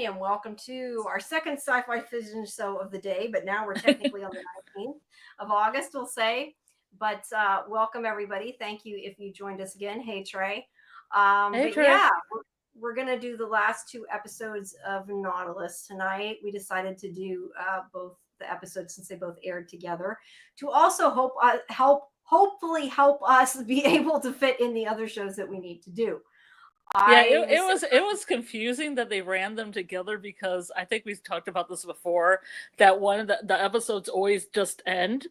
everybody, and welcome to our second sci-fivision show of the day. But now we're technically on the 19th of August, we'll say. But welcome, everybody. Thank you if you joined us again. Hey, Trey. Hey, But Trey. yeah, we're going to do the last two episodes of Nautilus tonight. We decided to do both the episodes since they both aired together to also hopefully help us be able to fit in the other shows that we need to do. It was confusing that they ran them together because I think we've talked about this before, that one of the episodes always just end.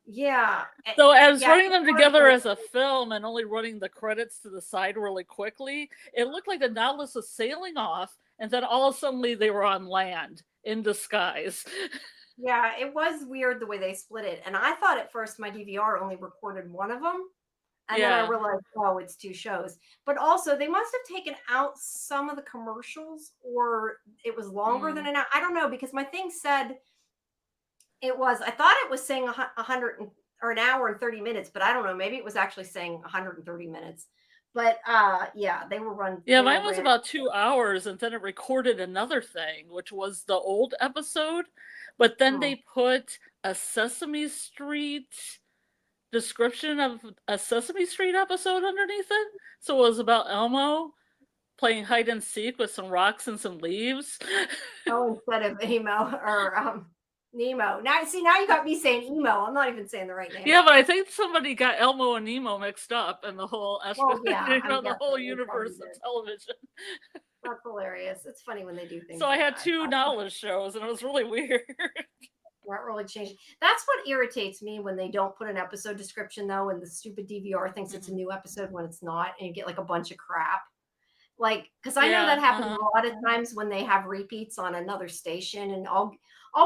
Yeah. So as running them together as a film and only running the credits to the side really quickly, it looked like the Nautilus was sailing off, and then all of a sudden they were on land in disguise. Yeah, it was weird the way they split it. And I thought at first my DVR only recorded one of them. And then I realized, oh, it's two shows. But also, they must have taken out some of the commercials, or it was longer than an hour. I don't know, because my thing said I thought it was saying 100 or an hour and 30 minutes, but I don't know. Maybe it was actually saying 130 minutes. But yeah, they were run. Yeah, mine was about 2 hours, and then it recorded another thing, which was the old episode. But then they put a Sesame Street description of a Sesame Street episode underneath it. So it was about Elmo playing hide and seek with some rocks and some leaves. Oh, instead of emo or Nemo. Now you got me saying emo. I'm not even saying the right name. Yeah, but I think somebody got Elmo and Nemo mixed up in the whole the whole universe of television. That's hilarious. It's funny when they do things. So I had two Nautilus shows, and it was really weird. Not really changing. That's what irritates me when they don't put an episode description, though, and the stupid DVR thinks it's a new episode when it's not, and you get like a bunch of crap. Like, because I know that happens a lot of times when they have repeats on another station, and I'll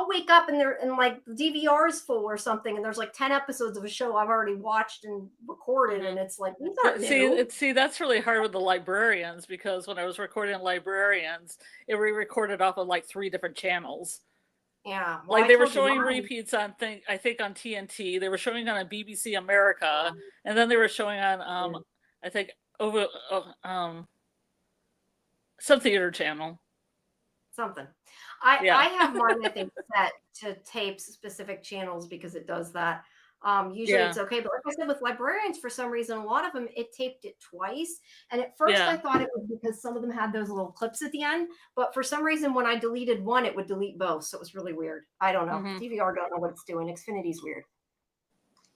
wake up and like the DVR is full or something, and there's like 10 episodes of a show I've already watched and recorded, and it's like, these aren't new. See, that's really hard with the librarians, because when I was recording librarians, it re-recorded off of like 3 different channels. Yeah, well, like they were showing repeats on I think on TNT. They were showing on a BBC America, and then they were showing on I think over some theater channel. Something. I have mine, I think, set to tape specific channels because it does that. Usually it's okay, but like I said, with librarians, for some reason, a lot of them, it taped it twice. And at first I thought it was because some of them had those little clips at the end, but for some reason, when I deleted one, it would delete both. So it was really weird. I don't know. DVR don't know what it's doing. Xfinity's weird.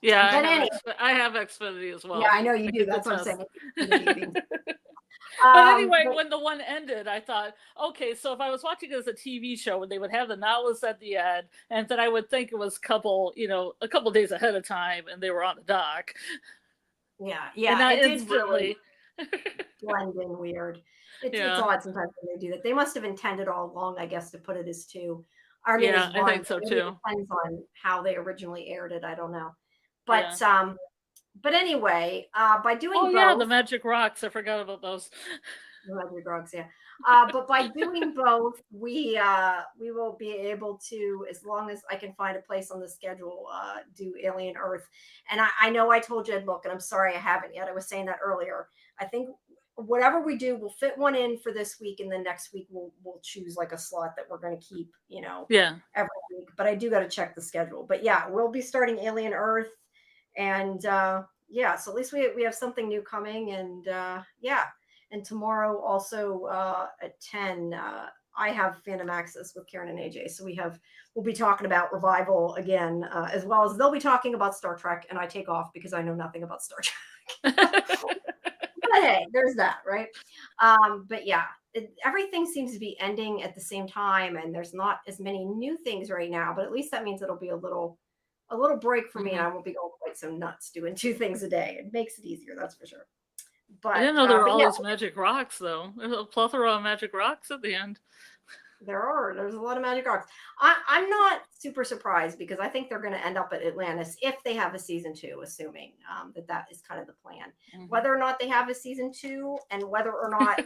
Yeah, I have Xfinity as well. Yeah, I know you do. That's what I'm saying. But anyway, when the one ended, I thought, okay, so if I was watching it as a TV show, and they would have the Nautilus at the end, and then I would think it was a couple days ahead of time, and they were on the dock. Yeah, and it instantly blend in weird. It's odd sometimes when they do that. They must have intended all along, I guess, to put it as 2. I mean, I think so too. It depends on how they originally aired it. I don't know, but But anyway, by doing both, the magic rocks. I forgot about those. The magic rocks, yeah. But by doing both, we will be able to, as long as I can find a place on the schedule, do Alien Earth. And I know I told you I'd look, and I'm sorry I haven't yet. I was saying that earlier. I think whatever we do, we'll fit one in for this week, and then next week we'll choose like a slot that we're going to keep, every week. But I do got to check the schedule. But yeah, we'll be starting Alien Earth. And so at least we have something new coming, and and tomorrow also at 10 I have Fandom Access with Karen and AJ, so we'll be talking about Revival again, as well as they'll be talking about Star Trek, and I take off because I know nothing about Star Trek. But hey, there's that, right? But yeah, everything seems to be ending at the same time, and there's not as many new things right now, but at least that means it'll be a little break for me, and I won't be going quite so nuts doing 2 things a day. It makes it easier, that's for sure. But I didn't know there were all those magic rocks, though. There's a plethora of magic rocks at the end. There's a lot of magic rocks. I'm not super surprised, because I think they're going to end up at Atlantis if they have a season 2, assuming that is kind of the plan. Whether or not they have a season 2, and whether or not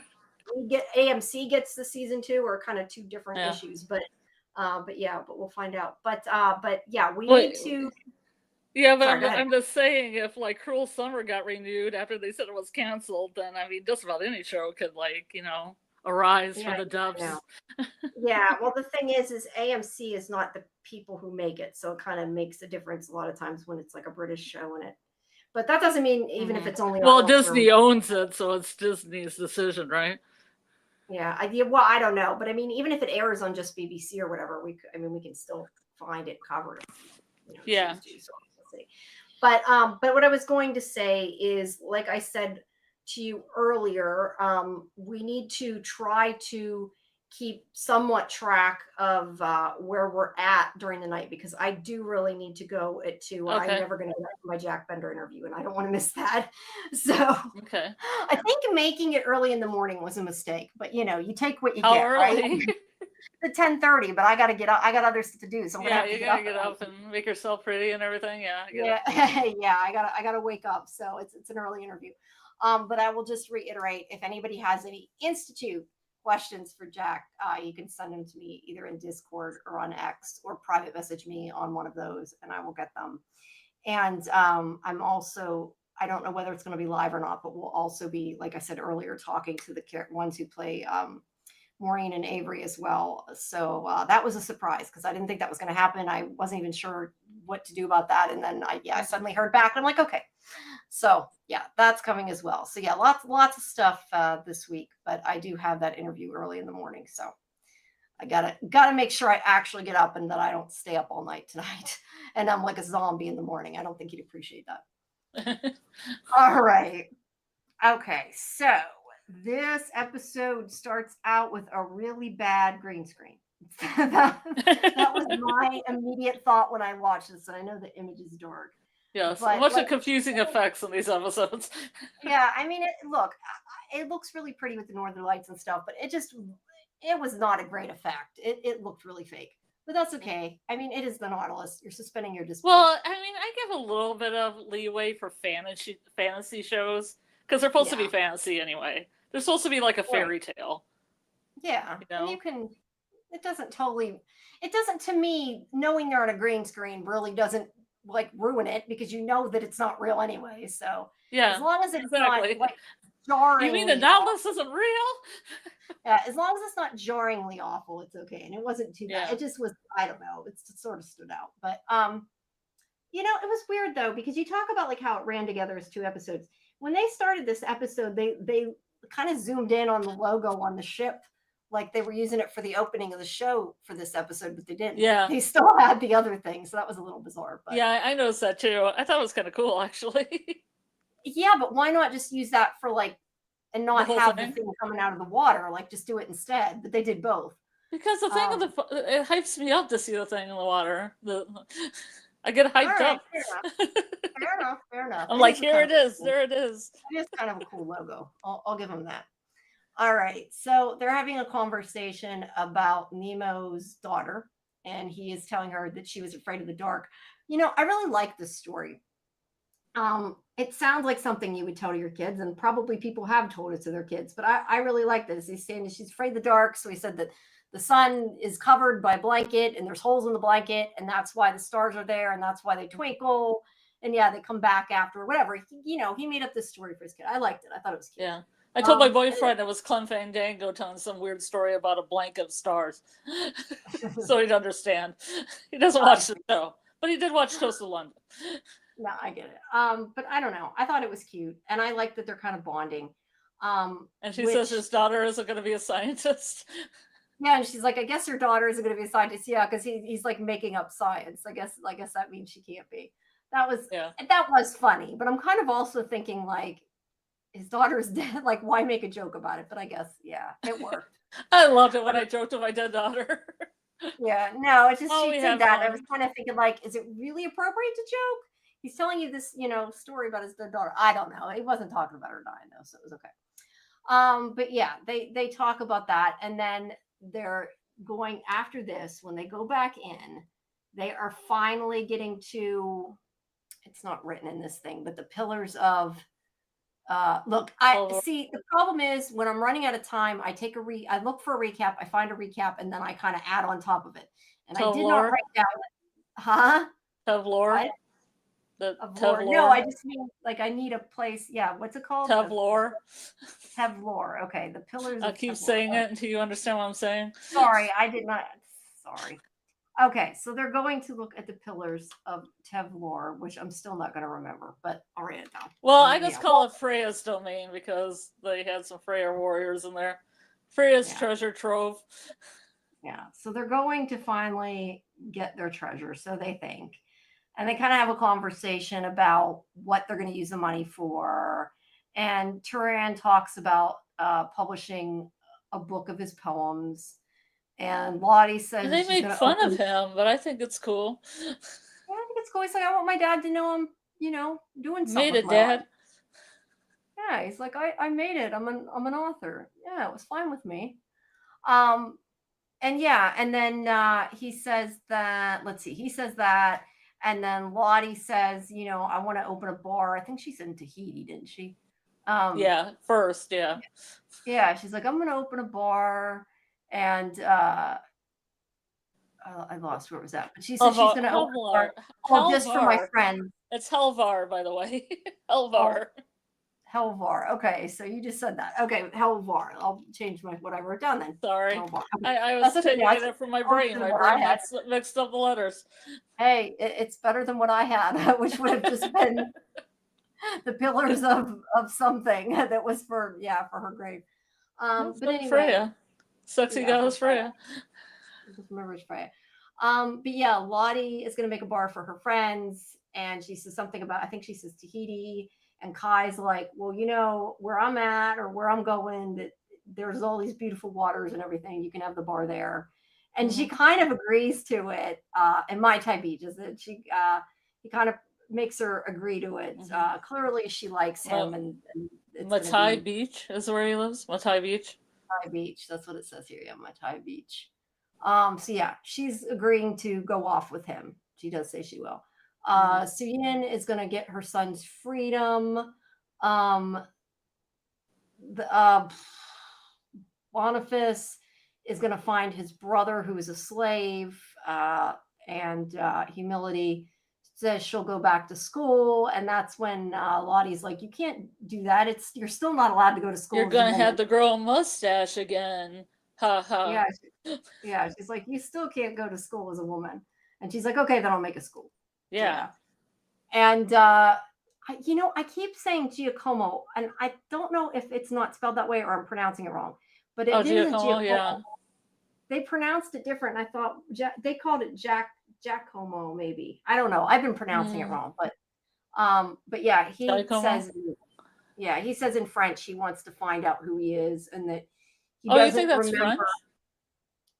AMC gets the season 2 are kind of 2 different issues. But we'll find out. But we need to. Yeah, but I'm just saying, if like Cruel Summer got renewed after they said it was canceled, then I mean, just about any show could arise Yeah, from the I depths. know. Yeah, well, the thing is AMC is not the people who make it, so it kind of makes a difference a lot of times when it's like a British show in it. But that doesn't mean even if it's only on Well, elsewhere. Disney owns it, so it's Disney's decision, right? Yeah, well, I don't know, but I mean, even if it airs on just BBC or whatever, I mean, we can still find it covered if Yeah. choose to. So we'll see. But what I was going to say is, like I said to you earlier, we need to try to keep somewhat track of where we're at during the night, because I do really need to go at 2. I'm Okay. never going to get to my Jack Bender interview, and I don't want to miss that. So Okay. I think making it early in the morning was a mistake, but you take what you How get, right? early? The 10:30, but I got to get up. I got others to do, so I'm gonna Yeah, have to you get gotta up. get up and make yourself pretty and everything. Yeah, I get Yeah, it. yeah, I gotta wake up. So it's an early interview. But I will just reiterate, if anybody has any Institute questions for Jack, you can send them to me either in Discord or on X, or private message me on one of those, and I will get them. And I'm also, I don't know whether it's going to be live or not, but we'll also be, like I said earlier, talking to the ones who play Maureen and Avery as well. So that was a surprise, because I didn't think that was going to happen. I wasn't even sure what to do about that. And then I suddenly heard back, and I'm like, okay. So yeah, that's coming as well. So yeah, lots of stuff this week, but I do have that interview early in the morning. So I gotta make sure I actually get up, and that I don't stay up all night tonight and I'm like a zombie in the morning. I don't think he'd appreciate that. All right. Okay, so this episode starts out with a really bad green screen. that was my immediate thought when I watched this, and I know the image is dark. Yes, a But bunch of confusing effects in these episodes. Yeah, I mean, it looks really pretty with the northern lights and stuff, but it was not a great effect. It looked really fake. But that's okay. I mean, it is the Nautilus. You're suspending your disbelief. Well, I mean, I give a little bit of leeway for fantasy shows, because they're supposed to be fantasy anyway. They're supposed to be like a fairy tale. Yeah, and you can. It doesn't, to me, knowing they're on a green screen really doesn't like ruin it, because you know that it's not real anyway. So yeah, as long as it's not like jarring. You mean the Nautilus isn't real? Yeah, as long as it's not jarringly awful, it's okay. And it wasn't too bad. It just was, I don't know, it sort of stood out. But it was weird though, because you talk about like how it ran together as 2 episodes. When they started this episode, they kind of zoomed in on the logo on the ship, like they were using it for the opening of the show for this episode, but they didn't. Yeah. They still had the other thing, so that was a little bizarre. But yeah, I noticed that too. I thought it was kind of cool, actually. Yeah, but why not just use that for like, and not have the thing coming out of the water? Like, just do it instead. But they did both. Because the thing it hypes me up to see the thing in the water. I get hyped up. Fair enough. I'm like, here it is. There it is. It is kind of a cool logo. I'll give them that. All right. So they're having a conversation about Nemo's daughter, and he is telling her that she was afraid of the dark. I really like this story. It sounds like something you would tell to your kids, and probably people have told it to their kids, but I really like this. He's saying that she's afraid of the dark. So he said that the sun is covered by a blanket, and there's holes in the blanket, and that's why the stars are there, and that's why they twinkle. And yeah, they come back after or whatever. He made up this story for his kid. I liked it. I thought it was cute. Yeah. I told my boyfriend it was Clem Fandango telling some weird story about a blanket of stars. So he'd understand. He doesn't watch the show, but he did watch Toast of London. No, I get it. But I don't know. I thought it was cute, and I like that they're kind of bonding. And she says his daughter isn't going to be a scientist. Yeah, and she's like, I guess your daughter isn't going to be a scientist. Yeah, because he's like making up science. I guess that means she can't be. That was funny, but I'm kind of also thinking like, his daughter's dead. Like, why make a joke about it? But I guess, yeah, it worked. I loved it when I joked with my dead daughter. Yeah, no, it's just she did that. I was kind of thinking, like, is it really appropriate to joke? He's telling you this, story about his dead daughter. I don't know. He wasn't talking about her dying though, so it was okay. But yeah, they talk about that, and then they're going after this. When they go back in, they are finally getting to. It's not written in this thing, but the pillars of. Look, see, the problem is when I'm running out of time, I look for a recap, I find a recap, and then I kind of add on top of it. And I did not write down, huh? Of lore. The of lore. No, I Tevlor. just mean like I need a place. Yeah, what's it called? Tevlor. Tevlor. Okay, the pillars I'll of keep Tevlor. saying it until you understand what I'm saying. Sorry, I did not. Sorry. Okay, so they're going to look at the pillars of Tevlor, which I'm still not going to remember, but I'll write it down. Well, I just call it Freya's domain because they had some Freya warriors in there. Freya's treasure trove. Yeah, so they're going to finally get their treasure, so they think. And they kind of have a conversation about what they're going to use the money for. And Turan talks about publishing a book of his poems. And Lottie says they make fun of him, but I think it's cool. Yeah, I think it's cool. He's like, I want my dad to know I'm, doing something. Made it, Dad. Life. Yeah, he's like, I made it. I'm an author. Yeah, it was fine with me. And yeah, and then he says that. Let's see. He says that, and then Lottie says, I want to open a bar. I think she said in Tahiti, didn't she? Yeah, first, yeah. Yeah, she's like, I'm going to open a bar, and I lost where it was at. But she said she's going to open a bar. Oh, just for my friends. It's Helvar, by the way. Helvar. Oh, Helvar. Okay, so you just said that. Okay, Helvar. I'll change what I wrote down then. Sorry. I was taking it from my brain. My brain mixed up the letters. Hey, it's better than what I had, which would have just been the pillars of something that was for her grave. But anyway, Freya. Sexy goddess Freya. Just remember it's Freya. But yeah, Lottie is going to make a bar for her friends, and she says something about, I think she says Tahiti, and Kai's like, well, where I'm at or where I'm going, that there's all these beautiful waters and everything. You can have the bar there. And she kind of agrees to it. And Mai Tai Beach is that he kind of makes her agree to it. Clearly she likes him. And Matai Beach is where he lives. Matai Beach. Matai Beach. That's what it says here. Yeah, Matai Beach. So yeah, she's agreeing to go off with him. She does say she will. Suyin is going to get her son's freedom. Boniface is going to find his brother who is a slave. And Humility says she'll go back to school. And that's when Lottie's like, you can't do that. You're still not allowed to go to school. You're going to have to grow a mustache again. Ha ha. Yeah. She's like, you still can't go to school as a woman. And she's like, okay, then I'll make a school. Yeah. And, I keep saying Giacomo, and I don't know if it's not spelled that way or I'm pronouncing it wrong. But it isn't Giacomo. Yeah. They pronounced it different. And I thought they called it Giacomo, maybe. I don't know. I've been pronouncing it wrong. But yeah, he says in French he wants to find out who he is and that he doesn't you think that's remember. French?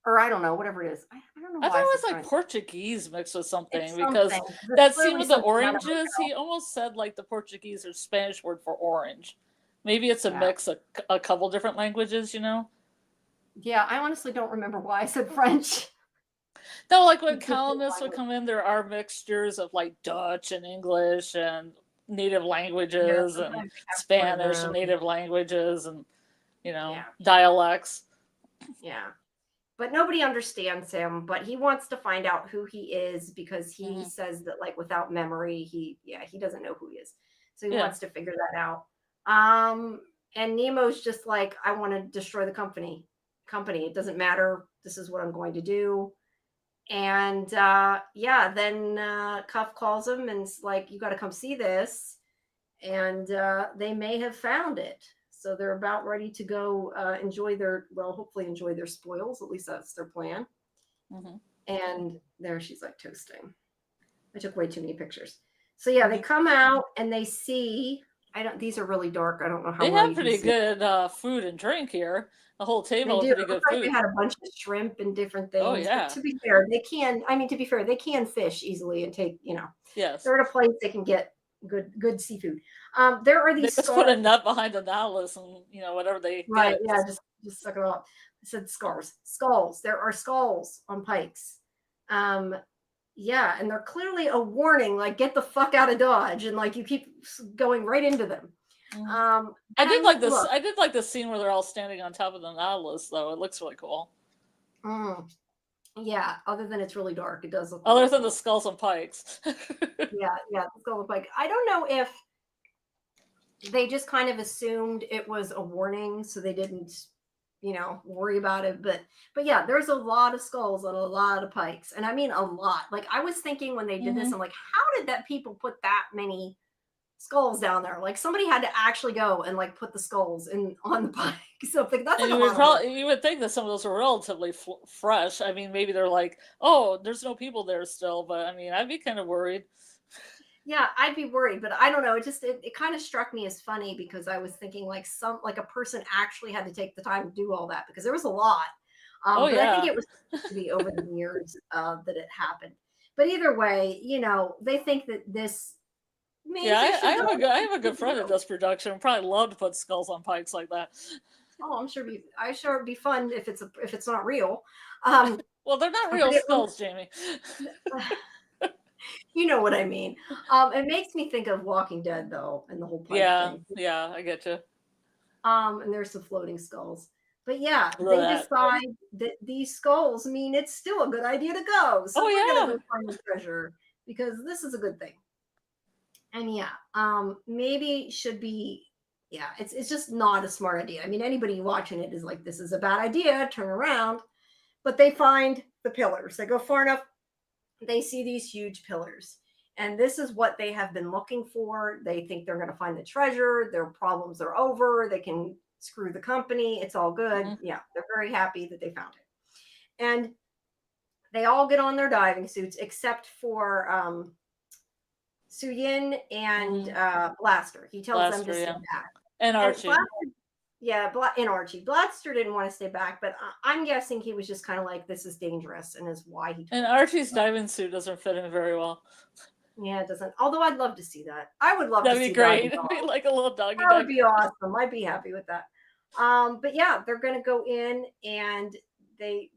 Or I don't know, whatever it is. I don't know. I thought it was like French. Portuguese mixed with something because that scene with the oranges, he almost said like the Portuguese or Spanish word for orange. Maybe it's a mix of a couple different languages, Yeah, I honestly don't remember why I said French. No, like when colonists would come in, there are mixtures of like Dutch and English and native languages and Spanish and native languages and, dialects. Yeah. But nobody understands him, but he wants to find out who he is because he says that like without memory, he doesn't know who he is. So he wants to figure that out. And Nemo's just like, I want to destroy the company. It doesn't matter. This is what I'm going to do. And then Cuff calls him and it's like, you got to come see this. And they may have found it. So they're about ready to go hopefully enjoy their spoils. At least that's their plan. And there she's like toasting. I took way too many pictures. So yeah, they come out and they see, these are really dark. I don't know how they have pretty good food and drink here. The whole table is pretty good food. They had a bunch of shrimp and different things. Oh yeah. But to be fair, they can fish easily and take, Yes. They're at a place they can get good seafood. There are these. They just put a nut behind the Nautilus and whatever they get. Yeah, just suck it up. I said skulls. There are skulls on pikes. Yeah, and they're clearly a warning, like get the fuck out of Dodge, and like you keep going right into them. I did like this. I did like the scene where they're all standing on top of the Nautilus, though. It looks really cool. Yeah, other than it's really dark, it does look Other really than the cool. skulls and pikes. Yeah, yeah, the skull and pike. I don't know if they just kind of assumed it was a warning, so they didn't, worry about it. But yeah, there's a lot of skulls and a lot of pikes, and I mean a lot. Like I was thinking when they did this, Hmm. I'm like, how did that people put that many skulls down there? Like somebody had to actually go and like put the skulls in on the pike. So like, that's And like a lot of work. you would think that some of those are relatively fresh. I mean, maybe they're like, oh, there's no people there still, but I mean, I'd be kind of worried. Yeah, I'd be worried, but I don't know. It kind of struck me as funny because I was thinking like a person actually had to take the time to do all that because there was a lot. Oh But I think yeah, it was supposed to be over the years that it happened. But either way, they think that this yeah. means they should go. I have a good friend that does production. I'd probably love to put skulls on pikes like that. Oh, I sure it'd be fun if it's not real. Um, Well, they're not but real it was, skulls, Jamie. you know what I mean. It makes me think of Walking Dead though, and the whole pike Yeah, thing. yeah, I get you. And there's some floating skulls. But yeah, Love they that. decide that these skulls mean it's still a good idea to go. So Oh we're gonna yeah. go find the treasure because this is a good thing. And yeah, maybe should be yeah, it's just not a smart idea. I mean, anybody watching it is like, this is a bad idea, turn around. But they find the pillars. They go far enough, they see these huge pillars. And this is what they have been looking for. They think they're going to find the treasure. Their problems are over. They can screw the company. It's all good. Hmm. Yeah, they're very happy that they found it. And they all get on their diving suits except for Suyin and Hmm. Blaster. He tells them to Blaster, stay yeah, back. and And Archie. Blaster, yeah, and Archie. Blaster didn't want to stay back, but I'm guessing he was just kind of like, this is dangerous, and is why he told And them to stay Archie's diving suit doesn't fit him very well. Yeah, it doesn't. Although I'd love to see that. I would love to That'd be see doggy great. It'd dog. be like a little doggy That would dog. be awesome. I'd be happy with that. But yeah, they're gonna go in and they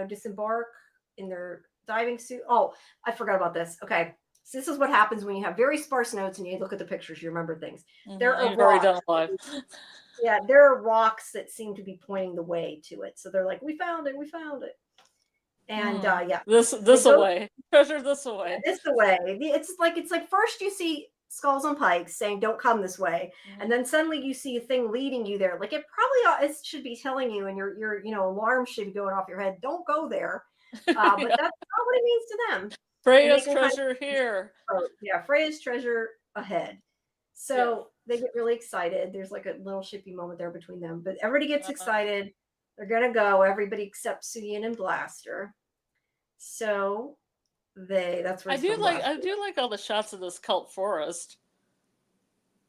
disembark in their diving suit. Oh, I forgot about this. Okay. So this is what happens when you have very sparse notes and you look at the pictures, you remember things. There Mm-hmm. are You've already done rocks. it live. Yeah, there are rocks that seem to be pointing the way to it. So they're like, we found it, we found it. And yeah, they This go away. Treasure this away. this the way. It's like first you see skulls and pikes saying don't come this way, and then suddenly you see a thing leading you there. Like it probably it should be telling you, and your alarm should be going off your head. Don't go there. But Yeah. that's not what it means to them, and they Freya's can kind treasure here. of yeah, Freya's treasure ahead. Yeah. So they get really excited. There's like a little shippy moment there between them, but everybody gets Uh-huh. excited. They're gonna go. Everybody except Suyin and Blaster. So that's where he's from, Blaster. I do like all the shots of this cult forest.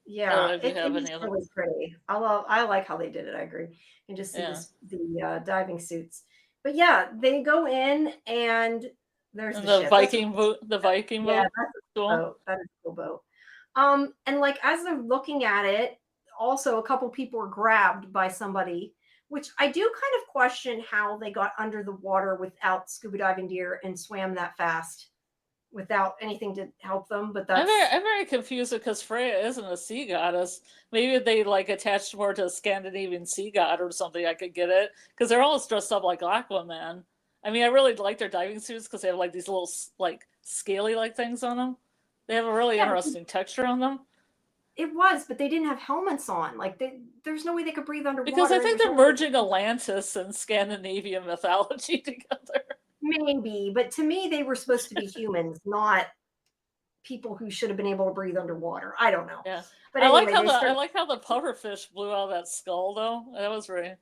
I don't Yeah, know if you it have is any of them. really pretty. I like how they did it. I agree. You can just see Yeah. the diving suits. But yeah, they go in and there's And the the ship. That's Viking boat, the Viking yeah, boat. that's a cool Cool. boat. That is a cool boat. And like as they're looking at it, also a couple people were grabbed by somebody, which I do kind of question how they got under the water without scuba diving gear and swam that fast without anything to help them. But that's I'm very confused because Freya isn't a sea goddess. Maybe they like attached more to a Scandinavian sea god or something. I could get it because they're almost dressed up like Aquaman. I mean, I really like their diving suits because they have like these little like scaly like things on them. They have a really yeah, interesting texture on them. it was, but they didn't have helmets on. Like there's no way they could breathe Because I underwater, and think there's they're no way merging Atlantis and Scandinavian mythology together. maybe. But to me, they were supposed to be humans, not people who should have been able to breathe underwater. I don't know. Yeah, But anyway, they I start. like how the pufferfish blew out that skull though. That was very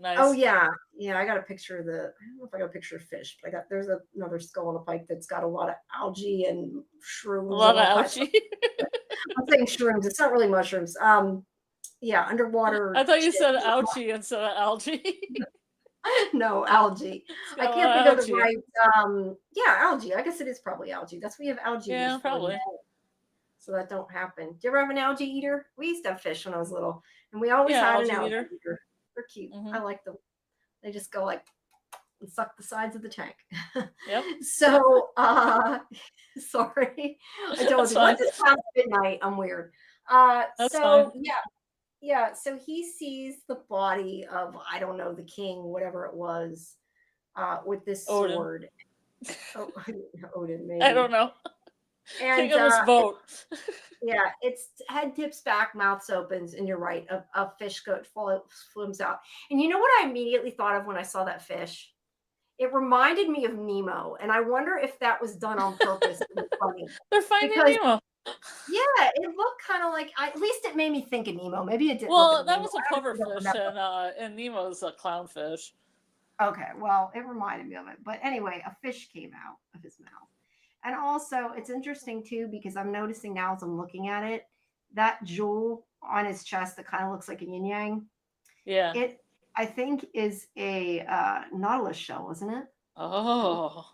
Oh nice. yeah, yeah. I got a picture of the. I don't know if I got a picture of fish, but there's another skull on a pike that's got a lot of algae and A shrooms lot and of all kinds of. algae. I'm saying shrooms. It's not really mushrooms. Yeah, I underwater thought you shit. said ouchie instead of algae. No, algae. It's I got a can't lot think of of the algae. right. Yeah, algae. I guess it is probably algae. That's we have algae Yeah, used for. probably. So that don't happen. Do you ever have an algae eater? We used to have fish when I was little, and we always Yeah, had an algae algae eater. eater. They're cute. Hmm. I like them. They just go like and suck the sides of the tank. Yep. So, sorry, I told That's you. fine. Once it's past midnight, I'm weird. That's So fine. yeah, yeah. So he sees the body of I don't know the king, whatever it was, with this Odin. sword. Oh, Odin, I don't maybe. know. Think And of this boat. yeah, its head tips back, mouth opens, and you're right. A fish goat swims out. And you know what I immediately thought of when I saw that fish? It reminded me of Nemo, and I wonder if that was done on purpose. It was funny They're finding because Nemo. yeah, it looked kind of like. At least it made me think of Nemo. Maybe it didn't look Well, at that Nemo. was a I honestly don't pufferfish, remember. and Nemo's a clownfish. Okay, well, it reminded me of it. But anyway, a fish came out of his mouth. And also, it's interesting too because I'm noticing now as I'm looking at it, that jewel on his chest that kind of looks like a yin yang. Yeah. It, I think, is a Nautilus shell, isn't it? Oh.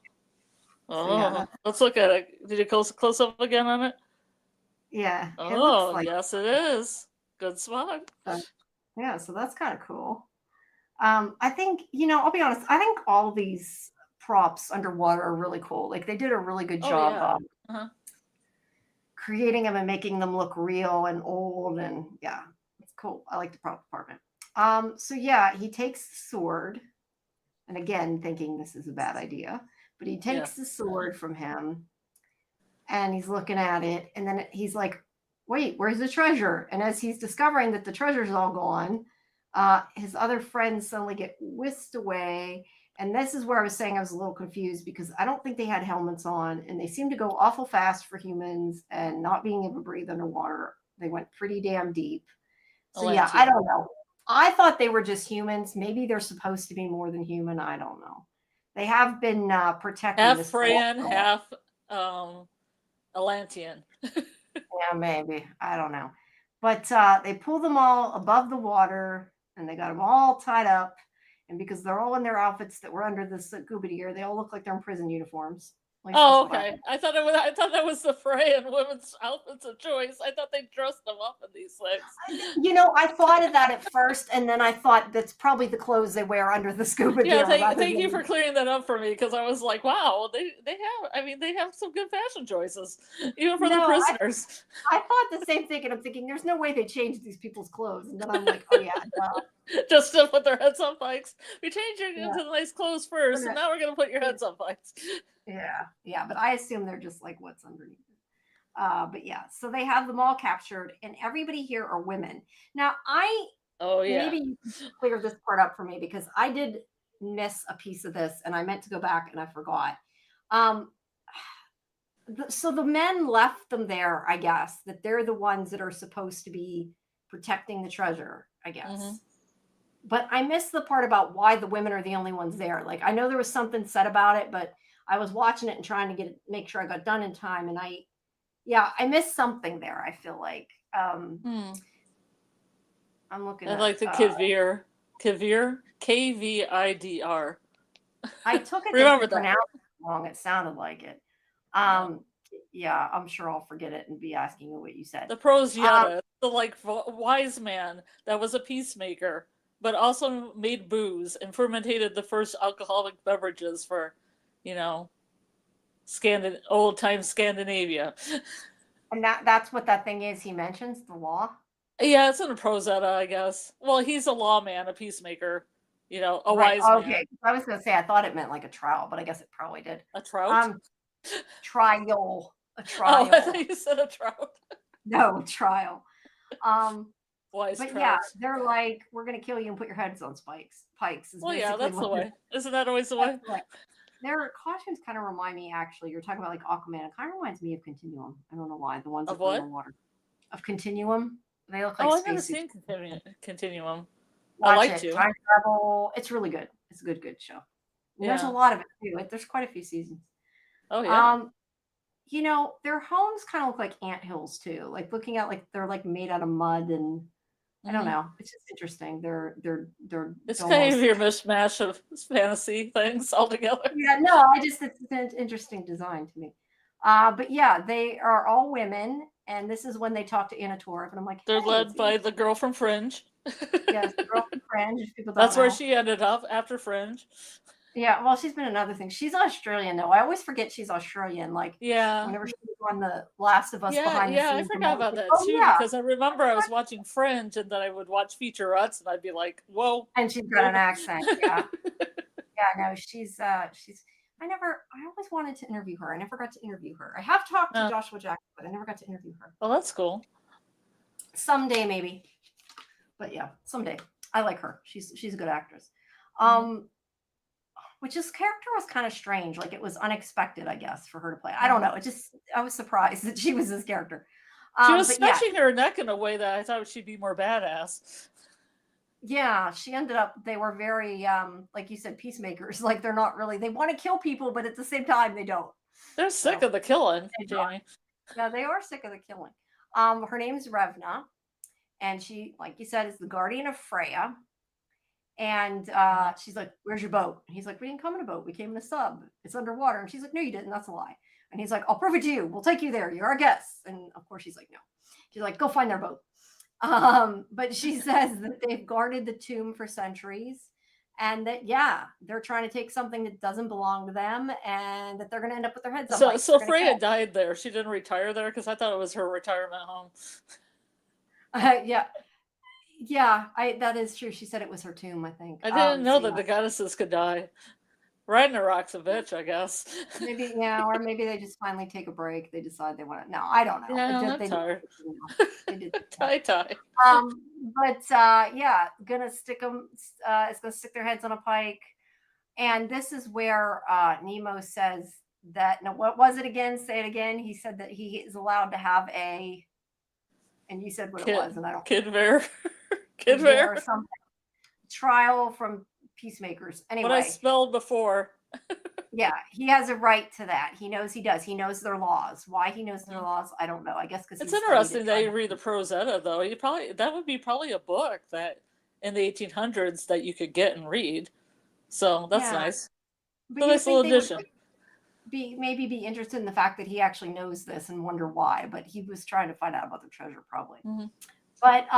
So yeah, Let's look at it. Did you close up again on it? yeah, it looks Oh, like. yes, it is. Good spot. Yeah, so that's kind of cool. I think I'll be honest. I think all these props underwater are really cool. Like they did a really good Oh, job. yeah. Uh-huh. Creating them and making them look real and old, and yeah, it's cool. I like the prop department. So yeah, he takes the sword, and again, thinking this is a bad idea, but he takes the sword from him, and he's looking at it, and then he's like, "Wait, where's the treasure?" And as he's discovering that the treasure's all gone, his other friends suddenly get whisked away. And this is where I was saying I was a little confused because I don't think they had helmets on and they seem to go awful fast for humans and not being able to breathe underwater. They went pretty damn deep. So, yeah, I don't know. I thought they were just humans. Maybe they're supposed to be more than human. I don't know. They have been protecting half this. Freyan, half Atlantean. Yeah, maybe. I don't know. But they pull them all above the water and they got them all tied up. And because they're all in their outfits that were under the scuba gear, they all look like they're in prison uniforms. Oh, okay. I thought that was the Freyan women's outfits of choice. I thought they dressed them up in these things. I thought of that at first, and then I thought that's probably the clothes they wear under the scuba gear. Yeah, thank you for clearing that up for me because I was like, wow, they have some good fashion choices even for the prisoners. I thought the same thing, and I'm thinking, there's no way they changed these people's clothes, and then I'm like, oh yeah, just to put their heads on pikes. We changed you into the nice clothes first, and now we're gonna put your heads on pikes. Yeah, but I assume they're just like what's underneath it. But yeah, so they have them all captured, and everybody here are women. Now, maybe you can clear this part up for me because I did miss a piece of this, and I meant to go back and I forgot. So the men left them there, I guess, that they're the ones that are supposed to be protecting the treasure, I guess. Mm-hmm. But I missed the part about why the women are the only ones there. Like, I know there was something said about it, but I was watching it and trying to make sure I got done in time. And I missed something there. I feel like, I'm looking at like the Kivir, Kvidr. I took it. Remember that. Pronounced wrong. It sounded like it. Yeah, I'm sure I'll forget it and be asking you what you said. The Prosyeta, the wise man that was a peacemaker, but also made booze and fermented the first alcoholic beverages for, old-time Scandinavia. And that's what that thing is he mentions, the law? Yeah, it's in a Prosyeta, I guess. Well, he's a lawman, a peacemaker, a wise man. Okay, I was going to say, I thought it meant like a trial, but I guess it probably did. A trout? Trial. A trial. Oh, I thought you said a trout. No, trial. Wise but trout. Yeah, they're like, we're going to kill you and put your heads on pikes. Well, yeah, that's the way. Isn't that always the way? Their costumes kind of remind me, actually. You're talking about like Aquaman. It kind of reminds me of Continuum. I don't know why. The ones that what? in the water. Of Continuum. They look like I've never seen Continuum. Watch I like it. to. Time travel. It's really good. It's a good show. Yeah. There's a lot of it too. There's quite a few seasons. Oh yeah. Their homes kind of look like anthills too. Like looking at they're like made out of mud and I don't know. It's just interesting. They're it's kind of your mishmash of fantasy things all together. Yeah, no, it's an interesting design to me. But yeah, they are all women, and this is when they talk to Anna Torv, and I'm like, they're led by the girl from Fringe. Yes, the girl from Fringe. If people don't That's where know. she ended up after Fringe. Yeah, well, she's been another thing. She's Australian, though. I always forget she's Australian. Whenever she was on The Last of Us behind the scenes. I forgot about that too because I remember I was watching Fringe and then I would watch featurettes and I'd be like, whoa. And she's got an accent, yeah. Yeah, no, I always wanted to interview her. I never got to interview her. I have talked to Joshua Jackson, but I never got to interview her. Well, that's cool. Someday, maybe. But yeah, someday. I like her. She's a good actress. Which his character was kind of strange. Like, it was unexpected, I guess, for her to play. I don't know. I was surprised that she was his character. She was stretching her neck in a way that I thought she'd be more badass. Yeah, she ended up, they were very, like you said, peacemakers. Like, they're not really, they want to kill people, but at the same time, they don't. They're sick of the killing, Jamie. Yeah, they are sick of the killing. Her name's Revna, and she, like you said, is the guardian of Freya. And she's like, "Where's your boat?" And he's like, "We didn't come in a boat. We came in a sub. It's underwater." And she's like, "No, you didn't. That's a lie." And he's like, "I'll prove it to you. We'll take you there. You're our guests." And of course, she's like, "No." She's like, "Go find their boat." But she says that they've guarded the tomb for centuries, and that they're trying to take something that doesn't belong to them, and that they're going to end up with their heads up. So Freya died there. She didn't retire there, because I thought it was her retirement home. Yeah, that is true. She said it was her tomb, I think. I didn't know that the goddesses could die. Ragnarok's a bitch, I guess. Maybe, or maybe they just finally take a break. They decide they want to. No, I don't know. Yeah, that's hard. They did tie. Gonna stick them. It's gonna stick their heads on a pike, and this is where Nemo says that. No, what was it again? Say it again. He said that he is allowed to have a. And you said what it was, and I don't. Kid Bear. Kid Bear or something. Trial from peacemakers. Anyway, what I spelled before. Yeah, he has a right to that. He knows he does. He knows their laws. Why he knows their laws, I don't know. I guess because it's interesting that you read the Prose Edda, though. That would be probably a book that in the 1800s that you could get and read. So that's nice. But nice little addition. Maybe be interested in the fact that he actually knows this and wonder why, but he was trying to find out about the treasure probably. But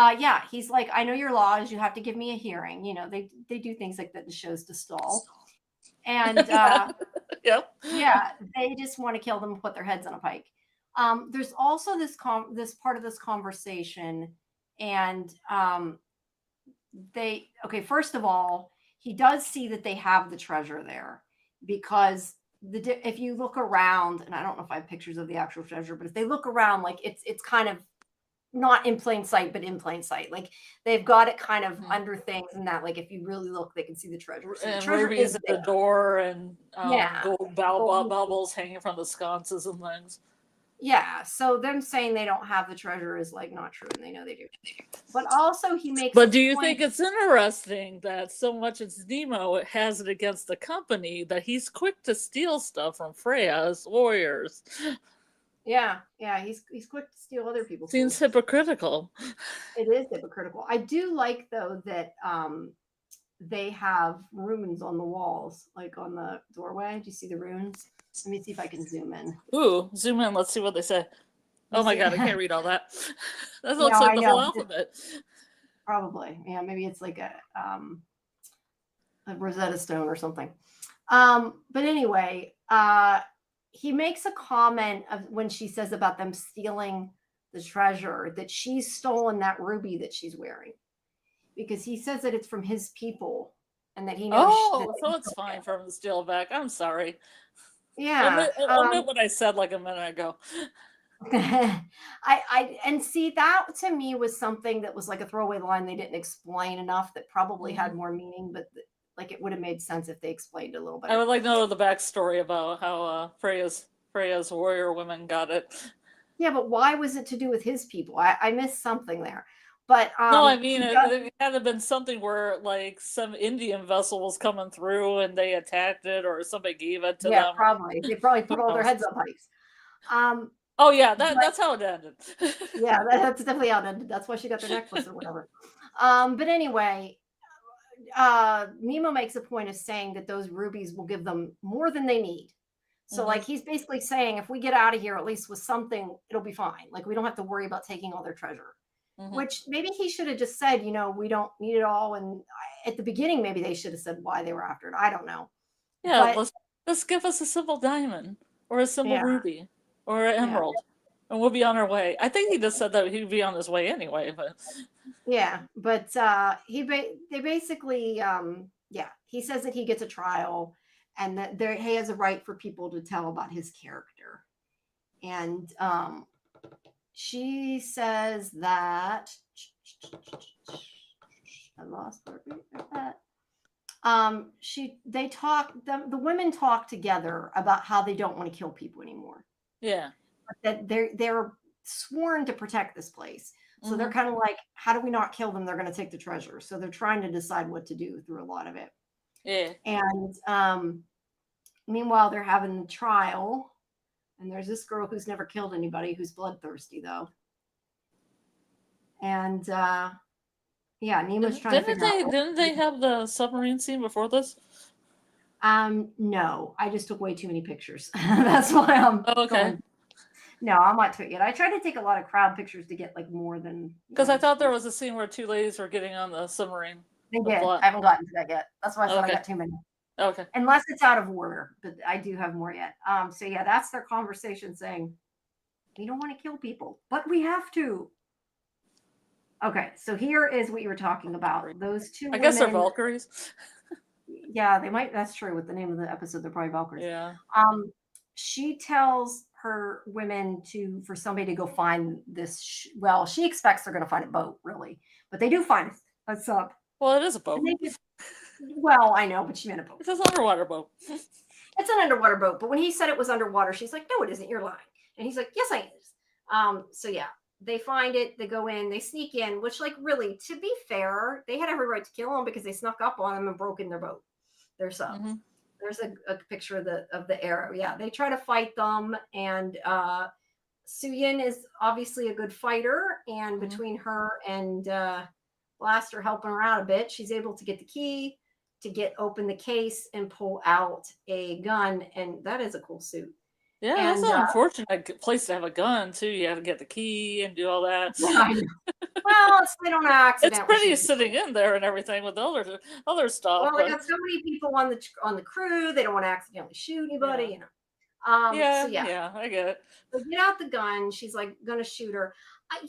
he's like, "I know your laws. You have to give me a hearing." You know, they do things like that in shows to stall. And they just want to kill them and put their heads on a pike. There's also this part of this conversation, and first of all, he does see that they have the treasure there, because if you look around, and I don't know if I have pictures of the actual treasure, but if they look around, like it's kind of not in plain sight, but in plain sight. Like, they've got it kind of under things, and that, like, if you really look, they can see the treasure. So and the treasure is at the door, and gold bubbles hanging from the sconces and things. Yeah, so them saying they don't have the treasure is like not true, and they know they do. But also he makes. But do you think it's interesting that so much as Nemo has it against the company that he's quick to steal stuff from Freya's warriors? Yeah, he's quick to steal other people's. Seems hypocritical. It is hypocritical. I do like, though, that they have runes on the walls, like on the doorway. Do you see the runes? Let me see if I can zoom in. Ooh, zoom in. Let's see what they say. Oh my god, I can't read all that. That looks like the whole alphabet. Probably. Yeah, maybe it's like a Rosetta Stone or something. But anyway, he makes a comment of when she says about them stealing the treasure, that she's stolen that ruby that she's wearing, because he says that it's from his people, and that he knows. Oh, so it's fine for him to steal back. I'm sorry. Yeah, omit what I said like a minute ago. and see, that to me was something that was like a throwaway line they didn't explain enough, that probably had more meaning, but like it would have made sense if they explained it a little bit. I would like to know the backstory about how Freya's warrior women got it. Yeah, but why was it to do with his people? I missed something there. But no, I mean, it had to have been something where, like, some Indian vessel was coming through and they attacked it, or somebody gave it to them. Yeah, probably. They probably put all their heads on pikes. Oh yeah, that's how it ended. Yeah, that's definitely how it ended. That's why she got the necklace or whatever. But anyway, Nemo makes a point of saying that those rubies will give them more than they need. So like, he's basically saying, if we get out of here at least with something, it'll be fine. Like, we don't have to worry about taking all their treasure. Which maybe he should have just said, we don't need it all. And at the beginning, maybe they should have said why they were after it. I don't know. Yeah, let's give us a simple diamond, or a simple ruby, or an emerald, and we'll be on our way. I think he just said that he'd be on his way anyway. But yeah, but they basically Yeah, he says that he gets a trial, and that he has a right for people to tell about his character. And she says that I lost that. The women talk together about how they don't want to kill people anymore. Yeah. That they're sworn to protect this place. So they're kind of like, how do we not kill them? They're going to take the treasure. So they're trying to decide what to do through a lot of it. Yeah. And meanwhile, they're having the trial. And there's this girl who's never killed anybody, who's bloodthirsty, though. And yeah, Nemo's trying to figure out. Didn't they have the submarine scene before this? No, I just took way too many pictures. That's why I'm going. No, I'm not to it yet. I tried to take a lot of crowd pictures to get like more than. Because I thought there was a scene where two ladies were getting on the submarine. They did. I haven't gotten to that yet. That's why I thought I got too many. Okay. Unless it's out of order, but I do have more yet. So yeah, that's their conversation saying, we don't want to kill people, but we have to. Okay, so here is what you were talking about. Those two women, guess they're Valkyries. Yeah, they might. That's true. With the name of the episode, they're probably Valkyries. Yeah. She tells her women for somebody to go find this. Well, she expects they're going to find a boat, really, but they do find a sub. Well, it is a boat. Well, I know, but she meant a boat. It's an underwater boat. It's an underwater boat, but when he said it was underwater, she's like, "No, it isn't. You're lying." And he's like, "Yes, I is." So yeah, they find it. They go in. They sneak in. Which, like, really, to be fair, they had every right to kill them because they snuck up on them and broke in their boat, their sub. There's a picture of the arrow. Yeah, they try to fight them, and Suyin is obviously a good fighter, and between her and Blaster helping her out a bit, she's able to get the key to open the case and pull out a gun, and that is a cool suit. Yeah, that's an unfortunate place to have a gun too. You have to get the key and do all that. Well, they don't accidentally. It's pretty sitting in there and everything with other stuff. Well, they got so many people on the crew. They don't want to accidentally shoot anybody. You know. Yeah, I get it. They get out the gun. She's like gonna shoot her. I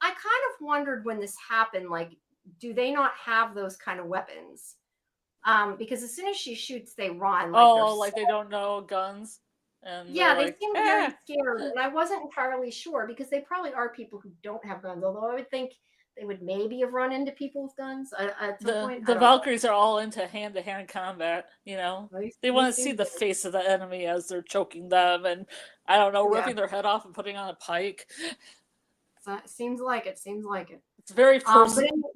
kind of wondered when this happened. Like, do they not have those kind of weapons? Because as soon as she shoots, they run. Like they don't know guns. And yeah, they seem very scared, and I wasn't entirely sure because they probably are people who don't have guns. Although I would think they would maybe have run into people with guns at some point. The Valkyries are all into hand-to-hand combat. You know, they want to see the face of the enemy as they're choking them, and I don't know, ripping their head off and putting on a pike. So it seems like it. It's very personal.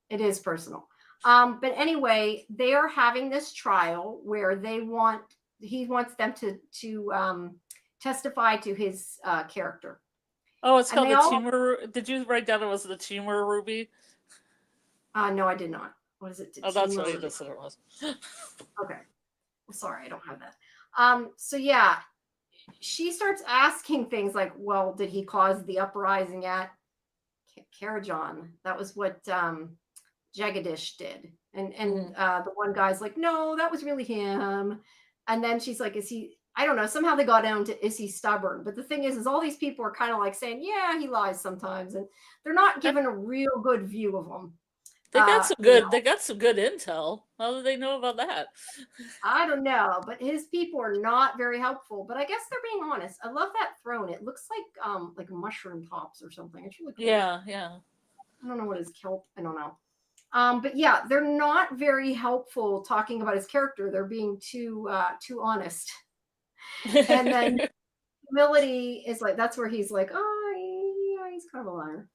It is personal. But anyway, they are having this trial where he wants them to testify to his character. Oh, it's called the tumor. Did you write down it was the tumor ruby? No, I did not. What is it? Oh, that's what you just said it was. Okay. Well, sorry, I don't have that. So yeah, she starts asking things like, well, did he cause the uprising at Karajan? That was what Jagadish did. And the one guy's like, no, that was really him. And then she's like, is he, I don't know, somehow they got down to, is he stubborn? But the thing is all these people are kind of like saying, yeah, he lies sometimes. And they're not given a real good view of him. They got some good intel. How do they know about that? I don't know, but his people are not very helpful. But I guess they're being honest. I love that throne. It looks like mushroom tops or something. It's really cool. Yeah. I don't know what his kelp. I don't know. But yeah, they're not very helpful talking about his character. They're being too honest. And then humility is like, that's where he's like, oh, yeah, he's kind of a liar.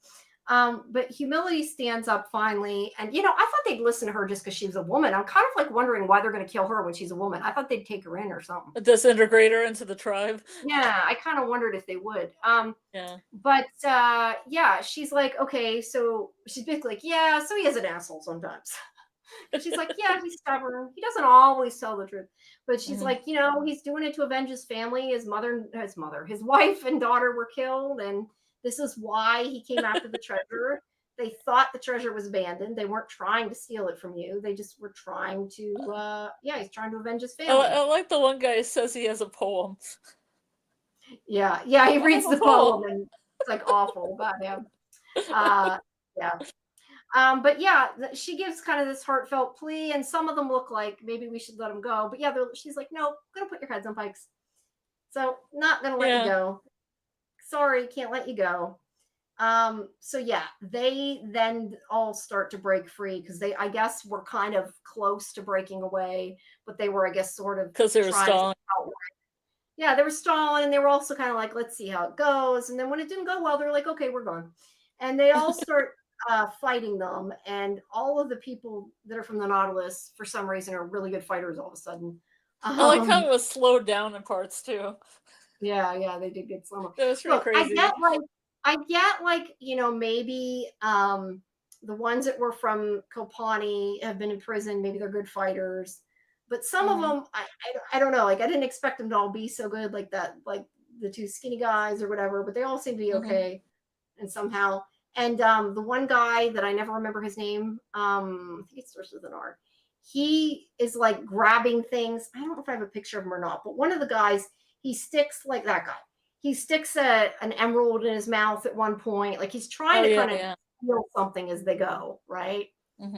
But humility stands up finally. And, I thought they'd listen to her just because she was a woman. I'm kind of like wondering why they're going to kill her when she's a woman. I thought they'd take her in or something. Disintegrate her into the tribe. Yeah, I kind of wondered if they would. Yeah. But, yeah, she's like, okay, so she's basically like, yeah, so he is an asshole sometimes. And she's like, yeah, he's stubborn. He doesn't always tell the truth. But she's like, he's doing it to avenge his family. His wife and daughter were killed. And this is why he came after the treasure. They thought the treasure was abandoned. They weren't trying to steal it from you. They just were trying to, he's trying to avenge his family. I like the one guy says he has a poem. Yeah, he reads the poem and it's like awful about him. Yeah. But yeah, she gives kind of this heartfelt plea, and some of them look like maybe we should let them go. But yeah, she's like, no, gonna put your heads on pikes. So not gonna let you go. Sorry, can't let you go. So yeah, they then all start to break free because they, I guess, were kind of close to breaking away, but they were, I guess, sort of because they were stalling. Yeah, they were stalling, and they were also kind of like, let's see how it goes. And then when it didn't go well, they're like, okay, we're gone. And they all start fighting them. And all of the people that are from the Nautilus, for some reason, are really good fighters all of a sudden. I like how it was slowed down in parts too. Yeah, they did get slow. That was pretty crazy. I get like, maybe the ones that were from Kopani have been in prison. Maybe they're good fighters. But some of them, I don't know. Like, I didn't expect them to all be so good like that, like the two skinny guys or whatever, but they all seem to be okay. And somehow, and the one guy that I never remember his name, I think it starts with an R. He is like grabbing things. I don't know if I have a picture of him or not, but one of the guys, he sticks like that guy. He sticks an emerald in his mouth at one point. Like he's trying to kind of steal something as they go, right?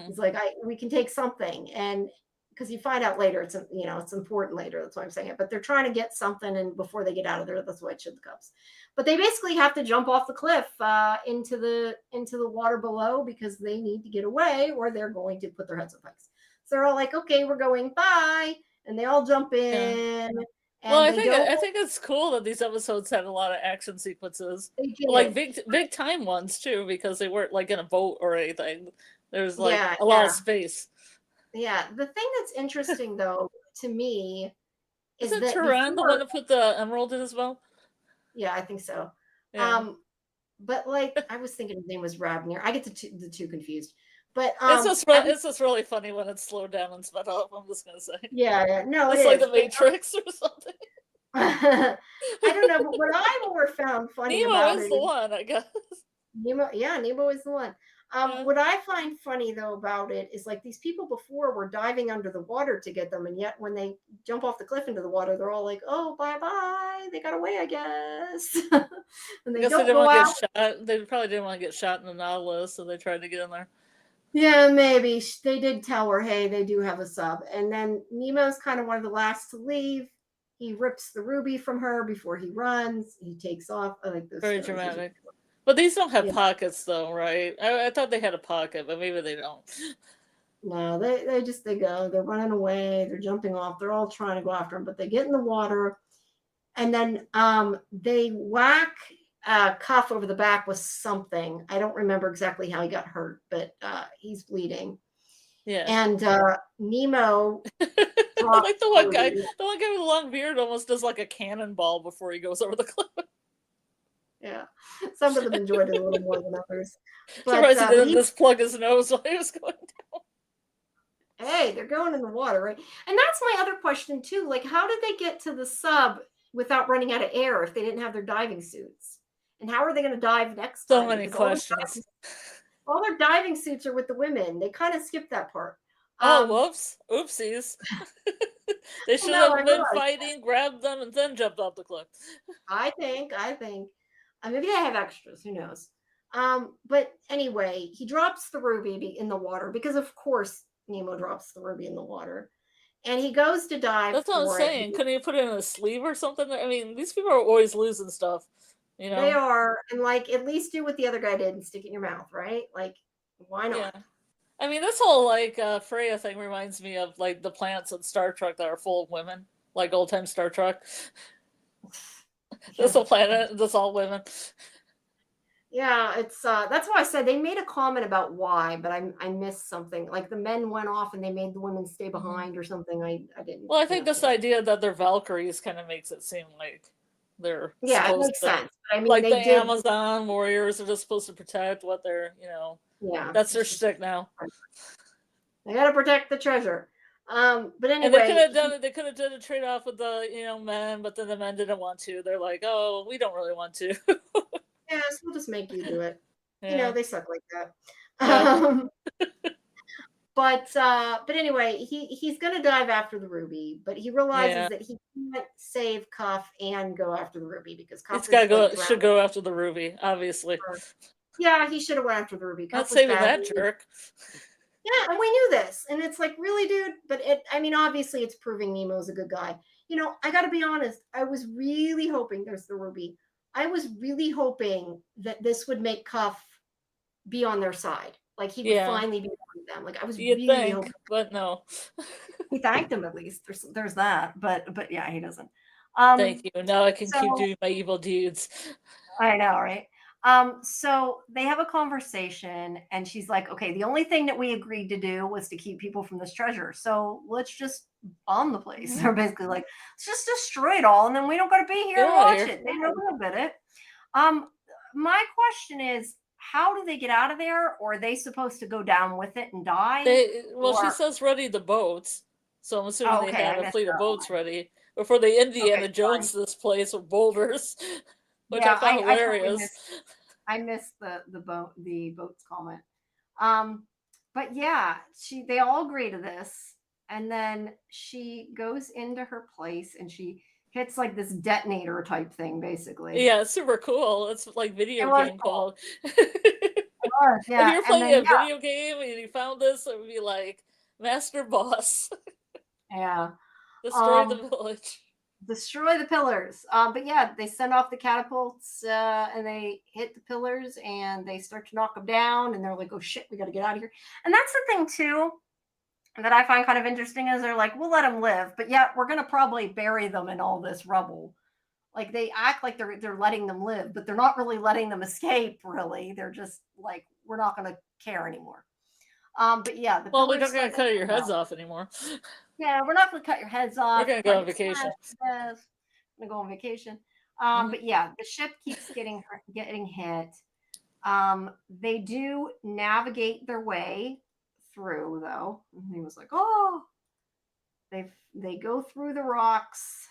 He's like, we can take something. And because you find out later, it's it's important later. That's why I'm saying it. But they're trying to get something, and before they get out of there, that's why it should the cups. But they basically have to jump off the cliff into the water below because they need to get away, or they're going to put their heads on pikes. So they're all like, "Okay, we're going, bye," and they all jump in. Yeah. Well, I think it's cool that these episodes had a lot of action sequences, like big time ones too, because they weren't like in a boat or anything. There's like a lot of space. Yeah, the thing that's interesting though to me is that Turan the one that put the emerald in as well? Yeah, I think so. Yeah. But like I was thinking his name was Rabnir. I get the two confused. But it's just really funny when it's slowed down and sped up. I'm just gonna say. Yeah, no, it's like the Matrix or something. I don't know, but what I more found funny about Nemo is the one, I guess. Nemo is the one. What I find funny though about it is like these people before were diving under the water to get them, and yet when they jump off the cliff into the water, they're all like, "Oh, bye, they got away, I guess." And they don't go out. They probably didn't want to get shot in the Nautilus, so they tried to get in there. Yeah, maybe they did tell her, "Hey, they do have a sub." And then Nemo's kind of one of the last to leave. He rips the ruby from her before he runs. He takes off. I like this. Very dramatic. But these don't have pockets, though, right? I thought they had a pocket, but maybe they don't. No, they go. They're running away. They're jumping off. They're all trying to go after him, but they get in the water, and then they whack Cuff over the back with something. I don't remember exactly how he got hurt, but he's bleeding. Yeah. And Nemo. Like the one guy with the long beard almost does like a cannonball before he goes over the cliff. Yeah, some of them enjoyed it a little more than others. But he didn't just plug his nose while he was going down. Hey, they're going in the water, right? And that's my other question too. Like, how did they get to the sub without running out of air if they didn't have their diving suits? And how are they going to dive next time? So many questions. All their diving suits are with the women. They kind of skipped that part. Oh, whoops. Oopsies. They should have been fighting, grabbed them, and then jumped off the cliff. I think. Maybe they have extras. Who knows? But anyway, he drops the ruby in the water because, of course, Nemo drops the ruby in the water. And he goes to dive. That's what I'm saying. Couldn't he put it in a sleeve or something? I mean, these people are always losing stuff. You know? They are. And, like, at least do what the other guy did and stick it in your mouth, right? Like, why not? Yeah. I mean, this whole, like, Freya thing reminds me of, like, the planets in Star Trek that are full of women. Like old-time Star Trek. This whole planet, that's all women. Yeah, it's that's why I said they made a comment about why, but I missed something. Like the men went off and they made the women stay behind or something. I didn't. Well, I think this idea that they're Valkyries kind of makes it seem like they're it makes sense. I mean, like the Amazon warriors are just supposed to protect what they're, that's their shtick now. They got to protect the treasure. But anyway, and they could have done a trade off with the men, but then the men didn't want to. They're like, oh, we don't really want to. Yes, we'll just make you do it. Yeah. They suck like that. Yeah. But anyway, he's gonna dive after the ruby, but he realizes that he can't save Cuff and go after the ruby because Cuff should go after the ruby, obviously. Yeah, he should have went after the ruby. Not Cuff was saving bad. that jerk. Yeah, and we knew this. And it's like, really, dude? But I mean, obviously it's proving Nemo's a good guy. You know, I gotta be honest, I was really hoping there's the ruby. I was really hoping that this would make Cuff be on their side. Like he would finally be with them. Like I was You'd really think, hoping. but no. He thanked him at least. There's that. But yeah, he doesn't. Thank you. Now I can keep So doing my evil deeds. I know, right? So they have a conversation, and she's like, okay, the only thing that we agreed to do was to keep people from this treasure. So let's just bomb the place. They're basically like, let's just destroy it all, and then we don't got to be here and watch it. They know a little bit. My question is, how do they get out of there? Or are they supposed to go down with it and die? She says ready the boats. So I'm assuming they had a fleet of boats ready before they Indiana Jones this place with boulders, which I found hilarious. I missed the boats comment. But yeah, they all agree to this, and then she goes into her place and she hits like this detonator type thing, basically. Yeah, it's super cool. It's like video game called. Yeah. If you're playing a video game and you found this, it would be like Master Boss. Yeah. Destroy the village. Destroy the pillars. But yeah, they send off the catapults and they hit the pillars and they start to knock them down, and they're like, oh shit, we got to get out of here. And that's the thing too that I find kind of interesting is they're like, we'll let them live, but yeah, we're going to probably bury them in all this rubble. Like they act like they're letting them live, but they're not really letting them escape, really. They're just like, we're not going to care anymore. But yeah, we're not going to cut your heads off anymore. Yeah, we're not going to cut your heads off. We're going to go on vacation. I'm going to go on vacation. But yeah, the ship keeps getting hit. They do navigate their way through, though. And he was like, oh, they go through the rocks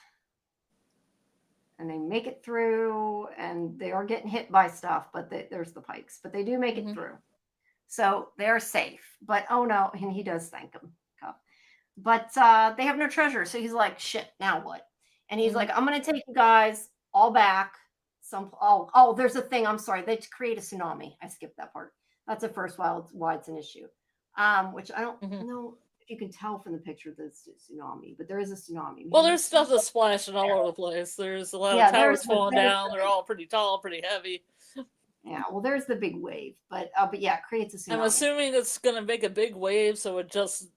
and they make it through, and they are getting hit by stuff, but there's the pikes, but they do make it through. So they're safe. But oh no, and he does thank them. But they have no treasure. So he's like, shit, now what? And he's like, I'm going to take you guys all back. There's a thing. I'm sorry. They create a tsunami. I skipped that part. That's the first why it's an issue. Which I don't know if you can tell from the picture that it's a tsunami, but there is a tsunami. Well, there's stuff that's splashing all over the place. There's a lot of towers falling down. They're all pretty tall, pretty heavy. Yeah, well, there's the big wave, but yeah, it creates a tsunami. I'm assuming it's gonna make a big wave, so it just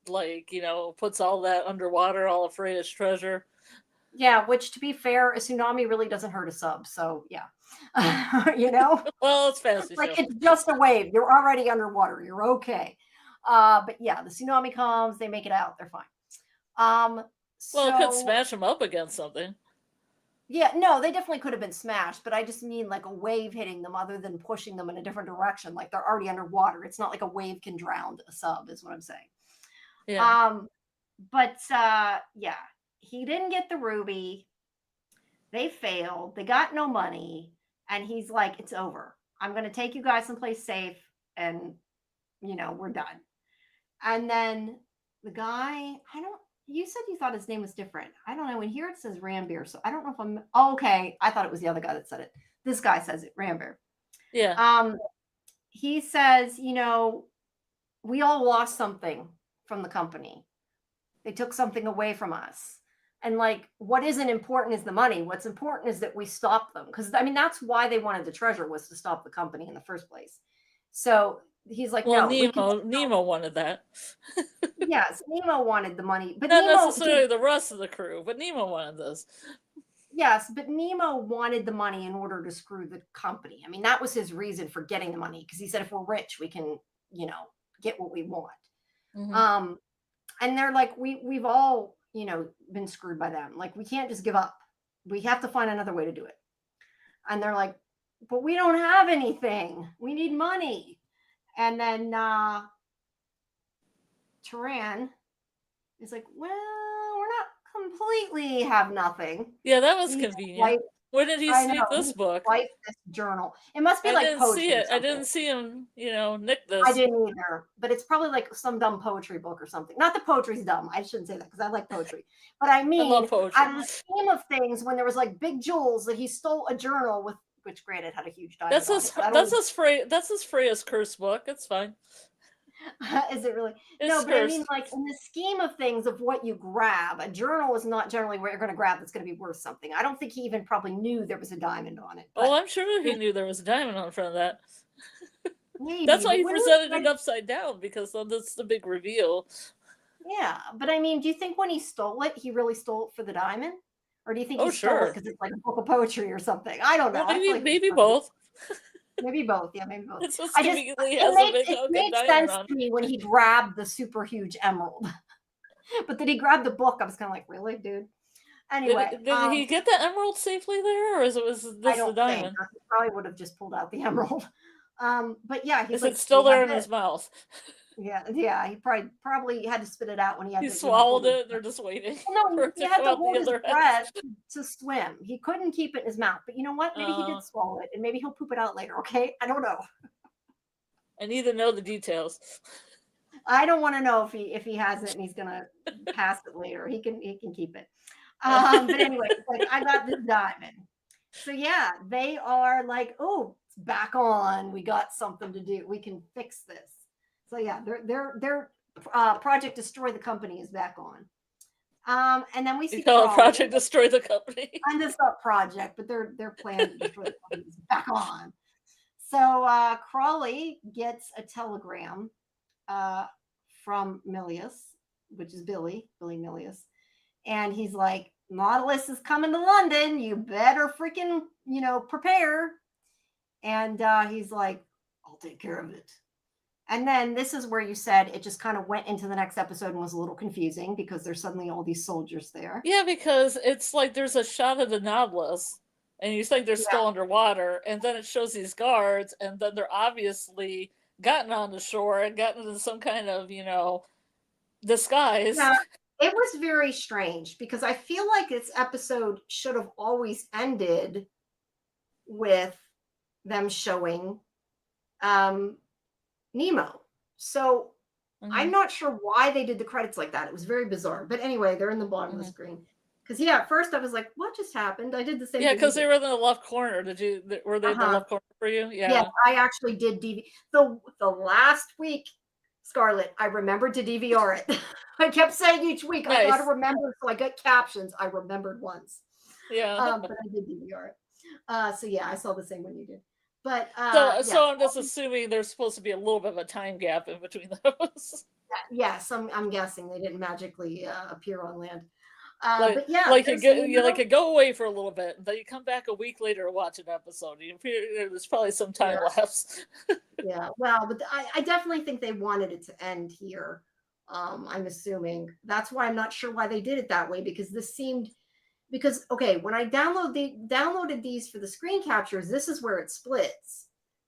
puts all that underwater, all of Freya's treasure. Yeah, which to be fair, a tsunami really doesn't hurt a sub, so yeah, Well, it's fantasy. Like it's just a wave. You're already underwater. You're okay. But yeah, the tsunami comes. They make it out. They're fine. Well, it could smash them up against something. Yeah, no, they definitely could have been smashed, but I just mean like a wave hitting them other than pushing them in a different direction. Like they're already underwater. It's not like a wave can drown a sub is what I'm saying. Yeah. But yeah, he didn't get the ruby. They failed. They got no money. And he's like, it's over. I'm going to take you guys someplace safe and, we're done. And then the guy, you said you thought his name was different. I don't know. And here it says Rambir. So I don't know if okay. I thought it was the other guy that said it. This guy says it, Rambir. Yeah. He says, we all lost something from the company. They took something away from us. And like, what isn't important is the money. What's important is that we stop them. Because that's why they wanted the treasure, was to stop the company in the first place. So he's like, well, no, Nemo wanted that. Yes, Nemo wanted the money, but not necessarily the rest of the crew, but Nemo wanted this. Yes, but Nemo wanted the money in order to screw the company. That was his reason for getting the money, because he said, if we're rich, we can, get what we want. And they're like, we've all, been screwed by them. Like, we can't just give up. We have to find another way to do it. And they're like, but we don't have anything. We need money. And then Turan is like, well, we're not completely have nothing. Yeah, that was convenient. Where did he sneak this book? This journal. It must be like poetry. I didn't see him, nick this. I didn't either. But it's probably like some dumb poetry book or something. Not that poetry's dumb. I shouldn't say that because I like poetry. But I mean, I love poetry. Out of the scheme of things, when there was like big jewels, that he stole a journal with which granted had a huge diamond on it. That's his Freya's curse book. It's fine. Is it really? It's no, but cursed. I mean, like in the scheme of things of what you grab, a journal is not generally what you're going to grab that's going to be worth something. I don't think he even probably knew there was a diamond on it. Oh, I'm sure he knew there was a diamond on front of that. Maybe, that's why he presented it upside down, because then that's the big reveal. Yeah, but I mean, do you think when he stole it, he really stole it for the diamond? Or do you think he stole it because it's like a book of poetry or something? I don't know. Well, like maybe both. Maybe both. Yeah, maybe both. It made sense to me when he grabbed the super huge emerald. But did he grab the book? I was kind of like, really, dude? Anyway. Did he get the emerald safely there, or was this the diamond? He probably would have just pulled out the emerald. But yeah. Is it still there in his mouth? Yeah. He probably had to spit it out when he had. He swallowed it. They're just waiting. No, he had to hold his breath to swim. He couldn't keep it in his mouth. But you know what? Maybe he did swallow it, and maybe he'll poop it out later. Okay, I don't know. I need to know the details. I don't want to know if he has it and he's gonna pass it later. He can keep it. But anyway, like, I got this diamond. So yeah, they are like, oh, it's back on. We got something to do. We can fix this. So yeah, their Project Destroy the Company is back on. And then we see Project Destroy the Company. And it's not Project, but their plan to destroy the company is back on. So Crawley gets a telegram from Milius, which is Billy Milius, and he's like, Nautilus is coming to London. You better freaking, prepare. And he's like, I'll take care of it. And then this is where you said it just kind of went into the next episode and was a little confusing because there's suddenly all these soldiers there. Yeah, because it's like there's a shot of the Nautilus and you think they're still underwater, and then it shows these guards, and then they're obviously gotten on the shore and gotten into some kind of, disguise. Yeah, it was very strange because I feel like this episode should have always ended with them showing Nemo. So I'm not sure why they did the credits like that. It was very bizarre. But anyway, they're in the bottom of the screen. Because at first I was like, "What just happened?" I did the same. Yeah, because they were in the left corner. Were they in the left corner for you? Yeah. Yeah, I actually did DV. The last week, Scarlet, I remembered to DVR it. I kept saying each week, I got to remember, so I got captions. I remembered once. Yeah. But I did DVR it. So yeah, I saw the same one you did. But so I'm just assuming there's supposed to be a little bit of a time gap in between those. Yes, I'm guessing they didn't magically appear on land. But yeah, it go away for a little bit, and then you come back a week later to watch an episode. There's probably some time lapse. Yeah, well, but I definitely think they wanted it to end here. I'm assuming that's why I'm not sure why they did it that way, because this seemed when I downloaded these for the screen captures, this is where it splits,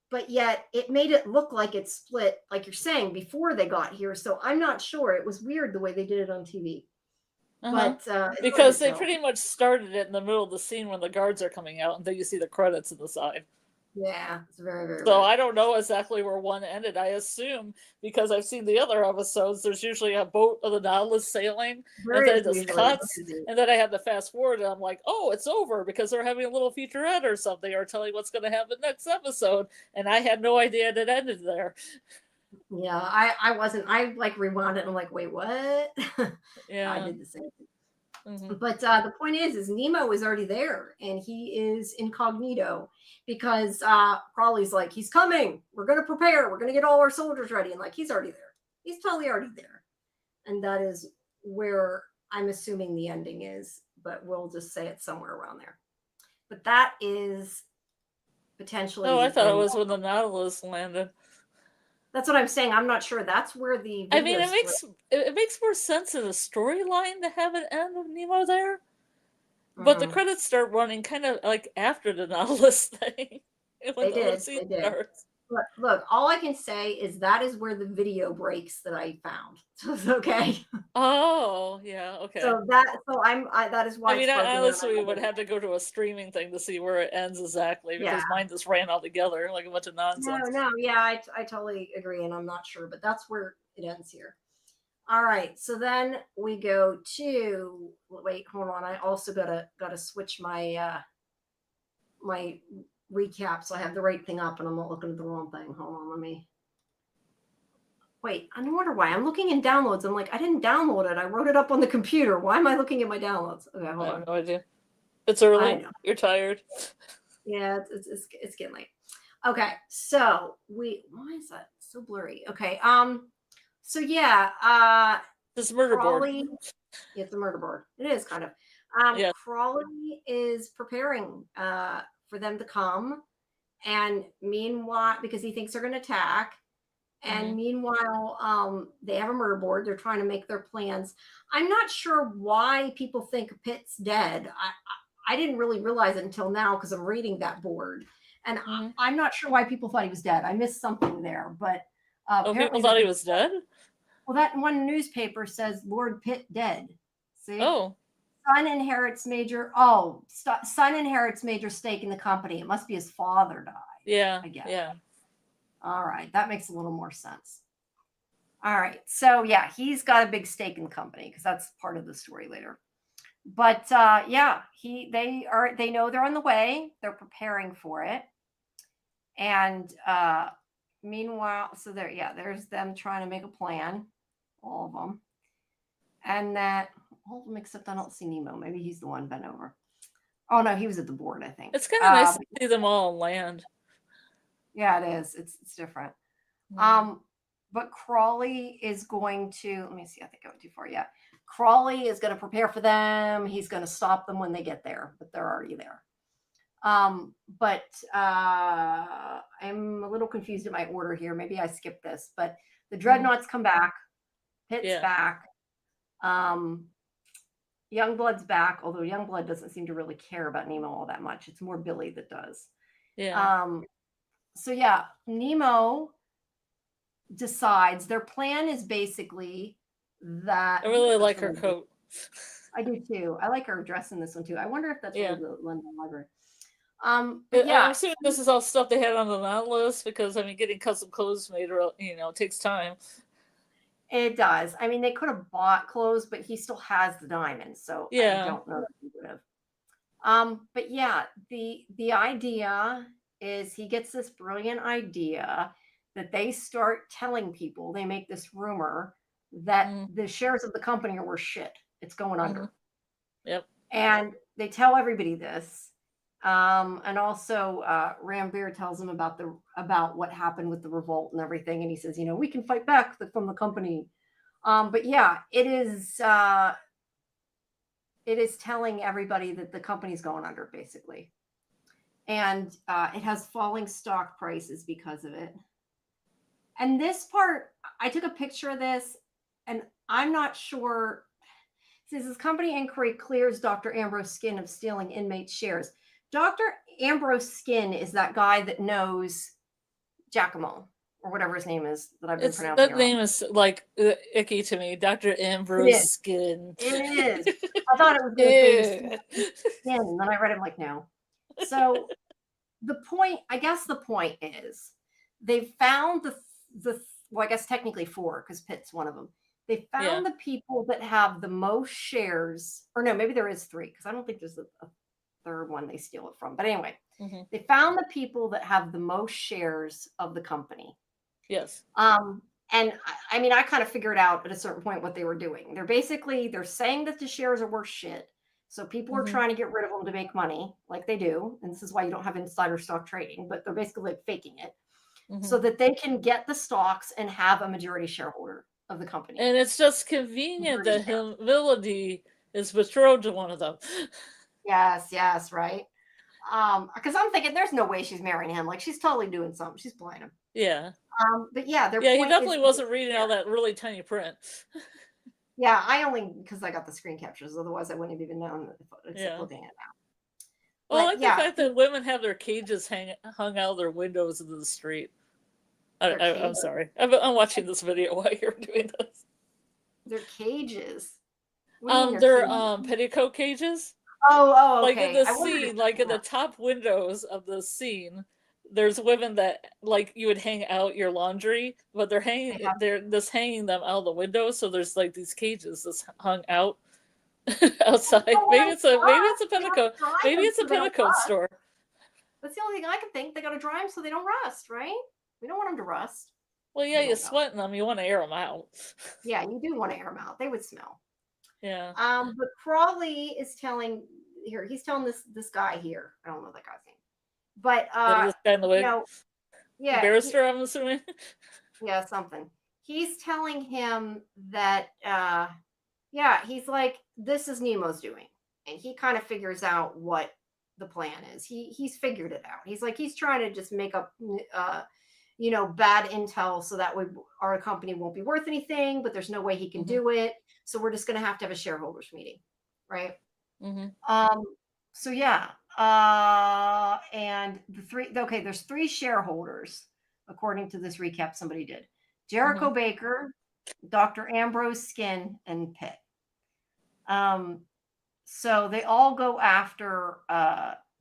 but yet it made it look like it split, like you're saying, before they got here. So I'm not sure. It was weird the way they did it on TV. But because they pretty much started it in the middle of the scene when the guards are coming out, and then you see the credits on the side. Yeah, it's very, very so weird. I don't know exactly where one ended. I assume, because I've seen the other episodes, there's usually a boat of the Nautilus sailing, and then it just cuts, and then I had to fast forward, and I'm like, oh, it's over, because they're having a little featurette or something, or telling what's going to happen next episode, and I had no idea it ended there. Yeah, I wasn't. I rewound it and I'm like, wait, what? Yeah, I did the same thing. But the point is Nemo is already there, and he is incognito because Crawley's like, he's coming. We're gonna prepare. We're gonna get all our soldiers ready, and like, he's already there. He's totally already there, and that is where I'm assuming the ending is. But we'll just say it's somewhere around there. But that is potentially. Oh, I thought it was when the Nautilus landed. That's what I'm saying. I'm not sure. That's where the. I mean, it makes more sense in a storyline to have an end of Nemo there, but the credits start running kind of like after the Nautilus thing. They did. Look, all I can say is that is where the video breaks that I found. Okay. Oh, yeah. Okay. That is why. I mean, I honestly would have to go to a streaming thing to see where it ends exactly, because mine just ran all together like a bunch of nonsense. No, yeah, I totally agree, and I'm not sure, but that's where it ends here. All right, so then we go to. Wait, hold on. I also gotta switch my my recap so I have the right thing up and I'm not looking at the wrong thing. Hold on, let me. Wait, I wonder why. I'm looking in downloads. I'm like, I didn't download it. I wrote it up on the computer. Why am I looking at my downloads? Okay, hold on. I have no idea. It's early. I know. You're tired. Yeah, it's getting late. Okay, so why is that so blurry? Okay, so yeah, This murder Crawley, board. it's a murder board. It is kind of. Yeah. Crawley is preparing for them to come, and meanwhile, because he thinks they're going to attack, and meanwhile, they have a murder board. They're trying to make their plans. I'm not sure why people think Pitt's dead. I didn't really realize it until now because I'm reading that board, and I'm not sure why people thought he was dead. I missed something there, but people thought he was dead. Well, that one newspaper says Lord Pitt dead. See? Oh. Son inherits major. Oh, son inherits major stake in the company. It must be his father died. Yeah. I guess. Yeah. All right, that makes a little more sense. All right, so yeah, he's got a big stake in the company because that's part of the story later. But yeah, they know they're on the way. They're preparing for it, and meanwhile, so there's them trying to make a plan, all of them, and that all of them except I don't see Nemo. Maybe he's the one bent over. Oh no, he was at the board, I think. It's kind of nice to see them all on land. Yeah, it is. It's different. But Crawley is going to, let me see, I think I went too far yet. Crawley is going to prepare for them. He's going to stop them when they get there, but they're already there. But I'm a little confused at my order here. Maybe I skipped this, but the Dreadnoughts come back. Pitt's back. Youngblood's back, although Youngblood doesn't seem to really care about Nemo all that much. It's more Billy that does. Yeah. So yeah, Nemo decides their plan is basically that. I really like her coat. I do too. I like her dress in this one too. I wonder if that's really the London Library. I'm assuming this is all stuff they had on the Nautilus because getting custom clothes made, takes time. It does. I mean, they could have bought clothes, but he still has the diamonds, so I don't know if he would have. But yeah, the idea is he gets this brilliant idea that they start telling people, they make this rumor that the shares of the company are worth shit. It's going under. Yep. And they tell everybody this. And also Rambir tells them about what happened with the revolt and everything. And he says, we can fight back from the company. But yeah, it is telling everybody that the company's going under, basically. And it has falling stock prices because of it. And this part, I took a picture of this, and I'm not sure. It says this company inquiry clears Dr. Ambrose Skin of stealing inmate shares. Dr. Ambrose Skin is that guy that knows Giacomo, or whatever his name is that I've been pronouncing. That name is like icky to me, Dr. Ambrose Skin. It is. I thought it was going to say Skin, and then I read it like, no. So the point is they found well, I guess technically 4 because Pitt's one of them. They found the people that have the most shares, or no, maybe there is 3 because I don't think there's a third one they steal it from. But anyway, they found the people that have the most shares of the company. Yes. And I kind of figured out at a certain point what they were doing. They're saying that the shares are worth shit. So people are trying to get rid of them to make money, like they do. And this is why you don't have insider stock trading, but they're basically like faking it so that they can get the stocks and have a majority shareholder of the company. And it's just convenient that Humility is betrothed to one of them. Yes, right. Because I'm thinking there's no way she's marrying him. Like she's totally doing something. She's playing him. Yeah. But yeah, he definitely wasn't reading all that really tiny print. Yeah, I only because I got the screen captures. Otherwise, I wouldn't have even known except looking at it now. Well, I like the fact that women have their cages hung out of their windows into the street. I'm sorry. I'm watching this video while you're doing this. They're cages. They're petticoat cages. Oh, okay. Like in the scene, like in the top windows of the scene, there's women that like you would hang out your laundry, but they're just hanging them out the window. So there's like these cages just hung out outside. Maybe it's a petticoat. Maybe it's a petticoat store. That's the only thing I can think. They got to dry them so they don't rust, right? We don't want them to rust. Well, yeah, you sweating them. You want to air them out. Yeah, you do want to air them out. They would smell. Yeah. But Crawley is telling here. He's telling this guy here. I don't know that guy's name, but This guy in the wig. you know, yeah, barrister, I'm assuming. Yeah, something. He's telling him that, yeah, he's like, this is Nemo's doing, and he kind of figures out what the plan is. He's figured it out. He's like, he's trying to just make up, bad intel so that way our company won't be worth anything, but there's no way he can do it. So we're just going to have a shareholders meeting, right? So yeah, and there's 3 shareholders according to this recap somebody did. Jericho Baker, Dr. Ambrose Skin, and Pitt. So they all go after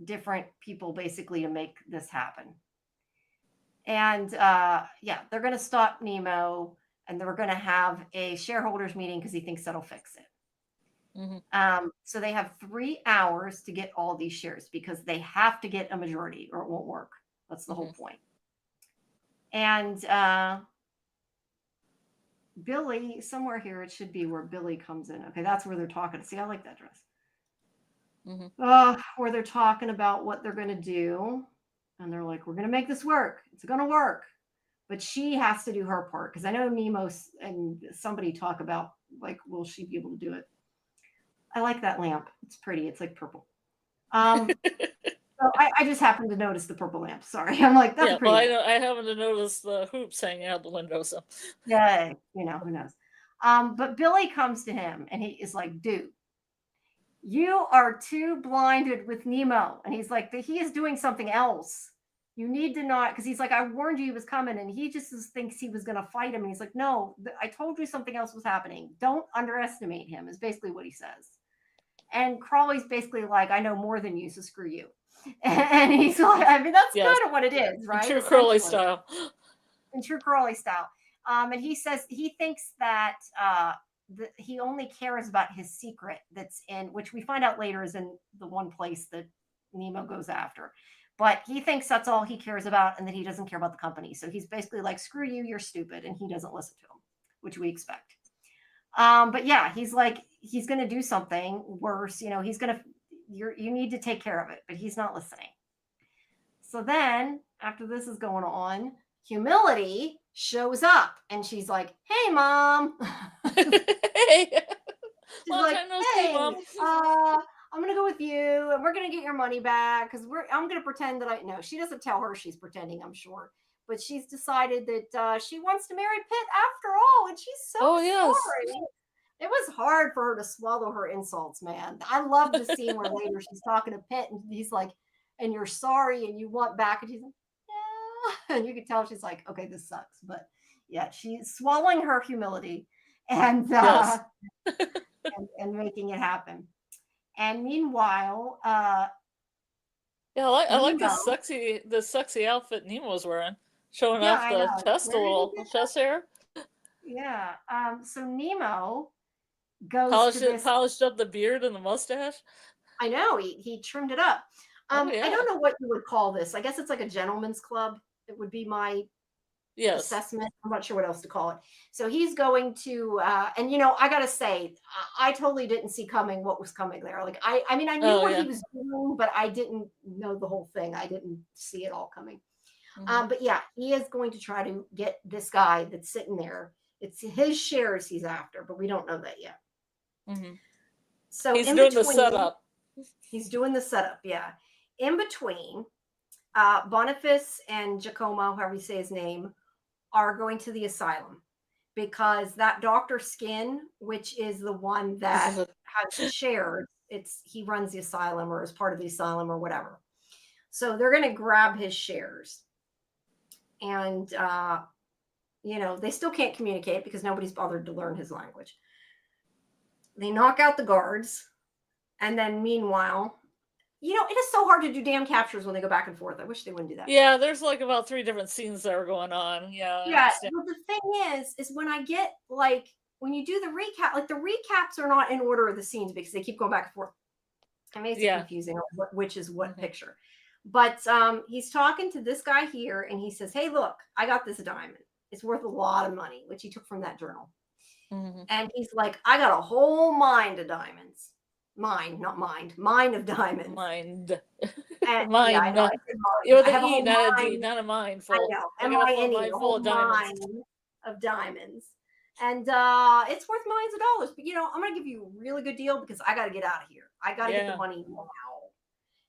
different people basically to make this happen. And they're going to stop Nemo, and they're going to have a shareholders meeting because he thinks that'll fix it. So they have 3 hours to get all these shares because they have to get a majority or it won't work. That's the whole point. And Billy, somewhere here, it should be where Billy comes in. Okay, that's where they're talking. See, I like that dress. Where they're talking about what they're going to do. And they're like, we're going to make this work. It's going to work. But she has to do her part. Because I know Nemo and somebody talk about, like, will she be able to do it? I like that lamp. It's pretty. It's like purple. So I just happened to notice the purple lamp. Sorry. I'm like, that's pretty. Well, I happened to notice the hoops hanging out the window. So yeah, who knows? But Billy comes to him and he is like, dude, you are too blinded with Nemo. And he's like, he is doing something else. You need to not, because he's like, I warned you he was coming, and he just thinks he was going to fight him. And he's like, no, I told you something else was happening. Don't underestimate him, is basically what he says. And Crawley's basically like, I know more than you, so screw you. And he's like, I mean, that's kind of what it is, right? In true Crawley style. In true Crawley style. And he says he thinks that he only cares about his secret that's in, which we find out later is in the one place that Nemo goes after. But he thinks that's all he cares about and that he doesn't care about the company. So he's basically like, screw you, you're stupid. And he doesn't listen to him, which we expect. But yeah, he's like, he's going to do something worse. He's going to, you need to take care of it, but he's not listening. So then after this is going on, Humility shows up and she's like, hey, Mom. Hey. She's like, hey, Mom. I'm going to go with you and we're going to get your money back because I'm going to pretend that no, she doesn't tell her she's pretending, I'm sure. But she's decided that she wants to marry Pitt after all. And she's so sorry. It was hard for her to swallow her insults, man. I love the scene where later she's talking to Pitt and he's like, and you're sorry and you want back. And she's like, yeah. And you can tell she's like, okay, this sucks. But yeah, she's swallowing her humility and and making it happen. And meanwhile, I like the sexy outfit Nemo was wearing, showing off the chest a little, chest hair. Yeah. So Nemo goes polished up the beard and the mustache. I know he trimmed it up. I don't know what you would call this. I guess it's like a gentleman's club. It would be my assessment. I'm not sure what else to call it. So he's going to, and I gotta say, I totally didn't see coming what was coming there. Like I mean, I knew what he was doing, but I didn't know the whole thing. I didn't see it all coming. But yeah, he is going to try to get this guy that's sitting there. It's his shares he's after, but we don't know that yet. So he's doing the setup. He's doing the setup, yeah. In between, Boniface and Giacomo, however you say his name, are going to the asylum because that Dr. Skin, which is the one that has the shares, he runs the asylum or is part of the asylum or whatever. So they're going to grab his shares. And, they still can't communicate because nobody's bothered to learn his language. They knock out the guards. And then meanwhile, it is so hard to do damn captures when they go back and forth. I wish they wouldn't do that. Yeah, there's like about 3 different scenes that are going on. Yeah. Well, the thing is when I get when you do the recap, the recaps are not in order of the scenes because they keep going back and forth. It makes it confusing which is what picture. But he's talking to this guy here, and he says, "Hey, look, I got this diamond. It's worth a lot of money," which he took from that journal. Mm-hmm. And he's like, "I got a whole mine of diamonds. Mine, not mind. Mine of diamonds. Mind. And yeah, I Mine. know. I said With mine. I an have a E, whole not a D, mine. not a I mindful. know. I got a full MINE, mind a full whole of diamonds. mine of diamonds. And it's worth millions of dollars. But I'm gonna give you a really good deal because I gotta get out of here. I gotta get the money now."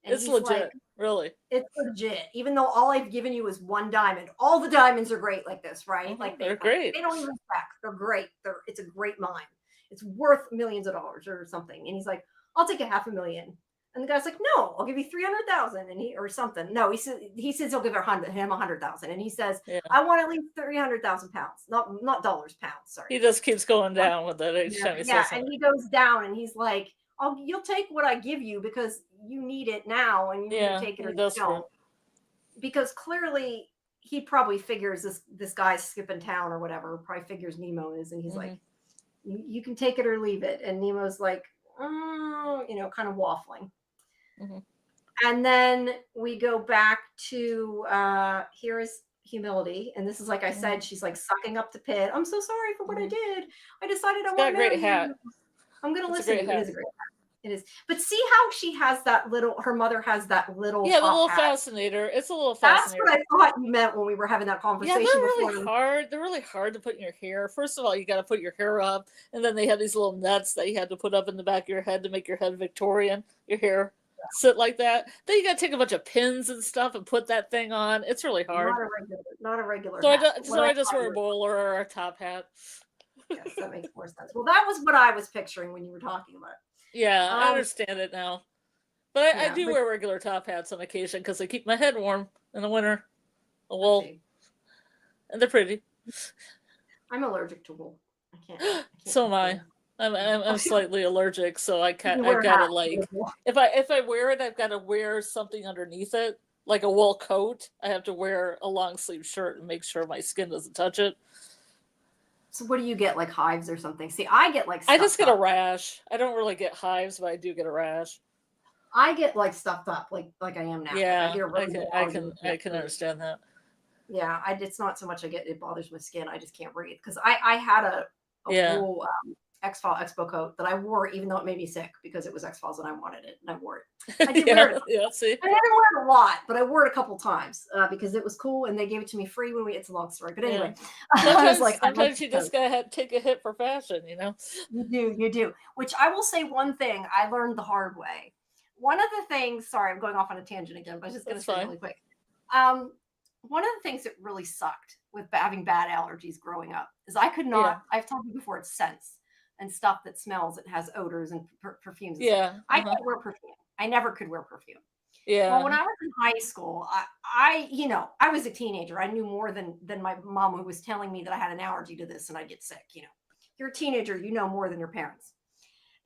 And It's he's like, legit, really. "It's legit. Even though all I've given you is one diamond. All the diamonds are great like this, right? Mm-hmm. Like They're great. They don't even crack. They're great. It's a great mine. It's worth millions of dollars or something." And he's like, "I'll take a $500,000." And the guy's like, "No, I'll give you 300,000." And or something. No, he says he'll give him 100,000. And he says, Yeah. "I want at least 300,000 pounds, not dollars, pounds." Sorry. He just keeps going down with it each time he says And something. he goes down, and he's like, "You'll take what I give you because you need it now, and you either take it or you don't." Because clearly he probably figures this guy's skipping town or whatever. Probably figures Nemo is, and he's like, "You can take it or leave it." And Nemo's like, kind of waffling. Mm-hmm. And then we go back to here is humility, and this is like I said, she's like sucking up to Pitt. "I'm so sorry for what I did. I decided I want to marry you. I'm going to listen to you." It is a great hat. It is. But see how she has that little, her mother has that little the little hat. fascinator. It's a little fascinator. That's what I thought you meant when we were having that conversation. Yeah, they're really hard. They're really hard to put in your hair. First of all, you got to put your hair up, and then they have these little nuts that you had to put up in the back of your head to make your head Victorian. Your hair sit like that. Then you got to take a bunch of pins and stuff and put that thing on. It's really hard. Not a regular so hat. I just wear a bowler or a top hat. Yes, that makes more sense. Well, that was what I was picturing when you were talking about it. Yeah, I understand it now. But I do wear regular top hats on occasion because they keep my head warm in the winter. Wool. And they're pretty. I'm allergic to wool. I can't so am I. I'm slightly allergic, so I've got to like if I wear it, I've got to wear something underneath it, like a wool coat. I have to wear a long sleeve shirt and make sure my skin doesn't touch it. So what do you get, like hives or something? See, I get like I just get a rash. I don't really get hives, but I do get a rash. I get like stuffed up, like I am now. Yeah, I can understand that. Yeah, it's not so much it bothers my skin. I just can't breathe because I had a wool X-File Expo coat that I wore even though it made me sick because it was X-Files and I wanted it and I wore it. I did wear it. Yeah, see. I didn't wear it a lot, but I wore it a couple times because it was cool and they gave it to me free when it's a long story. But anyway, sometimes you just gotta take a hit for fashion, you know. You do. Which I will say one thing I learned the hard way. One of the things, sorry, I'm going off on a tangent again, but I was just going to say really quick. One of the things that really sucked with having bad allergies growing up is I could not, I've told you before, it's scents and stuff that smells, it has odors and perfumes. And I can't wear perfume. I never could wear perfume. Yeah. Well, when I was in high school, I was a teenager. I knew more than my mom who was telling me that I had an allergy to this and I'd get sick. You're a teenager, you know more than your parents.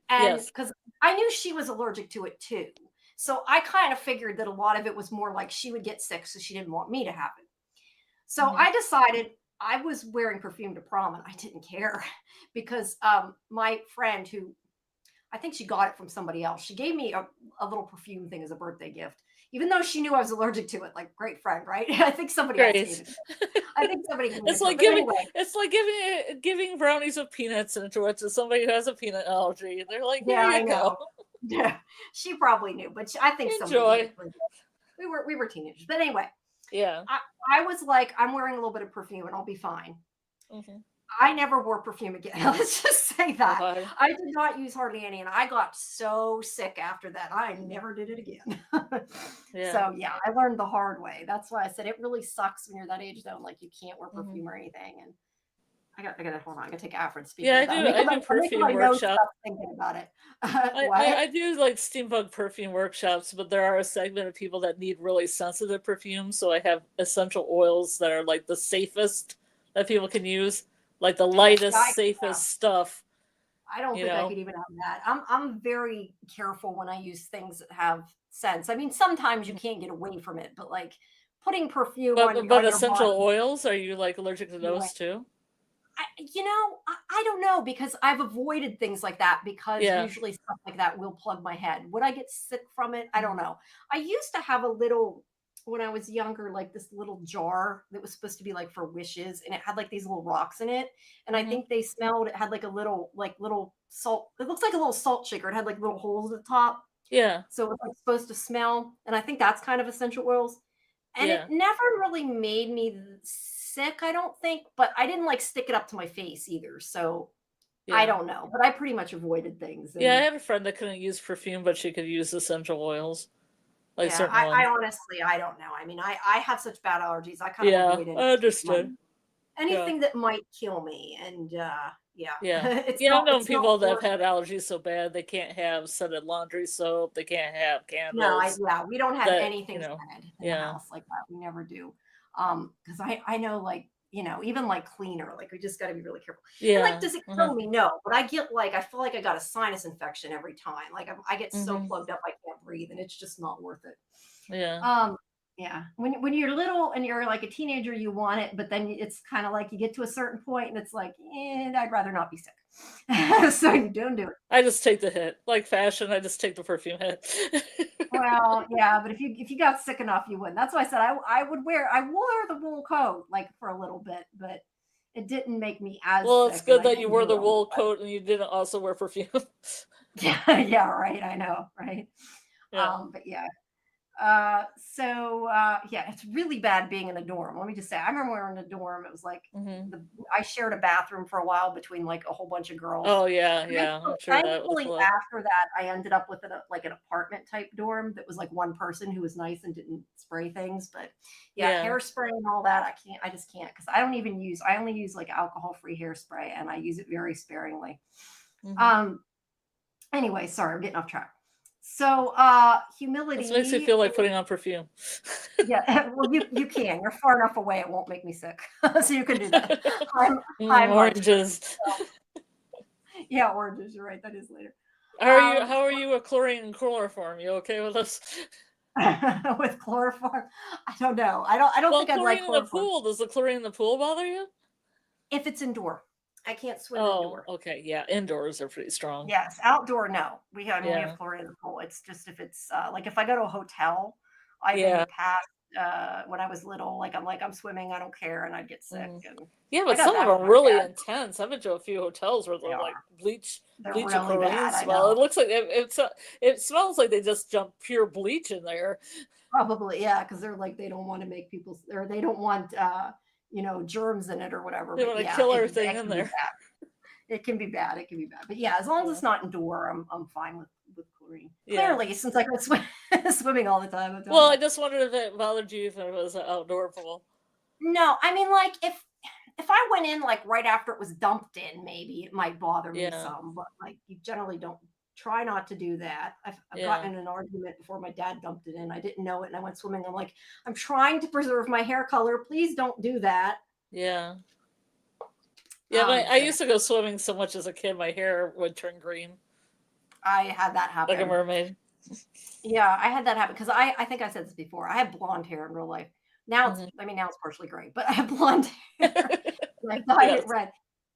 And because I knew she was allergic to it too. So I kind of figured that a lot of it was more like she would get sick, so she didn't want me to have it. So I decided I was wearing perfume to prom and I didn't care because my friend who, I think she got it from somebody else, she gave me a little perfume thing as a birthday gift, even though she knew I was allergic to it. Like, great friend, right? I think somebody else gave it. I think somebody gave it's like giving brownies with peanuts into it to somebody who has a peanut allergy. They're like, here you go. Yeah, she probably knew, but I think somebody. We were teenagers, but anyway. Yeah, I was like, I'm wearing a little bit of perfume and I'll be fine. Mm-hmm. I never wore perfume again. Let's just say that. I did not use hardly any, and I got so sick after that. I never did it again. So yeah, I learned the hard way. That's why I said it really sucks when you're that age though. Like you can't wear perfume or anything. And I gotta hold on. I gotta take Afrin. Yeah, I do perfume workshops. Thinking about it. I do like steampunk perfume workshops, but there are a segment of people that need really sensitive perfume. So I have essential oils that are like the safest that people can use, like the lightest, safest stuff. I don't think I could even have that. I'm very careful when I use things that have scents. I mean, sometimes you can't get away from it, but like putting perfume on essential oils, are you like allergic to those too? I don't know, because I've avoided things like that, because Yeah. usually stuff like that will plug my head. Would I get sick from it? I don't Mhm. know. I used to have a little, when I was younger, like this little jar that was supposed to be like for wishes, and it had like these little rocks in it. And I Mhm. think they smelled, it had like a little, like little salt. It looks like a little salt shaker. It had like little holes at the top. Yeah. So it was like supposed to smell. And I think that's kind of essential oils. And it Yeah. never really made me sick, I don't think, but I didn't like stick it up to my face either. So I Yeah. don't know, but I pretty much avoided things. Yeah, I And had a friend that couldn't use perfume, but she could use essential oils, like yeah, certain I ones. honestly, I don't know. I mean, I have such bad allergies. I kind of Yeah, avoid I understood. Yeah. anything that might kill me. And yeah, Yeah. it's Yeah, I've known it's not people that have worth had it. allergies so bad they can't have scented laundry soap, they can't have No, candles. yeah, we don't have That, anything scented in the yeah. house like that. We never do. Because I know, like, even like cleaner, like we just got to be really careful. And like, Yeah. does it Uh-huh. kill me? No, but I get like, I feel like I got a sinus infection every time. Like I get so Mhm. plugged up I can't breathe, and it's just not worth it. Yeah. Um, yeah, when you're little and you're like a teenager, you want it, but then it's kind of like you get to a certain point, and it's like, I'd rather not be sick. So you don't do it. I just take the hit. Like fashion, I just take the perfume hit. Well, yeah, but if you got sick enough, you wouldn't. That's why I said I wore the wool coat like for a little bit, but it didn't make me as Well, it's sick, and good I that you didn't wore do it the all wool the time. coat and you didn't also wear perfume. Yeah, yeah, right. I know, right? Yeah. But yeah, yeah, it's really bad being in a dorm. Let me just say, I remember when we were in a dorm. It was like Mhm. I shared a bathroom for a while between like a whole bunch of girls. Oh, yeah, yeah, I'm sure that was Thankfully, rough. after that, I ended up with like an apartment type dorm that was like one person who was nice and didn't spray things. But yeah, Yeah. hairspray and all that, I just can't, because I only use like alcohol free hairspray, and I use it very sparingly. Mhm. Um, anyway, sorry, I'm getting off track. So, This makes me humility, feel like putting on perfume. yeah, well, you can. You're far enough away; it won't make me sick, so you can do that. I'm much Oranges. yeah, oranges. You're right. That is later. How are you with chlorine and chloroform? You okay with us? With chloroform, I don't know. I don't Well, think I'd like chlorine in the chloroform pool, does the chlorine in the pool bother you? if it's indoor. I can't swim Oh, indoor. okay. Yeah, indoors are pretty strong. Yes, outdoor, no. I mean, we have Yeah. chlorine in the pool. It's just if it's like if I go to a hotel, I've in Yeah. the past, when I was little, like I'm swimming, I don't care, and I'd get sick. Mhm. And Yeah, I but got some of that them from are my really dad. intense. I've been to a few hotels where They they're like are. They're bleach and really chlorine bad. I smell. It know. looks like it smells like they just dumped pure bleach in there. Probably, yeah, because they're like they don't want to make people, or they don't want germs in it or whatever. They But want to yeah, kill it everything in can be there. bad. It can be bad. It can be bad. But yeah, as long as Yeah. it's not indoor, I'm fine with chlorine. Yeah. Clearly, since I go swimming all the time, I'm Well, telling I you. just wondered if it bothered you if it was an outdoor pool. No, I mean, like if I went in like right after it was dumped in, maybe it might bother me Yeah. some. But like you generally don't, try not to do that. I've Yeah. gotten in an argument before my dad dumped it in. I didn't know it, and I went swimming. I'm like, I'm trying to preserve my hair color. Please don't do that. Yeah. Yeah, I But yeah, used to go swimming so much as a kid, my hair would turn green, I had that like a happen. mermaid. Yeah, I had that happen because I think I said this before. I had blonde hair in real life. Now it's Mhm. I mean now it's partially gray, but I have blonde hair. And I dyed it Yes. red.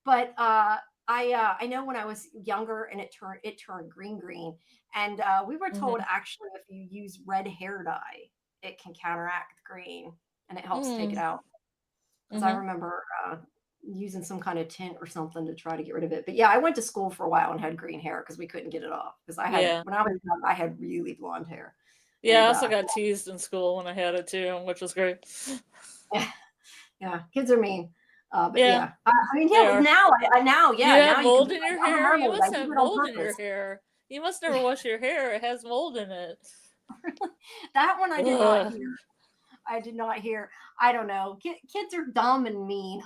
But I know when I was younger and it turned green, and we were told Mhm. actually if you use red hair dye, it can counteract the green and it helps take it Mm. out. Because I Mhm. remember using some kind of tint or something to try to get rid of it. But yeah, I went to school for a while and had green hair because we couldn't get it off. Because Yeah. when I was young, I had really blonde hair. Yeah, I And also got teased in school when I had it too, which was great. yeah, yeah, kids are mean. But Yeah, yeah, I mean, they yeah, are. You yeah, have now you can mold be in your like, I'm a hair? You mermaid. I must did have it on mold in your purpose. hair. You must never wash your hair. It has mold in it. That one I did not Ugh. hear. I did not hear. I don't know. Kids are dumb and mean.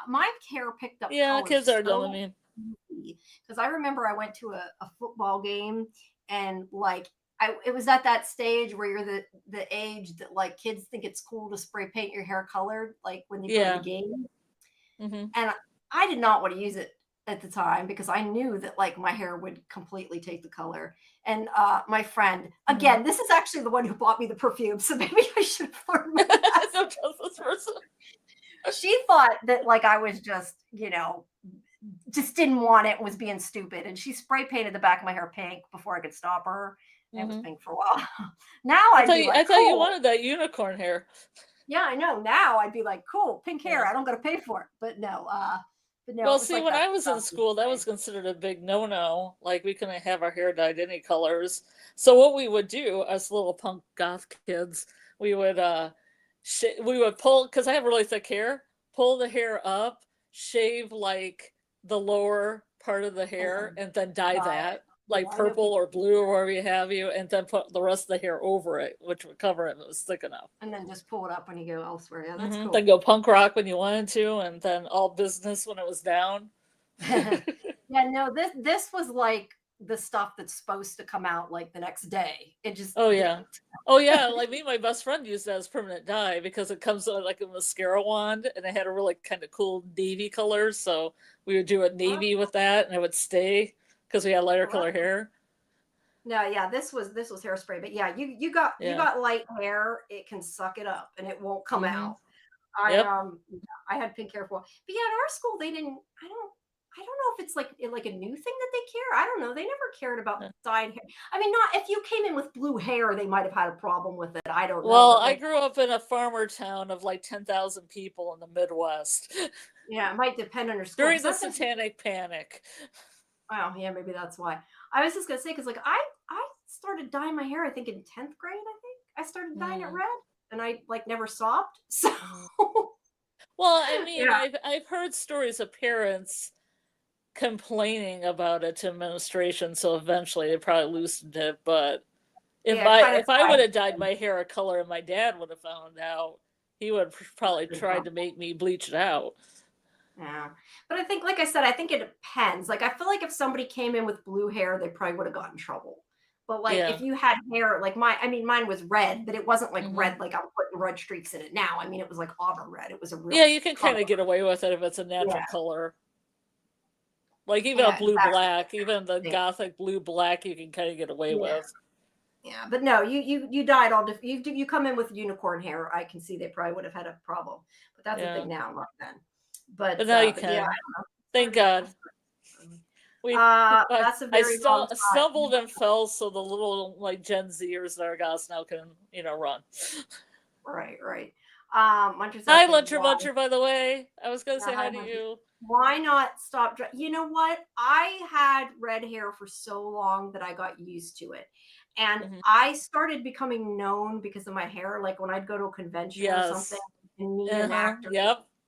My hair picked up Yeah, color kids are dumb. I so mean, easy because I remember I went to a football game, and like it was at that stage where you're the age that like kids think it's cool to spray paint your hair colored, like when you go to the yeah. game. Hmm. And I did not want to use it at the time because I knew that like my hair would completely take the color. And my friend, Hmm. again, this is actually the one who bought me the perfume, so maybe I should have learned that. Don't trust this person. She thought that like I was just, just didn't want it, was being stupid. And she spray painted the back of my hair pink before I could stop her. And it was pink for a while. Now I'd be like, I thought you cool. wanted that unicorn hair. Yeah, I know. Now I'd be like, cool, pink hair. Yeah. I don't got to pay for it. But no, Well, it was see, like when that I was in stuff. school, that was considered a big no-no. Like, we couldn't have our hair dyed any colors. So what we would do, as little punk goth kids, we would pull, because I have really thick hair, pull the hair up, shave like the lower part of the hair, and then dye that like purple or blue or wherever you have you, and then put the rest of the hair over it, which would cover it if it was thick enough. And then just pull it up when you go elsewhere. Yeah, that's cool. Then go punk rock when you wanted to, and then all business when it was down. Yeah, no, this was like the stuff that's supposed to come out like the next day. It just didn't. Like me and my best friend used that as permanent dye because it comes out like a mascara wand, and it had a really kind of cool navy color, so we would do a navy with that, and it would stay because we had lighter color hair. No, yeah, this was hairspray, but yeah, you got light hair, it can suck it up and it won't come out. I had pink hair for, but yeah, at our school they didn't. I don't know if it's like a new thing that they care. I don't know. They never cared about dyed hair. I mean, not if you came in with blue hair, they might have had a problem with it. I don't know. Well, I grew up in a farmer town of like 10,000 people in the Midwest. Yeah, it might depend on your school. During the Satanic Panic. Wow, yeah, maybe that's why. I was just gonna say, because like I started dyeing my hair, I think in 10th grade. I think I started dyeing it red, and I like never stopped. So, well, I mean, I've heard stories of parents complaining about it to administration, so eventually they probably loosened it. But if I would have dyed my hair a color and my dad would have found out, he would have probably tried to make me bleach it out. Yeah, but I think, like I said, I think it depends. Like, I feel like if somebody came in with blue hair, they probably would have gotten in trouble. But like, if you had hair like mine was red, but it wasn't like red like I'm putting red streaks in it now. I mean, it was like auburn red. It was a real you can kind of get away with it if it's a natural color. Like even a blue black, even the gothic blue black, you can kind of get away with. Yeah, but no, you dyed all different. You come in with unicorn hair. I can see they probably would have had a problem, but that's a thing now, not then. But now you can. Thank God. That's a very stumbled and fell, so the little like Gen Zers that are goths now can run. Right. Hi, Luncher, by the way. I was gonna say hi to you. Why not stop? You know what? I had red hair for so long that I got used to it. And I started becoming known because of my hair. Like when I'd go to a convention or something and meet an actor,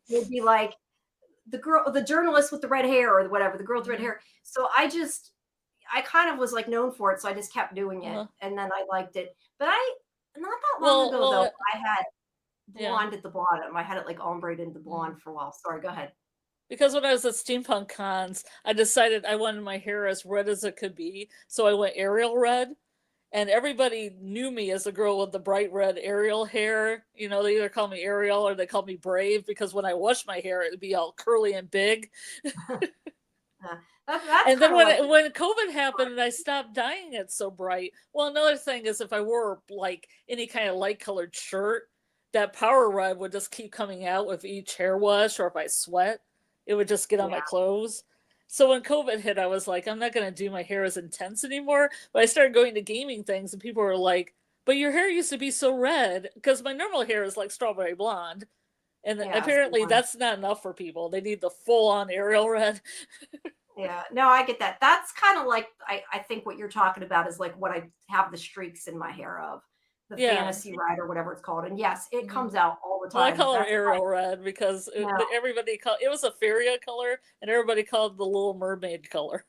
it'd be like the journalist with the red hair or whatever, the girl with red hair. So I kind of was like known for it. So I just kept doing it. And then I liked it. But not that long ago, though, I had blonde at the bottom. I had it like ombre into blonde for a while. Sorry, go ahead. Because when I was at steampunk cons, I decided I wanted my hair as red as it could be. So I went Ariel red. And everybody knew me as a girl with the bright red Ariel hair. They either call me Ariel or they call me Brave, because when I washed my hair, it would be all curly and big. And then when COVID happened and I stopped dyeing it so bright, well, another thing is if I wore like any kind of light colored shirt, that power red would just keep coming out with each hair wash, or if I sweat, it would just get on my clothes. So when COVID hit, I was like, I'm not going to do my hair as intense anymore. But I started going to gaming things, and people were like, but your hair used to be so red, because my normal hair is like strawberry blonde. And apparently that's not enough for people. They need the full-on Ariel red. Yeah, no, I get that. That's kind of like, I think what you're talking about is like what I have the streaks in my hair of. The fantasy red or whatever it's called. And yes, it comes out all the time. Well, I call it Ariel red because everybody called it was a Feria color, and everybody called it the Little Mermaid color.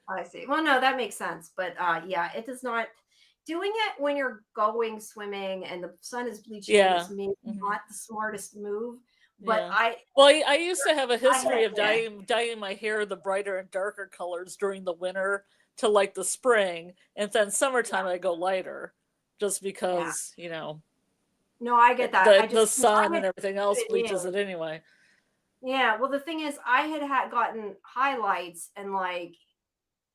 I see. Well, no, that makes sense. But it does not. Doing it when you're going swimming and the sun is bleaching is maybe not the smartest move. But I used to have a history of dyeing my hair the brighter and darker colors during the winter to like the spring, and then summertime I go lighter. Just because, No, I get that. The sun and everything else bleaches it anyway. Yeah, well, the thing is, I had gotten highlights, and like,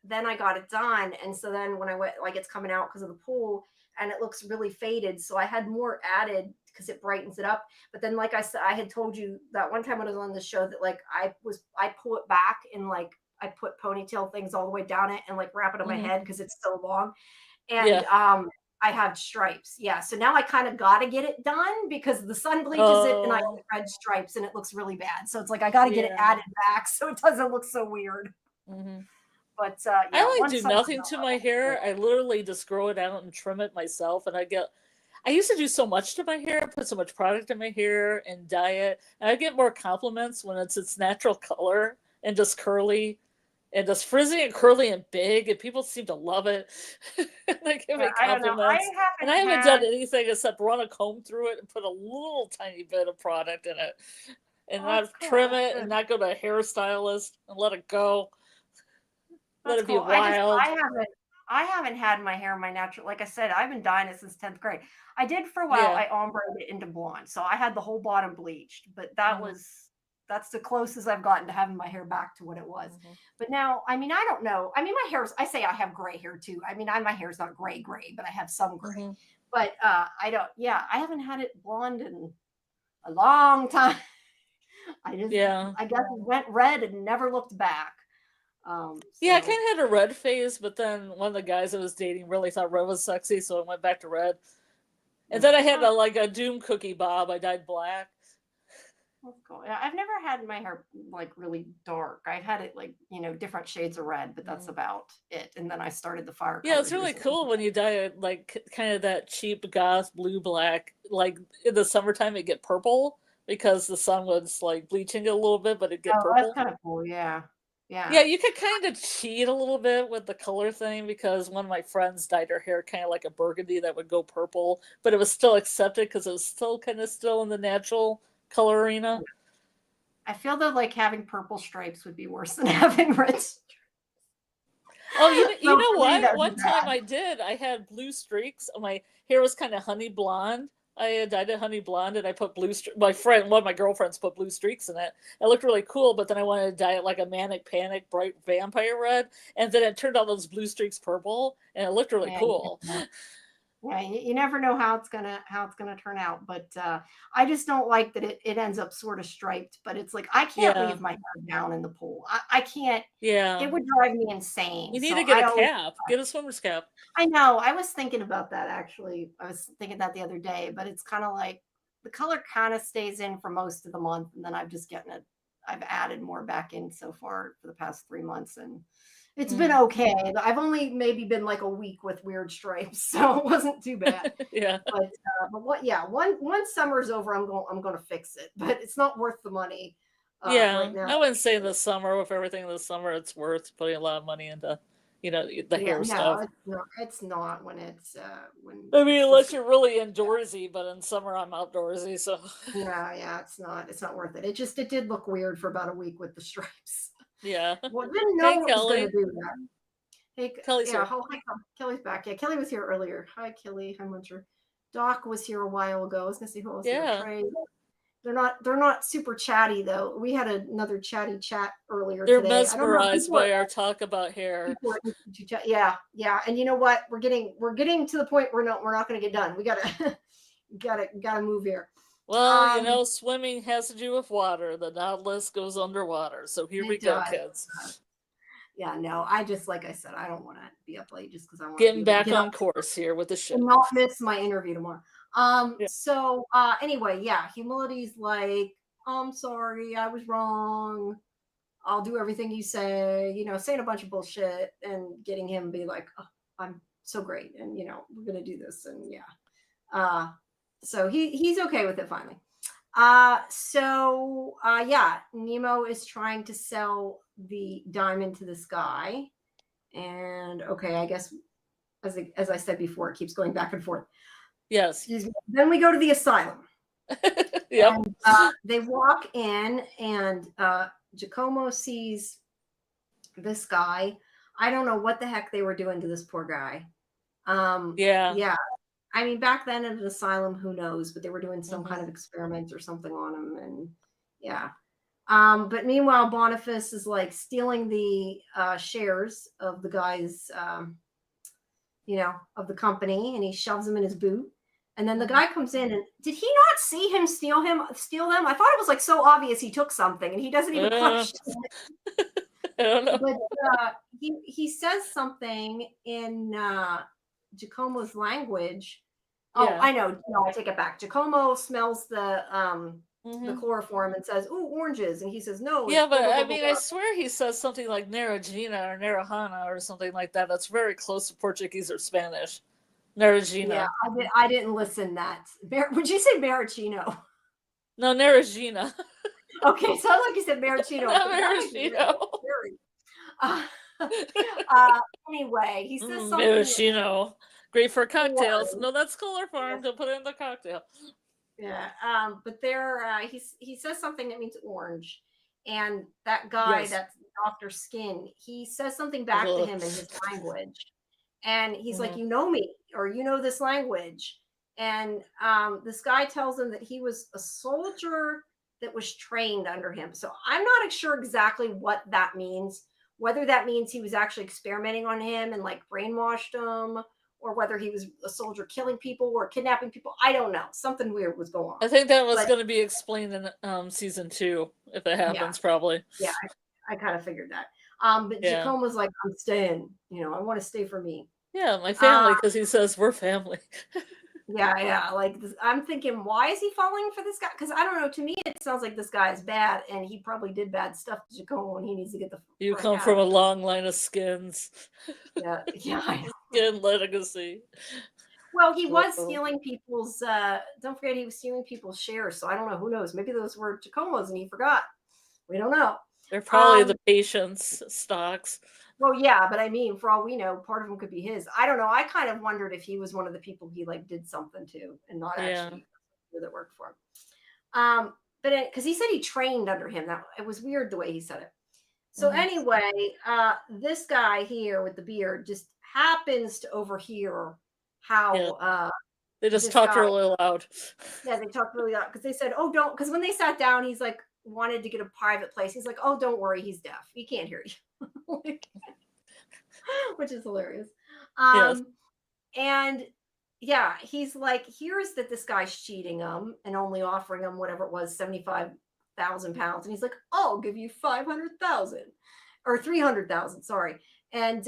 then I got it done. And so then when I went, like, it's coming out because of the pool, and it looks really faded. So I had more added because it brightens it up. But then, like I said, I had told you that one time when I was on the show that like I pull it back and like I put ponytail things all the way down it and like wrap it on my head because it's so long. And I have stripes. Yeah. So now I kind of got to get it done because the sun bleaches it and I get red stripes and it looks really bad. So it's like I got to get it added back so it doesn't look so weird. But I like do nothing to my hair. I literally just grow it out and trim it myself. And I used to do so much to my hair, put so much product in my hair and dye it. And I get more compliments when it's its natural color and just curly. And just frizzy and curly and big, and people seem to love it. They give me compliments. And I haven't done anything except run a comb through it and put a little tiny bit of product in it. And not trim it and not go to a hairstylist and let it go. Let it be wild. I haven't had my hair my natural. Like I said, I've been dyeing it since 10th grade. I did for a while. I ombre'd it into blonde. So I had the whole bottom bleached, but that's the closest I've gotten to having my hair back to what it was. But now, I mean, I don't know. I mean, I say I have gray hair too. I mean, my hair's not gray, but I have some gray. But I haven't had it blonde in a long time. I guess it went red and never looked back. Yeah, I kind of had a red phase, but then one of the guys I was dating really thought red was sexy, so I went back to red. And then I had a Doom cookie bob. I dyed black. That's cool. Yeah, I've never had my hair like really dark. I've had it like, different shades of red, but that's about it. And then I started the fire color. Yeah, it's really cool when you dye it like kind of that cheap goth blue black. Like in the summertime, it get purple because the sun was like bleaching it a little bit, but it get purple. That's kind of cool. Yeah. Yeah, you could kind of cheat a little bit with the color thing because one of my friends dyed her hair kind of like a burgundy that would go purple, but it was still accepted because it was still kind of still in the natural color arena. I feel that like having purple stripes would be worse than having red stripes. Oh, you know what? One time I had blue streaks. My hair was kind of honey blonde. I dyed it honey blonde and I put blue one of my girlfriends put blue streaks in it. It looked really cool, but then I wanted to dye it like a manic panic bright vampire red, and then it turned all those blue streaks purple and it looked really cool. Yeah, you never know how it's gonna turn out, but I just don't like that it ends up sort of striped. But it's like I can't leave my hair down in the pool. I can't. Yeah, it would drive me insane. You need to get a cap. Get a swimmer's cap. I know. I was thinking about that actually. I was thinking that the other day, but it's kind of like the color kind of stays in for most of the month, and then I've added more back in so far for the past 3 months, and it's been okay. I've only maybe been like a week with weird stripes, so it wasn't too bad. But once summer's over, I'm going to fix it. But it's not worth the money. Right now. I wouldn't say in the summer with everything this summer, it's worth putting a lot of money into, the hair stuff. It's not when it's when. I mean, unless you're really indoorsy, but in summer I'm outdoorsy, so. Yeah, it's not worth it. It did look weird for about a week with the stripes. Yeah. Well, didn't know it was going to do that. Hey, Kelly's here. Kelly's back. Yeah, Kelly was here earlier. Hi, Kelly. Hi, Muncher. Doc was here a while ago. I was going to see who else here. Trey. They're not super chatty though. We had another chatty chat earlier today. They're mesmerized by our talk about hair. Yeah. And you know what? We're getting to the point where we're not going to get done. We gotta move here. Well, swimming has to do with water. The Nautilus goes underwater. So here we go, kids. Yeah, no, like I said, I don't want to be up late just because I want to get back on course here with the ship. And not miss my interview tomorrow. So anyway, humility's like, I'm sorry, I was wrong. I'll do everything you say, saying a bunch of bullshit and getting him to be like, oh, I'm so great. And, we're going to do this. And so he's okay with it finally. Nemo is trying to sell the diamond to this guy. And okay, I guess as I said before, it keeps going back and forth. Yes. Excuse me. Then we go to the asylum. Yep. And, they walk in and Giacomo sees this guy. I don't know what the heck they were doing to this poor guy. Yeah. I mean, back then at an asylum, who knows? But they were doing some kind of experiment or something on him, and but meanwhile, Boniface is like stealing the shares of the guy's of the company, and he shoves them in his boot. And then the guy comes in, and did he not see him steal them? I thought it was like so obvious he took something, and he doesn't even question it. I don't know. But he says something in Giacomo's language. Oh, Yeah. I know. No, I take it back. Giacomo smells the chloroform and says, "Ooh, oranges," and he says, "No." Yeah, but blah, blah, I blah, mean, blah. I swear he says something like Narajina or Narahana or something like that. That's very close to Portuguese or Spanish. Narajina. Yeah, I didn't listen. That would you say Maraschino? No, Narajina. Okay, sounds like you said Maraschino. Not Maraschino. Anyway, he says something. Maraschino. Great for cocktails. No, that's chloroform. Don't put it in the cocktail. Yeah, but he says something that means orange, and that guy, that's Dr. Skin, he says something back to him in his language, and he's like, "You know me, or you know this language," and this guy tells him that he was a soldier that was trained under him. So I'm not sure exactly what that means, whether that means he was actually experimenting on him and like brainwashed him, or whether he was a soldier killing people or kidnapping people. I don't know. Something weird was going on. I think that was going to be explained in season 2, if it happens, probably. Yeah, I kind of figured that. But Giacomo was like, "I'm staying. I want to stay for me." Yeah, my family, because he says we're family. Yeah. Like I'm thinking, why is he falling for this guy? Because I don't know. To me, it sounds like this guy is bad, and he probably did bad stuff to Giacomo, and he needs to get the. You come from a long line of skins. Yeah. Skin legacy. Well, he was stealing people's. Don't forget, he was stealing people's shares. So I don't know. Who knows? Maybe those were Giacomo's, and he forgot. We don't know. They're probably the patient's stocks. Well, yeah, but I mean, for all we know, part of them could be his. I don't know. I kind of wondered if he was one of the people he like did something to, and not actually that worked for him. But because he said he trained under him, that it was weird the way he said it. So anyway, this guy here with the beard just happens to overhear how they just talked really loud. Yeah, they talked really loud because they said, "Oh, don't," because when they sat down, he's like wanted to get a private place. He's like, "Oh, don't worry, he's deaf. He can't hear you." Which is hilarious. And yeah, he's like, hears that this guy's cheating him and only offering him whatever it was, 75,000 pounds. And he's like, "I'll give you 500,000 or 300,000. Sorry." And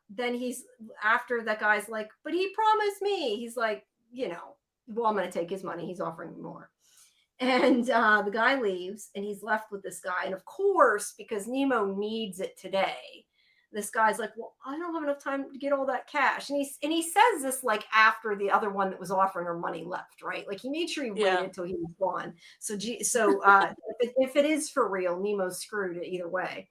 then he's after that guy's like, "But he promised me." He's like, "Well, I'm going to take his money. He's offering me more." And the guy leaves, and he's left with this guy. And of course, because Nemo needs it today, this guy's like, "Well, I don't have enough time to get all that cash." And he says this like after the other one that was offering her money left, right? Like he made sure he waited till he was gone. So if it is for real, Nemo's screwed either way.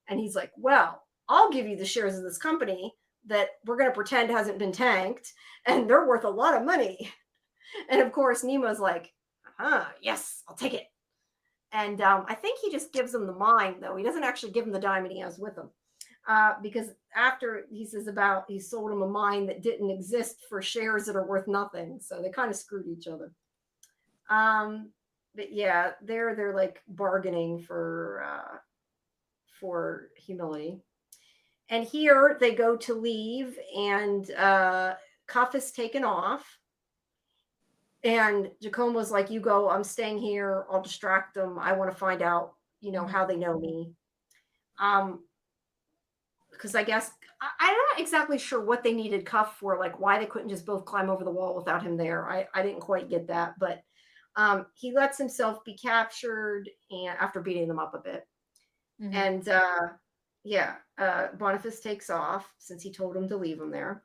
And he's like, "Well, I'll give you the shares of this company that we're going to pretend hasn't been tanked, and they're worth a lot of money." And of course, Nemo's like, "Yes, I'll take it." And I think he just gives him the mine, though. He doesn't actually give him the diamond he has with him. Because after he says he sold him a mine that didn't exist for shares that are worth nothing. So they kind of screwed each other. But yeah, they're like bargaining for humility. And here they go to leave, and Cuff is taken off. And Giacomo's like, "You go, I'm staying here. I'll distract them. I want to find out, how they know me." Because I guess I'm not exactly sure what they needed Cuff for, like why they couldn't just both climb over the wall without him there. I didn't quite get that, but he lets himself be captured and after beating them up a bit. And Boniface takes off since he told him to leave him there.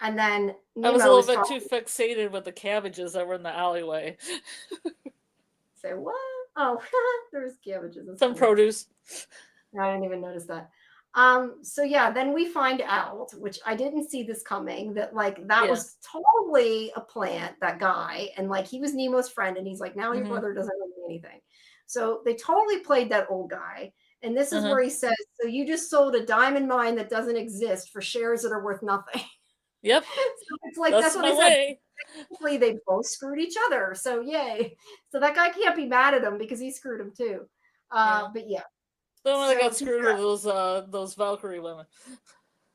And then I was a little bit too fixated with the cabbages that were in the alleyway. Say what? Oh, there's cabbages. Some produce. I didn't even notice that. So yeah, then we find out, which I didn't see this coming, that like that was totally a plant, that guy, and like he was Nemo's friend, and he's like, "Now your brother doesn't know me anything." So they totally played that old guy. And this is where he says, "So you just sold a diamond mine that doesn't exist for shares that are worth nothing." Yep. So it's like that's what I said. Technically, they both screwed each other. So yay. So that guy can't be mad at him because he screwed him too. But yeah. Someone got screwed with those Valkyrie women.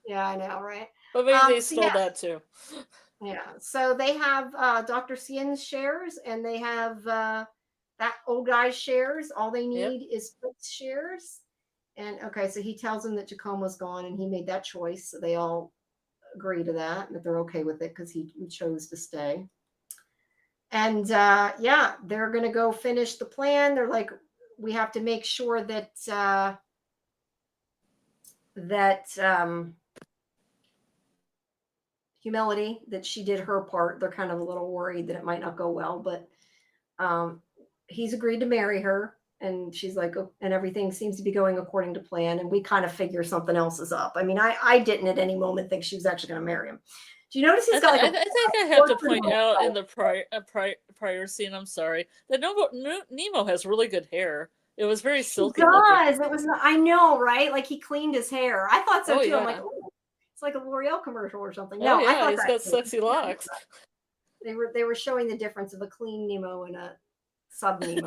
Yeah, I know, right? But maybe they stole that too. Yeah. So they have Dr. Cien's shares, and they have that old guy's shares. All they need is Fritz shares. And okay, so he tells them that Jacomo's gone, and he made that choice. So they all agree to that, and that they're okay with it because he chose to stay. And yeah, they're gonna go finish the plan. They're like, we have to make sure that Humility, that she did her part. They're kind of a little worried that it might not go well, but he's agreed to marry her, and she's like, oh, and everything seems to be going according to plan. And we kind of figure something else is up. I mean, I didn't at any moment think she was actually going to marry him. Do you notice he's got like I think I have to point out in the prior scene, I'm sorry, that Nemo has really good hair. It was very silky. It does. It was. I know, right? Like he cleaned his hair. I thought so too. Yeah. I'm like, oh, it's like a L'Oreal commercial or something. No, I thought he's got sexy locks. They were showing the difference of a clean Nemo and a sub Nemo.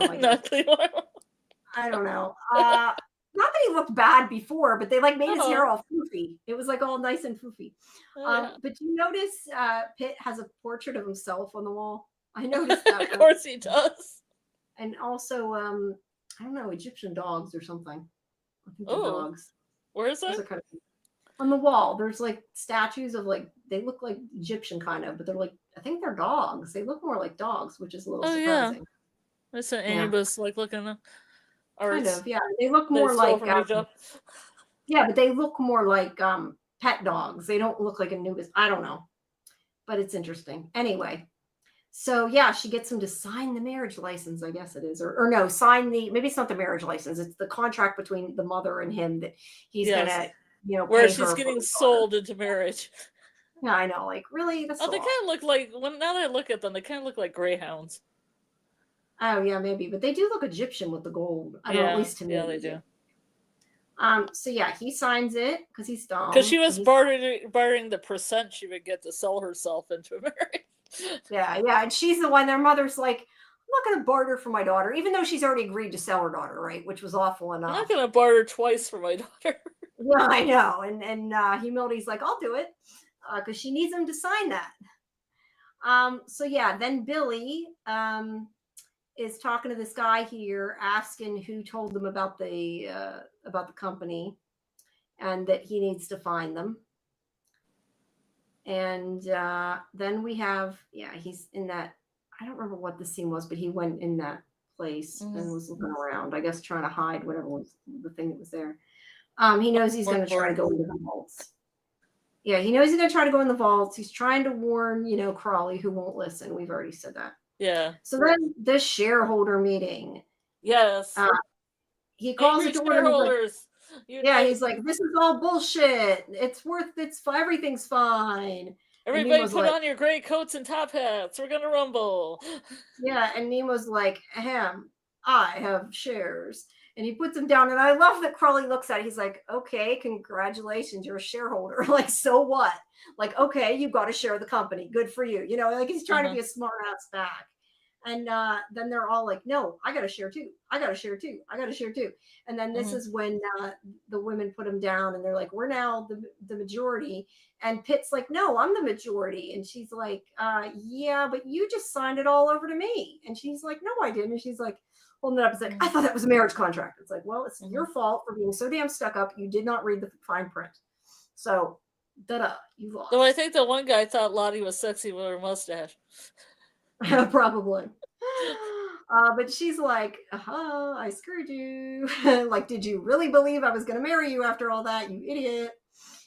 I don't know. Not that he looked bad before, but they like made his hair all foofy. It was like all nice and foofy. But do you notice Pitt has a portrait of himself on the wall? I noticed that. Of course he does. And also, I don't know, Egyptian dogs or something. I think they're dogs. Where is that? Kind of, on the wall. There's like statues of like, they look like Egyptian kind of, but they're like, I think they're dogs. They look more like dogs, which is a little surprising. Yeah. It's an Anubis like looking. Kind of, yeah. They look more like yeah, but they look more like pet dogs. They don't look like Anubis. I don't know, but it's interesting. Anyway, so yeah, she gets him to sign the marriage license. I guess it is, or no, sign the. Maybe it's not the marriage license. It's the contract between the mother and him that he's gonna, where she's getting sold into marriage. Yeah, I know. Like really, that's they kind of look like. Now that I look at them, they kind of look like greyhounds. Oh yeah, maybe, but they do look Egyptian with the gold. I don't know, at least to me. Yeah, they do. So yeah, he signs it because he's dumb. Because she was bartering the percent she would get to sell herself into a marriage. Yeah, and she's the one. Their mother's like, I'm not going to barter for my daughter, even though she's already agreed to sell her daughter, right? Which was awful enough. I'm not going to barter twice for my daughter. Yeah, I know. And Humility's like, I'll do it because she needs him to sign that. So yeah, then Billy is talking to this guy here, asking who told them about the company, and that he needs to find them. And then we have, he's in that. I don't remember what the scene was, but he went in that place and was looking around, I guess trying to hide whatever was the thing that was there. He knows he's going to try to go into the vaults. Yeah, he knows he's going to try to go in the vaults. He's trying to warn, Crawley, who won't listen. We've already said that. Yeah. So then the shareholder meeting. Yes. He calls it to shareholders. He's like, this is all bullshit. Everything's fine. Everybody put on your gray coats and top hats. We're gonna rumble. Yeah, and Nemo's like, I have shares. And he puts them down. And I love that Crawley looks at it. He's like, okay, congratulations, you're a shareholder. Like, so what? Like, okay, you got to share the company. Good for you. Like he's trying to be a smart ass back. And then they're all like, no, I got to share too. I got to share too. I got to share too. And then this is when the women put them down and they're like, we're now the majority. And Pitt's like, no, I'm the majority. And she's like, yeah, but you just signed it all over to me. And she's like, no, I didn't. And she's like, holding it up, it's like, I thought that was a marriage contract. It's like, well, it's your fault for being so damn stuck up. You did not read the fine print. So, you lost. Though I think the one guy thought Lottie was sexy with her mustache. Probably. But she's like, I screwed you. Like, did you really believe I was going to marry you after all that, you idiot?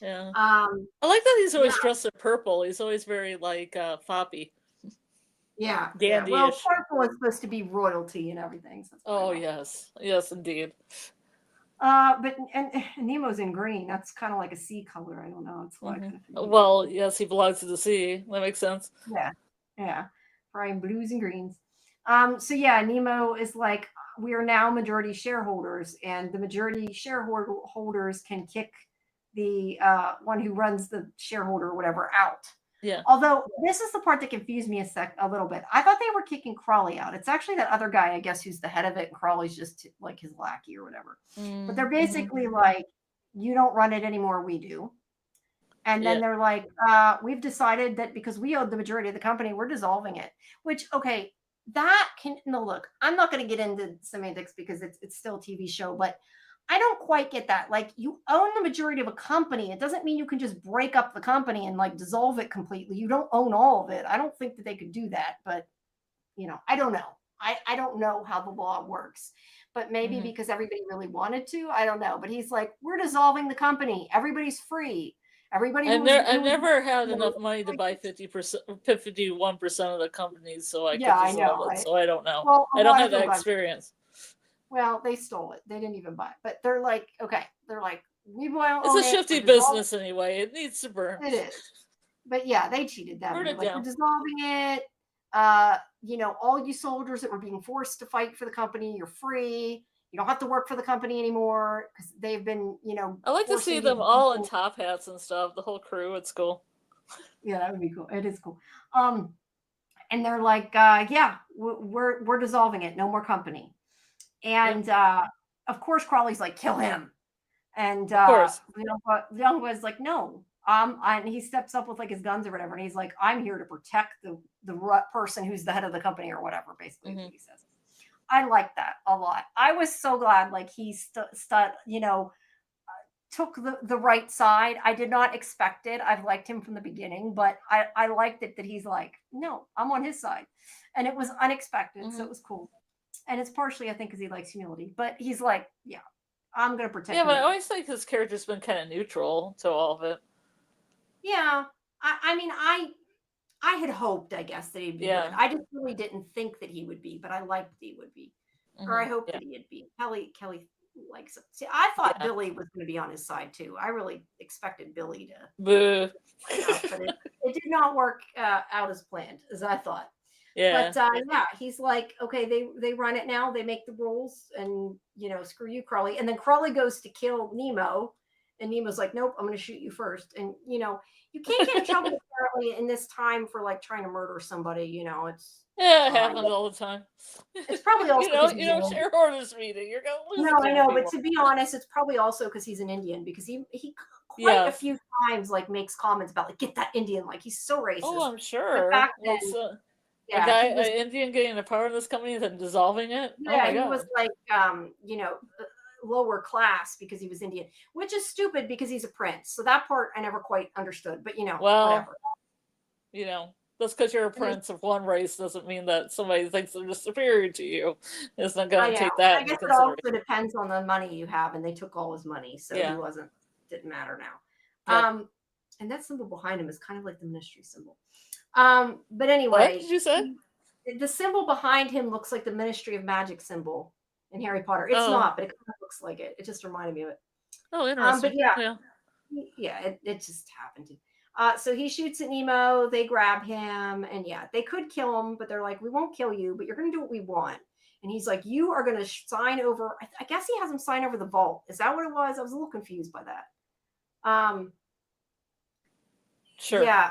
Yeah. I like that he's always dressed in purple. He's always very, like, foppy. Yeah. Dandy-ish. Well, purple is supposed to be royalty and everything. So yes. Yes, indeed. But Nemo's in green. That's kind of like a sea color. I don't know. It's like well, yes, he belongs to the sea. That makes sense. Yeah. Brian blues and greens. So yeah, Nemo is like, we are now majority shareholders, and the majority shareholders can kick the one who runs the shareholder or whatever out. Yeah. Although this is the part that confused me a little bit. I thought they were kicking Crawley out. It's actually that other guy, I guess, who's the head of it, and Crawley's just like his lackey or whatever. But they're basically like, you don't run it anymore, we do. And then they're like, we've decided that because we own the majority of the company, we're dissolving it. Which, okay, that can, no, look, I'm not going to get into semantics because it's still a TV show, but I don't quite get that. Like, you own the majority of a company. It doesn't mean you can just break up the company and like dissolve it completely. You don't own all of it. I don't think that they could do that, but I don't know. I don't know how the law works, but maybe because everybody really wanted to, I don't know. But he's like, we're dissolving the company. Everybody's free. Everybody I who was, never had enough money to buy 51% of the companies, so I yeah, could I dissolve know. it. So I don't know. Well, a I don't lot have of them that got, experience. well, they stole it. They didn't even buy it. But they're like, okay, they're like, we will It's own a it. shifty business anyway. It needs to burn. It is. But yeah, they cheated them. Burn They're it like, down. we're dissolving it. All you soldiers that were being forced to fight for the company, you're free. You don't have to work for the company anymore because they've been, I like to see them all in top hats and stuff. The whole crew. It's cool. Yeah, that would be cool. It is cool. And they're like, yeah, we're dissolving it. No more company. And of course, Crawley's like, kill him. And of course, Young was like, no. And he steps up with like his guns or whatever, and he's like, I'm here to protect the person who's the head of the company or whatever. Basically, what he says. I like that a lot. I was so glad, like he took the right side. I did not expect it. I've liked him from the beginning, but I liked it that he's like, no, I'm on his side, and it was unexpected, so it was cool. And it's partially, I think, because he likes humility, but he's like, yeah, I'm going to protect him. Yeah, but I always think his character's been kind of neutral to all of it. Yeah. I mean, I had hoped, I guess, that he'd be good. I just really didn't think that he would be, but I liked that he would be. Or I hoped that he'd be. Kelly likes it. See, I thought Billy was going to be on his side, too. I really expected Billy to. Boo. But it did not work out as planned, as I thought. Yeah. But yeah, he's like, okay, they run it now. They make the rules, and screw you, Crawley. And then Crawley goes to kill Nemo, and Nemo's like, nope, I'm going to shoot you first. And you can't get in trouble apparently in this time for like trying to murder somebody. It's it happens all the time. It's probably also shareholders meeting. You're going to lose. No, I know, but to be honest, it's probably also because he's an Indian, because he quite a few times like makes comments about like, get that Indian, like he's so racist. Oh, I'm sure. Back then, an Indian getting a power in this company and then dissolving it. Yeah, he was like, lower class because he was Indian, which is stupid because he's a prince. So that part I never quite understood. But whatever. Just because you're a prince of one race doesn't mean that somebody thinks they're superior to you. It's not going to take that. I guess it also depends on the money you have, and they took all his money, so he didn't matter now. And that symbol behind him is kind of like the ministry symbol. But anyway, what did you say? The symbol behind him looks like the Ministry of Magic symbol in Harry Potter. It's not, but it kind of looks like it. It just reminded me of it. Oh, interesting. But it just happened to. So he shoots at Nemo. They grab him, and they could kill him, but they're like, we won't kill you, but you're going to do what we want. And he's like, you are going to sign over. I guess he has him sign over the vault. Is that what it was? I was a little confused by that. Sure. Yeah.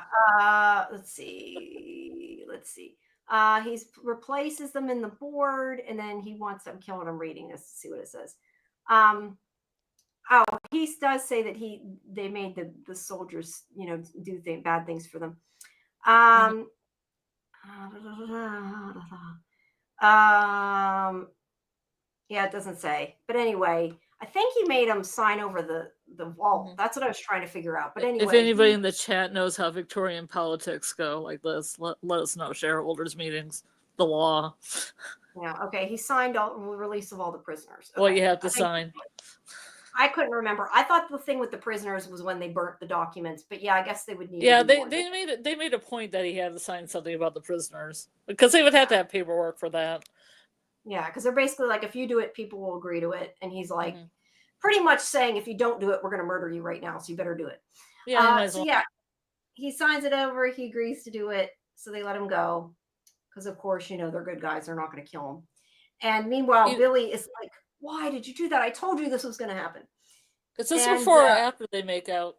Let's see. He replaces them in the board, and then he wants them killed. I'm reading this to see what it says. He does say that they made the soldiers, do bad things for them. Yeah, it doesn't say, but anyway, I think he made them sign over the vault. That's what I was trying to figure out. But anyway, if anybody in the chat knows how Victorian politics go, like this, let us know. Shareholders meetings, the law. Yeah. Okay. He signed the release of all the prisoners. Okay. Well, you have to sign. I couldn't remember. I thought the thing with the prisoners was when they burnt the documents, but I guess they would need. Yeah, they made a point that he had to sign something about the prisoners because they would have to have paperwork for that. Yeah, because they're basically like, if you do it, people will agree to it, and he's like, pretty much saying, if you don't do it, we're going to murder you right now, so you better do it. Yeah. He signs it over. He agrees to do it, so they let him go because, of course, they're good guys. They're not going to kill him. And meanwhile, Billy is like, why did you do that? I told you this was going to happen. Is this before or after they make out?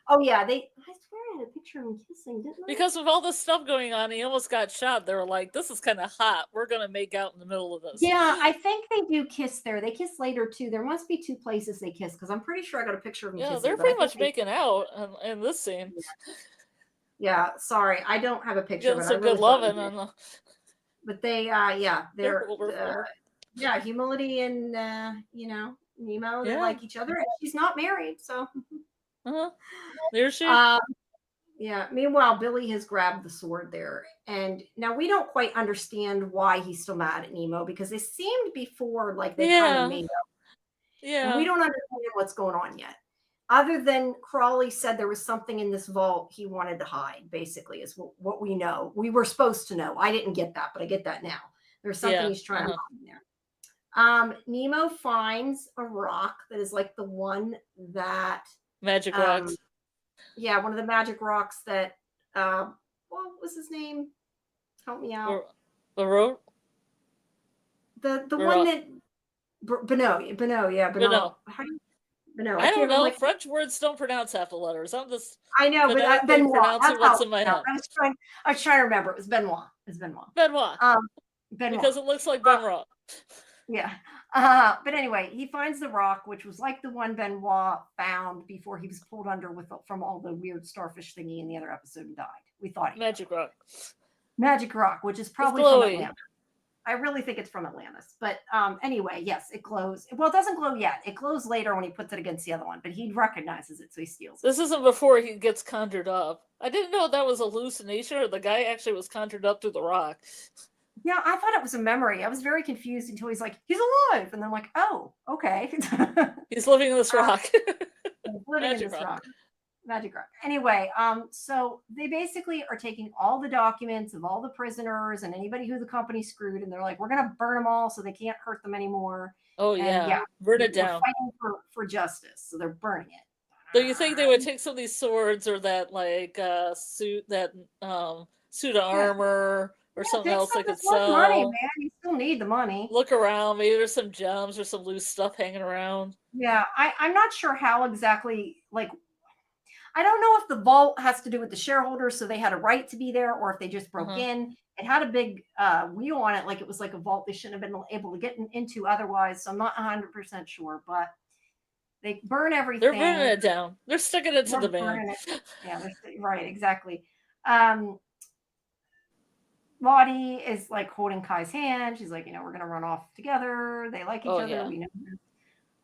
Oh yeah, I swear I had a picture of them kissing, didn't I? Because of all this stuff going on, he almost got shot. They were like, "This is kind of hot. We're gonna make out in the middle of this." Yeah, I think they do kiss there. They kiss later too. There must be 2 places they kiss because I'm pretty sure I got a picture of them kissing. They're pretty much making out in this scene. Yeah, sorry, I don't have a picture, Getting some good loving on the. But they, they're yeah, Humility and Nemo. They like each other, and she's not married, so. There she. Yeah. Meanwhile, Billy has grabbed the sword there, and now we don't quite understand why he's still mad at Nemo because it seemed before like they kind of made up. Yeah. And we don't understand what's going on yet. Other than Crawley said there was something in this vault he wanted to hide, basically, is what we know. We were supposed to know. I didn't get that, but I get that now. There's something he's trying to hide in there. Nemo finds a rock that is like the one that... Magic rocks. Yeah, one of the magic rocks that... what was his name? Help me out. The road? The one that... Beno, yeah. Beno. How do you... No, I don't know. French words don't pronounce half the letters. I know, but Benoit. Pronouncing what's in my head. I was trying to remember. It was Benoit. Benoit. Benoit. Because it looks like Benoit. Yeah. But anyway, he finds the rock, which was like the one Benoit found before he was pulled under from all the weird starfish thingy in the other episode and died. We thought Magic rock. Magic rock, which is probably from Atlantis. I really think it's from Atlantis. But anyway, yes, it glows. Well, it doesn't glow yet. It glows later when he puts it against the other one, but he recognizes it, so he steals it. This isn't before he gets conjured up. I didn't know that was a hallucination or the guy actually was conjured up through the rock. Yeah, I thought it was a memory. I was very confused until he's like, he's alive. And then I'm like, oh, okay. He's living in this rock. Magic rock. Anyway, so they basically are taking all the documents of all the prisoners and anybody who the company screwed, and they're like, we're going to burn them all so they can't hurt them anymore. Oh, and burn it down. Fighting for justice, so they're burning it. So you think they would take some of these swords or that suit of armor or something else they could sell? Money, man. You still need the money. Look around. Maybe there's some gems or some loose stuff hanging around. Yeah, I'm not sure how exactly, I don't know if the vault has to do with the shareholders, so they had a right to be there, or if they just broke in. It had a big wheel on it, like it was like a vault they shouldn't have been able to get into otherwise, so I'm not 100% sure, but they burn everything. They're burning it down. They're sticking it to the man. Yeah, right, exactly. Lottie is like holding Kai's hand. She's like, we're going to run off together. They like each other. Yeah. We know.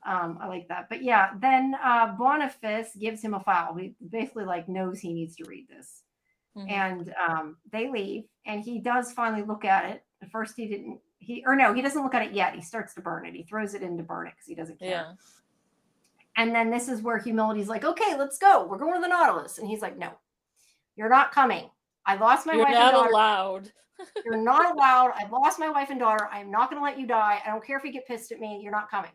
I like that. But yeah, then Boniface gives him a file. He basically knows he needs to read this. Mm-hmm. And they leave, and he does finally look at it. At first he doesn't look at it yet. He starts to burn it. He throws it in to burn it because he doesn't care. Yeah. And then this is where Humility's like, okay, let's go. We're going to the Nautilus. And he's like, no, you're not coming. I lost my wife and daughter. You're not allowed. You're not allowed. I've lost my wife and daughter. I'm not going to let you die. I don't care if you get pissed at me. You're not coming.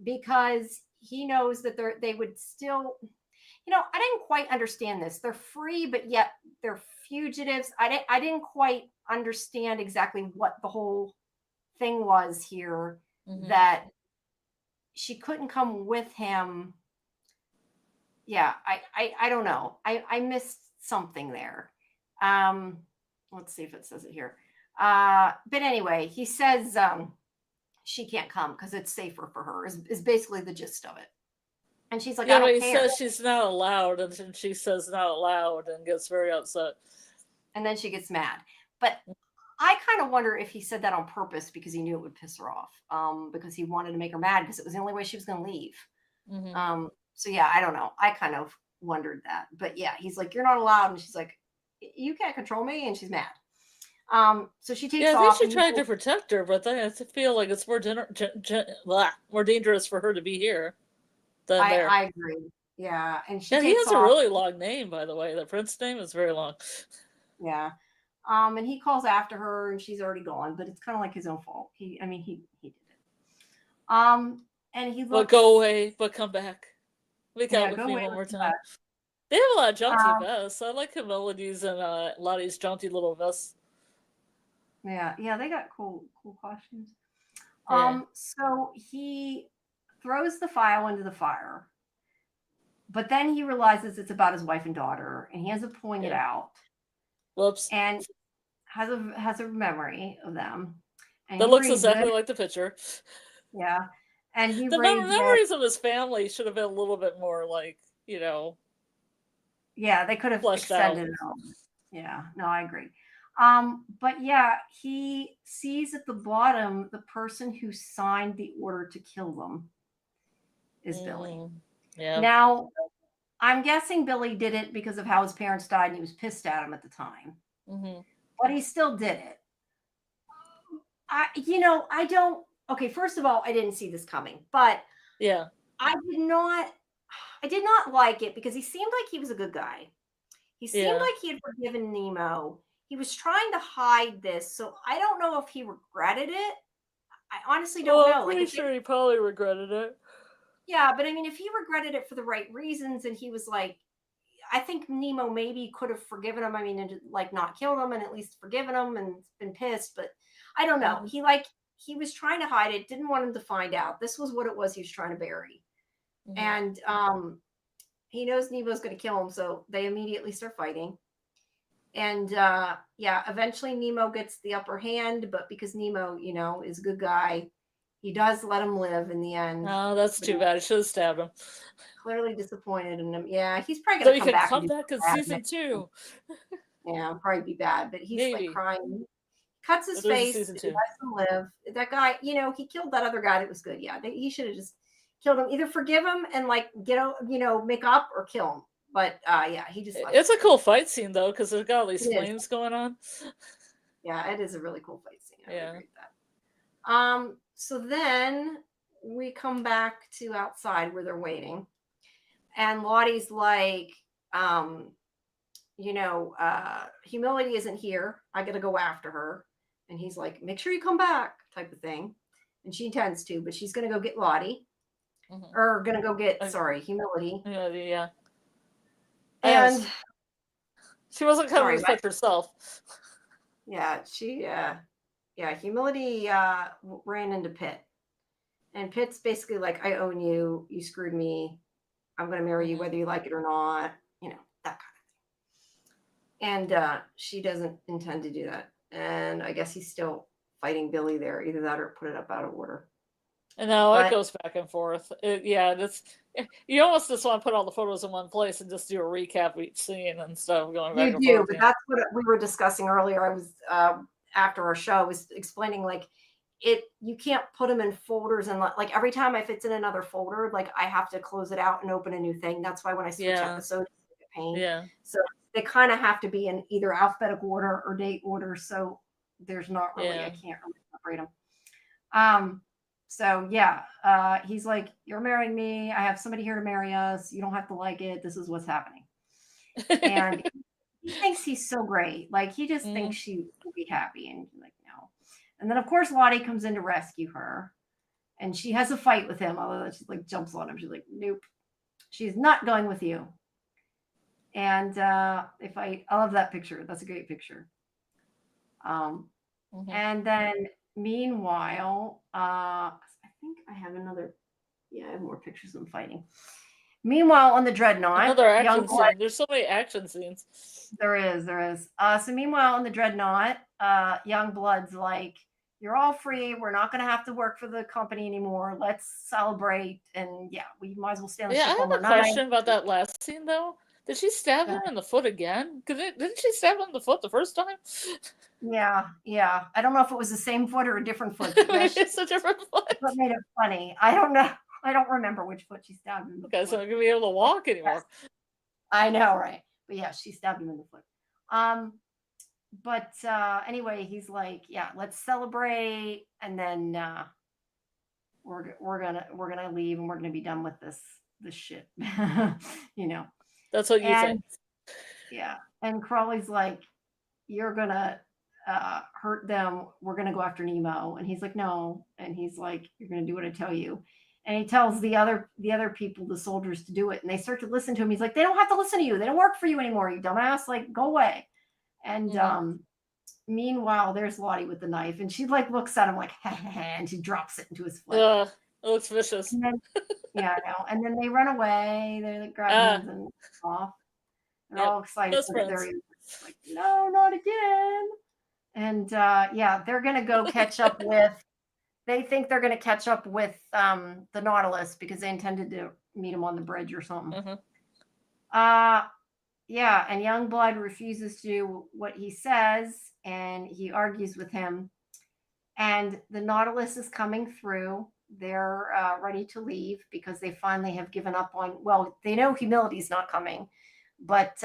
Because he knows that they would still, I didn't quite understand this. They're free, but yet they're fugitives. I didn't quite understand exactly what the whole thing was here, that she couldn't come with him. Yeah, I don't know. I missed something there. Let's see if it says it here. But anyway, he says she can't come because it's safer for her, is basically the gist of it. And she's like, I don't care. Says she's not allowed, and then she says not allowed and gets very upset. And then she gets mad. But I kind of wonder if he said that on purpose because he knew it would piss her off, because he wanted to make her mad because it was the only way she was going to leave. Mm-hmm. So yeah, I don't know. I kind of wondered that. But yeah, he's like, you're not allowed. And she's like, you can't control me. And she's mad. So she takes off. Yeah, I think she tried to protect her, but I feel like it's more dangerous for her to be here than there. I agree. Yeah, and he has a really long name, by the way. The prince name is very long. Yeah, and he calls after her, and she's already gone. But it's kind of like his own fault. He did it. And he looks. But go away, but come back. Make out with me one more time. They have a lot of jaunty vests. I like Humility's and Lottie's jaunty little vests. Yeah, they got cool costumes. Yeah. So he throws the file into the fire. But then he realizes it's about his wife and daughter, and he has to point it out. Whoops. And has a memory of them. And that looks exactly like the picture. Yeah. And he the memories of his family should have been a little bit more like, Yeah, they could have extended it out. Yeah, no, I agree. But yeah, he sees at the bottom the person who signed the order to kill them is Billy. Yeah. Now, I'm guessing Billy did it because of how his parents died and he was pissed at him at the time. But he still did it. I don't. Okay, first of all, I didn't see this coming, but yeah, I did not like it because he seemed like he was a good guy. He seemed like he had forgiven Nemo. He was trying to hide this, so I don't know if he regretted it. I honestly don't know. I'm pretty sure he probably regretted it. Yeah, but I mean, if he regretted it for the right reasons, and he was like, I think Nemo maybe could have forgiven him. I mean, and like not killed him, and at least forgiven him, and been pissed. But I don't know. He was trying to hide it. Didn't want him to find out. This was what it was. He was trying to bury, and he knows Nemo's going to kill him, so they immediately start fighting. And eventually Nemo gets the upper hand, but because Nemo, is a good guy, he does let him live in the end. Oh, that's too bad. I should have stabbed him. Clearly disappointed in him. Yeah, he's probably going to come back in season 2. Yeah, probably be bad, but he's like crying. Cuts his face, lets him live. That guy, he killed that other guy that was good. Yeah, he should have just killed him. Either forgive him and like make up, or kill him. But he just. It's a cool fight scene though, because there's got all these flames going on. Yeah, it is a really cool fight scene. I agree with that. So then we come back to outside where they're waiting, and Lottie's like, humility isn't here. I got to go after her. And he's like, make sure you come back, type of thing. And she intends to, but she's going to go get Lottie. Or going to go get, humility. Yeah. And she wasn't coming to fix herself. Yeah, humility ran into Pitt. And Pitt's basically like, I own you. You screwed me. I'm going to marry you whether you like it or not. That kind of thing. And she doesn't intend to do that. And I guess he's still fighting Billy there. Either that or put it up out of order. And now it goes back and forth. You almost just want to put all the photos in one place and just do a recap of each scene and stuff going back and forth. You do, but that's what we were discussing earlier. I was after our show, I was explaining you can't put them in folders, and like every time if it's in another folder, like I have to close it out and open a new thing. That's why when I switch episodes, it's a pain. Yeah. So they kind of have to be in either alphabetical order or date order. So there's not really, I can't really separate them. So he's like, you're marrying me. I have somebody here to marry us. You don't have to like it. This is what's happening. And he thinks he's so great. Like he just thinks she will be happy. And he's like, no. And then of course Lottie comes in to rescue her. And she has a fight with him. Although she like jumps on him. She's like, nope. She's not going with you. And I love that picture. That's a great picture. And then meanwhile, I think I have another. Yeah, I have more pictures of them fighting. Meanwhile, on the Dreadnought, another action scene. There's so many action scenes. There is. So meanwhile, on the Dreadnought, Youngblood's like, "You're all free. We're not going to have to work for the company anymore. Let's celebrate." And we might as well stay on the ship one more night. I have a question about that last scene though. Did she stab him in the foot again? Didn't she stab him in the foot the first time? Yeah. I don't know if it was the same foot or a different foot. It's a different foot. What made it funny? I don't know. I don't remember which foot she stabbed him in the foot. So I'm going to be able to walk anymore. I know, right? But yeah, she stabbed him in the foot. But anyway, he's like, let's celebrate, and then we're gonna leave, and we're gonna be done with this shit. That's what you think. Yeah. And Crawley's like, you're gonna hurt them. We're gonna go after Nemo. And he's like, no. And he's like, you're gonna do what I tell you. And he tells the other people, the soldiers, to do it. And they start to listen to him. He's like, they don't have to listen to you. They don't work for you anymore, you dumbass. Like, go away. And meanwhile, there's Lottie with the knife. And she like looks at him like, and she drops it into his foot. It looks vicious. And then, yeah, I know. And then they run away. They like, grab hands and off. They're all excited. They're like, no, not again. And yeah, they're gonna go catch up with. They think they're gonna catch up with the Nautilus because they intended to meet him on the bridge or something. Yeah, and Youngblood refuses to do what he says, and he argues with him. And the Nautilus is coming through. They're ready to leave because they finally have given up on. Well, they know humility's not coming, but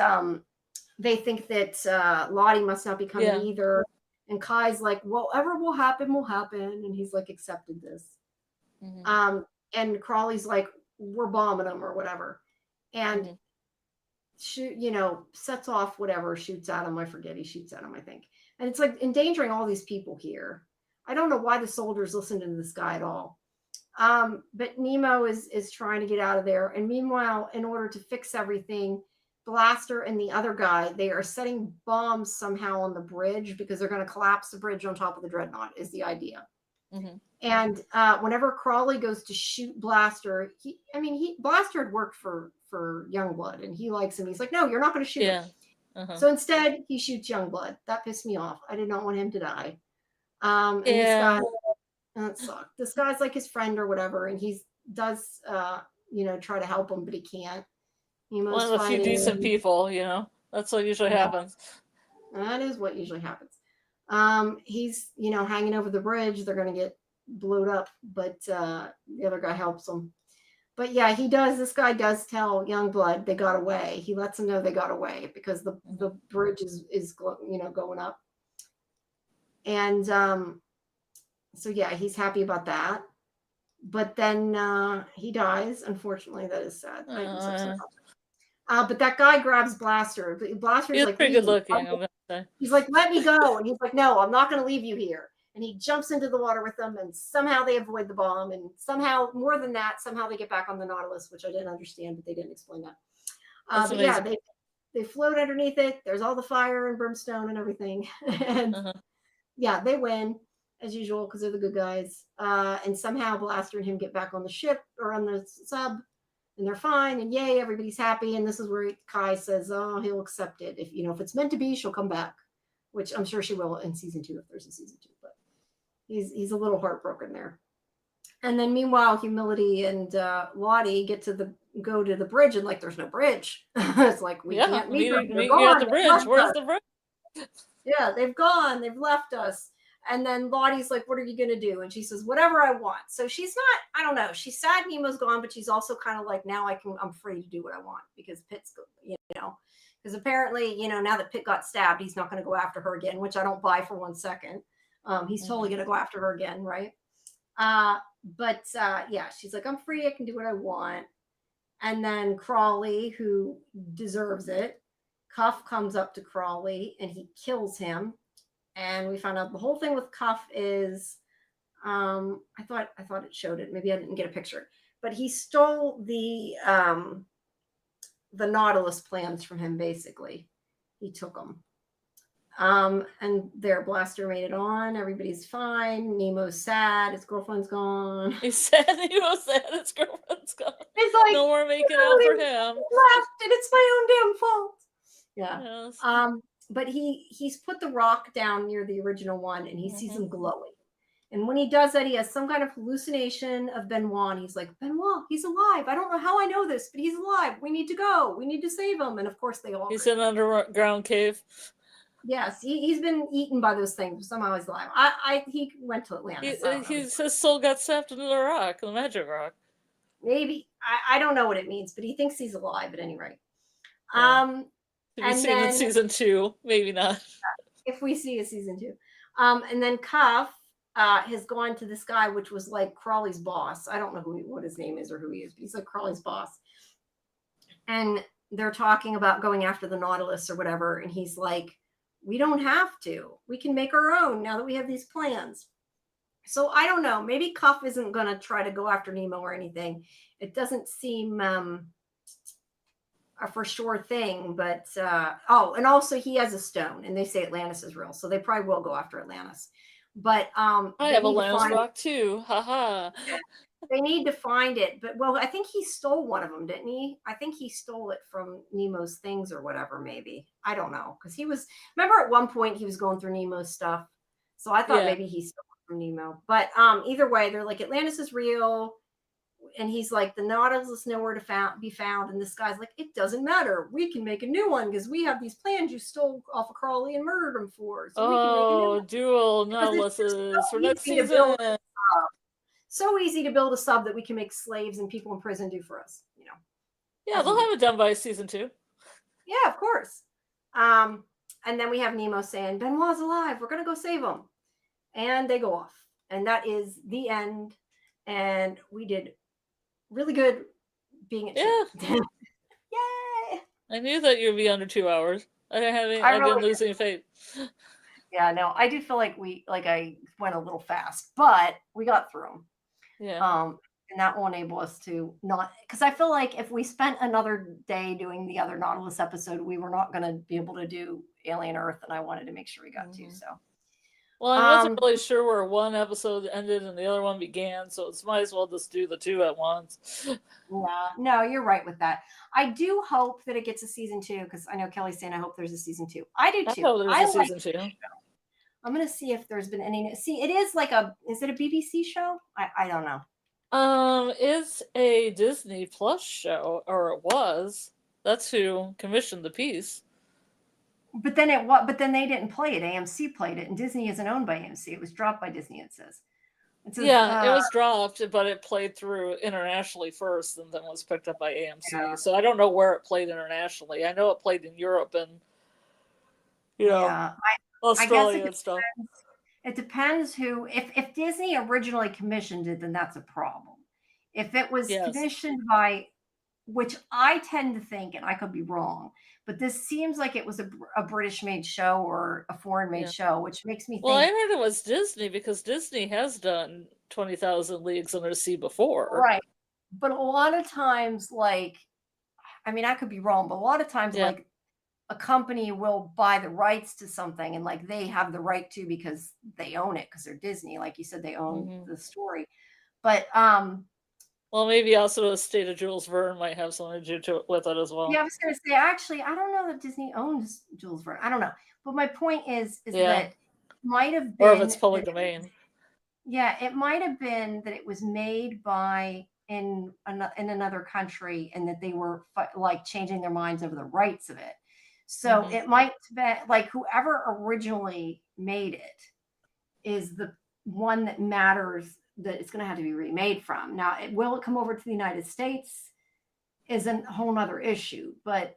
they think that Lottie must not be coming either. And Kai's like, whatever will happen, and he's like, accepted this. And Crawley's like, we're bombing them or whatever, and sets off whatever, shoots at him. I forget, he shoots at him, I think. And it's like endangering all these people here. I don't know why the soldiers listened to this guy at all. But Nemo is trying to get out of there. And meanwhile, in order to fix everything, Blaster and the other guy, they are setting bombs somehow on the bridge because they're going to collapse the bridge on top of the Dreadnought is the idea. And whenever Crawley goes to shoot Blaster, Blaster had worked for Youngblood and he likes him. He's like, no, you're not going to shoot him. So instead, he shoots Youngblood. That pissed me off. I did not want him to die. And this guy, that sucked. This guy's like his friend or whatever, and he does, try to help him, but he can't. One of a few decent people, that's what usually happens. That is what usually happens. He's, hanging over the bridge. They're going to get blowed up, but the other guy helps him. But yeah, this guy does tell Youngblood they got away. He lets them know they got away because the bridge is going up. And so yeah, he's happy about that. But then he dies. Unfortunately, that is sad. But that guy grabs Blaster. Blaster's like, pretty good looking, I'm gonna say. He's like, let me go. And he's like, no, I'm not going to leave you here. And he jumps into the water with them, and somehow they avoid the bomb. And somehow, more than that, somehow they get back on the Nautilus, which I didn't understand, but they didn't explain that. But yeah, they float underneath it. There's all the fire and brimstone and everything. And yeah, they win as usual because they're the good guys. And somehow Blaster and him get back on the ship or on the sub, and they're fine. And yay, everybody's happy. And this is where Kai says, "Oh, he'll accept it. If it's meant to be, she'll come back," which I'm sure she will in season 2 if there's a season 2. But he's a little heartbroken there. And then meanwhile, Humility and Lottie get to go to the bridge, and like there's no bridge. It's like we can't meet them. Meet you at the bridge. Where's the bridge? Yeah, they've gone. They've left us. And then Lottie's like, what are you going to do? And she says, whatever I want. So she's not, I don't know. She's sad Nemo's gone, but she's also kind of like, now I'm free to do what I want because Pitt's, because apparently, now that Pitt got stabbed, he's not going to go after her again, which I don't buy for 1 second. He's totally going to go after her again. Right. But yeah, she's like, I'm free. I can do what I want. And then Crawley, who deserves it, Cuff comes up to Crawley and he kills him. And we found out the whole thing with Cuff is, I thought it showed it. Maybe I didn't get a picture, but he stole the Nautilus plans from him. Basically, he took them. And their Blaster made it on. Everybody's fine. Nemo's sad. His girlfriend's gone. He's sad. Nemo's sad. His girlfriend's gone. He's like, no more making out for him. Left, and it's my own damn fault. Yeah. Yes. But he's put the rock down near the original one, and he sees him glowing. And when he does that, he has some kind of hallucination of Benoit. And he's like, Benoit, he's alive. I don't know how I know this, but he's alive. We need to go. We need to save him. And of course, they all. He's in an underground cave. Yes, he's been eaten by those things. Somehow he's alive. He went to Atlantis. His soul got sapped into the rock, the magic rock. Maybe I don't know what it means, but he thinks he's alive at any rate. Yeah. To be seen in season 2, maybe not. If we see a season 2. And then Cuff has gone to this guy, which was like Crawley's boss. I don't know what his name is or who he is, but he's like Crawley's boss. And they're talking about going after the Nautilus or whatever. And he's like, we don't have to. We can make our own now that we have these plans. So I don't know. Maybe Cuff isn't going to try to go after Nemo or anything. It doesn't seem a for sure thing, but and also he has a stone, and they say Atlantis is real, so they probably will go after Atlantis. But I have a Atlantis rock too. Haha. They need to find it. But well, I think he stole one of them, didn't he? I think he stole it from Nemo's things or whatever. Maybe I don't know because he was. Remember at one point he was going through Nemo's stuff, so I thought Yeah. maybe he stole it from Nemo. But either way, they're like Atlantis is real. And he's like, the Nautilus is nowhere to be found. And this guy's like, it doesn't matter. We can make a new one because we have these plans you stole off of Crawley and murdered him for. So we can make a new one. Dual Nautiluses for next season. So easy to build a sub that we can make slaves and people in prison do for us. You know. Yeah, they'll have it done by season 2. Yeah, of course. And then we have Nemo saying, Benoit's alive. We're gonna go save him. And they go off. And that is the end. And we did really good being at Yay! I knew that you'd be under 2 hours. I've been losing faith. Yeah, no, I do feel like I went a little fast, but we got through them. Yeah. And that will enable us to not, because I feel like if we spent another day doing the other Nautilus episode, we were not going to be able to do Alien Earth, and I wanted to make sure we got to. So. Well, I wasn't really sure where one episode ended and the other one began, so it's might as well just do the 2 at once. Yeah, no, you're right with that. I do hope that it gets a season 2 because I know Kelly's saying I hope there's a season 2. I do too. I hope there's a season 2. I'm gonna see if there's been any. See, it is like is it a BBC show? I don't know. It's a Disney Plus show, or it was. That's who commissioned the piece. But then they didn't play it. AMC played it, and Disney isn't owned by AMC. It was dropped by Disney. It says. It was dropped, but it played through internationally first, and then was picked up by AMC. Yeah. So I don't know where it played internationally. I know it played in Europe and Australia and stuff. It depends who. If Disney originally commissioned it, then that's a problem. If it was commissioned by, which I tend to think, and I could be wrong, but this seems like it was a British-made show or a foreign-made show, which makes me think. Well, I heard it was Disney because Disney has done 20,000 Leagues Under the Sea before. Right. But a lot of times, I could be wrong, but a lot of times, a company will buy the rights to something and, they have the right to because they own it because they're Disney. Like you said, they own the story. But, well, maybe also the estate of Jules Verne might have something to do with it as well. Yeah, I was going to say, actually, I don't know that Disney owns Jules Verne. I don't know. But my point is that it might have been... Or if it's public domain. It might have been that it was made by in another country and that they were changing their minds over the rights of it. So it might be whoever originally made it is the one that matters that it's going to have to be remade from. Now, will it come over to the United States is a whole nother issue. But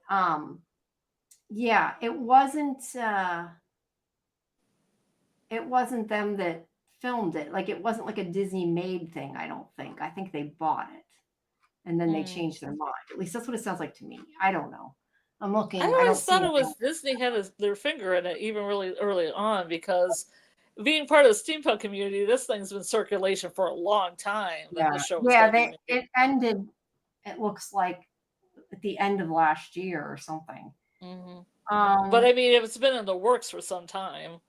it wasn't them that filmed it. It wasn't like a Disney made thing, I don't think. I think they bought it and then they changed their mind. At least that's what it sounds like to me. I don't know. I'm looking. I always thought it was Disney had their finger in it even really early on because being part of the steampunk community, this thing's been in circulation for a long time. It ended. It looks like at the end of last year or something. But it's been in the works for some time.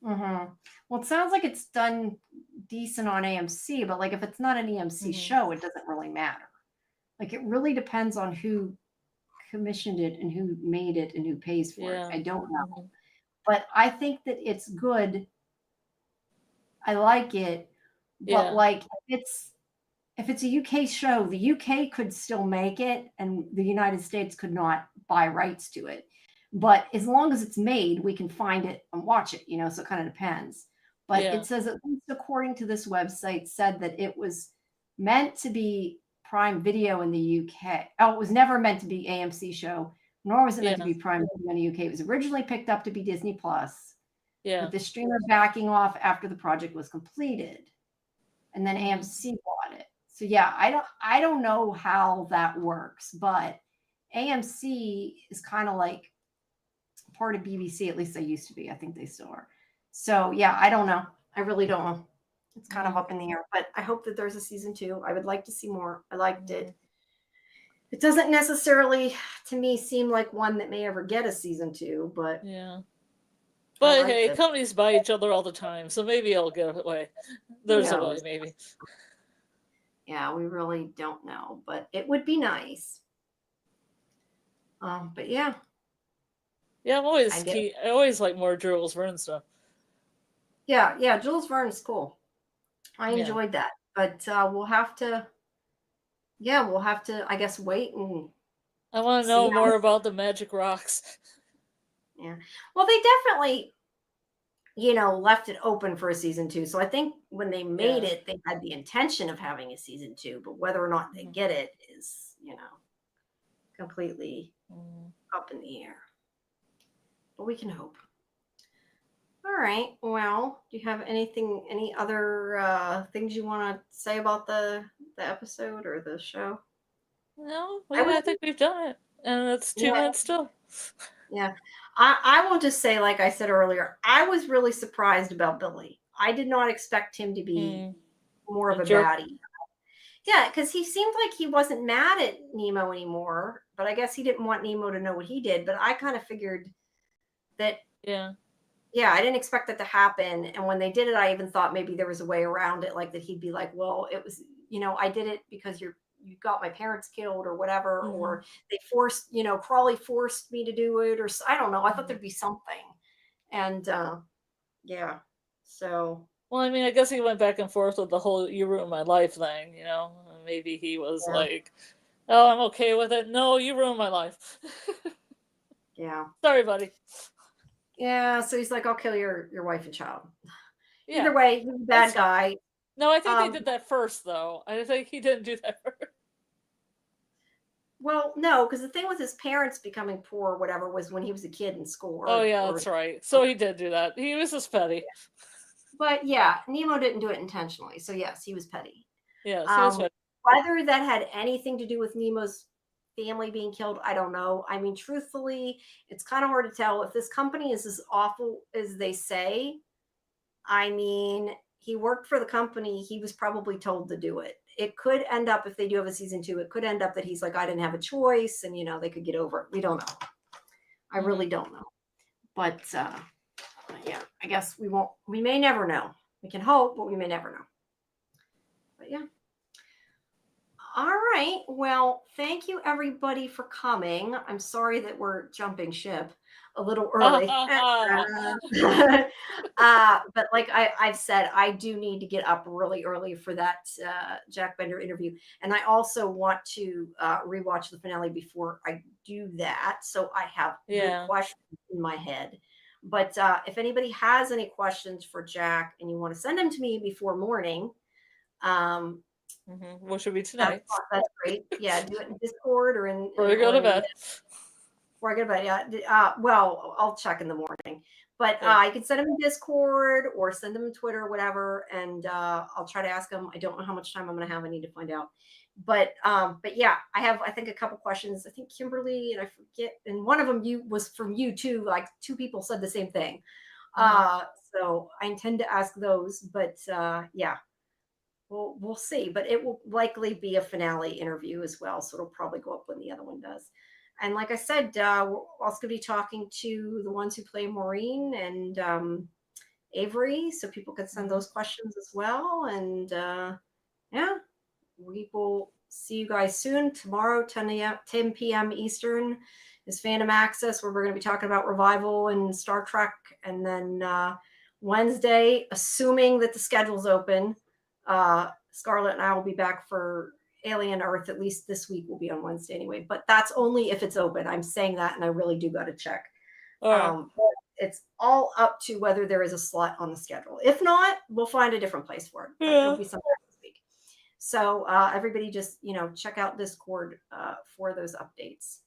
Well, it sounds like it's done decent on AMC, but if it's not an AMC show, it doesn't really matter. It really depends on who commissioned it and who made it and who pays for it. I don't know. But I think that it's good. I like it. But if it's a UK show, the UK could still make it and the United States could not buy rights to it. But as long as it's made, we can find it and watch it, so it kind of depends. But it says, at least according to this website, said that it was meant to be Prime Video in the UK. Oh, it was never meant to be AMC show, nor was it meant to be Prime Video in the UK. It was originally picked up to be Disney Plus. With the streamer backing off after the project was completed. And then AMC bought it. So I don't know how that works, but AMC is kind of part of BBC, at least they used to be. I think they still are. So I don't know. I really don't know. It's kind of up in the air, but I hope that there's a season 2. I would like to see more. I liked it. It doesn't necessarily, to me, seem like one that may ever get a season 2, but But hey, companies buy each other all the time, so maybe it'll get away. There's a way, maybe. Yeah, we really don't know, but it would be nice. But yeah. Yeah, I always like more Jules Verne stuff. Yeah, Jules Verne's cool. I Yeah. enjoyed that, but we'll have to, I guess, wait and I want to see know more about the magic rocks. Yeah, well, they definitely, left it open for a season 2. So I think when they made it, they had the intention of having a season 2, but whether or not they get it is, completely up in the air. But we can hope. All right. Well, do you have any other things you want to say about the episode or the show? No, I think we've done it, and it's 2 minutes still. Yeah. I will just say, like I said earlier, I was really surprised about Billy. I did not expect him to be more of a baddie. Yeah, because he seemed like he wasn't mad at Nemo anymore, but I guess he didn't want Nemo to know what he did. But I kind of figured that, I didn't expect that to happen. And when they did it, I even thought maybe there was a way around it, like that he'd be like, well, it was, I did it because you got my parents killed or whatever, or they forced, Crawley forced me to do it, or I don't know. I thought there'd be something. And yeah, so. Well, I mean, I guess he went back and forth with the whole "you ruined my life" thing, Maybe he was like, "Oh, I'm okay with it." No, you ruined my life. Yeah. Sorry, buddy. Yeah, so he's like, I'll kill your wife and child. Yeah. Either way, he's a bad guy. No, I think they did that first, though. I think he didn't do that first. Well, no, because the thing with his parents becoming poor or whatever was when he was a kid in school. That's right. So he did do that. He was just petty. Yeah. But yeah, Nemo didn't do it intentionally. So yes, he was petty. Yes, he was petty. Whether that had anything to do with Nemo's family being killed, I don't know. I mean, truthfully, it's kind of hard to tell if this company is as awful as they say. I mean, he worked for the company. He was probably told to do it. It could end up, if they do have a season 2, it could end up that he's like, I didn't have a choice, and they could get over it. We don't know. I really don't know. But yeah, I guess we may never know. We can hope, but we may never know. But yeah. All right. Well, thank you everybody for coming. I'm sorry that we're jumping ship a little early. But like I've said, I do need to get up really early for that Jack Bender interview. And I also want to rewatch the finale before I do that. So I have good questions in my head. But if anybody has any questions for Jack and you want to send them to me before morning, what should be tonight? That's great. Yeah, do it in Discord or in. Before we go to bed. Before I go to bed, yeah. Well, I'll check in the morning. But you can send them in Discord or send them in Twitter or whatever, and I'll try to ask them. I don't know how much time I'm going to have. I need to find out. But yeah, I think a couple questions. I think Kimberly and I forget, and one of them was from you too. Like 2 people said the same thing. So I intend to ask those. But yeah. We'll see, but it will likely be a finale interview as well. So it'll probably go up when the other one does. And like I said, we're also going to be talking to the ones who play Maureen and Avery. So people can send those questions as well. And yeah, we will see you guys soon. Tomorrow, 10 p.m. Eastern is Fandom Access, where we're going to be talking about Revival and Star Trek. And then Wednesday, assuming that the schedule's open, Scarlet and I will be back for Alien Earth. At least this week will be on Wednesday anyway, but that's only if it's open. I'm saying that, and I really do got to check. It's all up to whether there is a slot on the schedule. If not, we'll find a different place for it. But it'll be sometime this week. So everybody just check out Discord for those updates.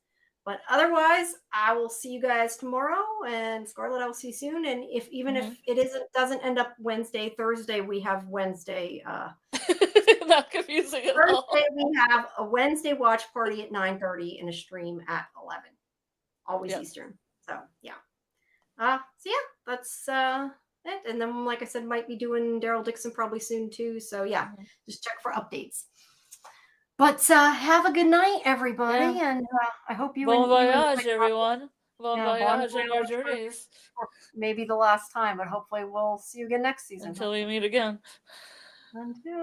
But otherwise, I will see you guys tomorrow, and Scarlet, I will see you soon. And if it doesn't end up Wednesday, Thursday, we have Wednesday. Not confusing at all. Thursday, we have a Wednesday watch party at 9:30 and a stream at 11, always Eastern. So yeah. So yeah, that's it. And then, like I said, might be doing Daryl Dixon probably soon too. So yeah, just check for updates. But have a good night, everybody, and I hope you. Bon voyage, everyone. Bon voyage on your journeys. Maybe the last time, but hopefully we'll see you again next season. Until we meet again. Until.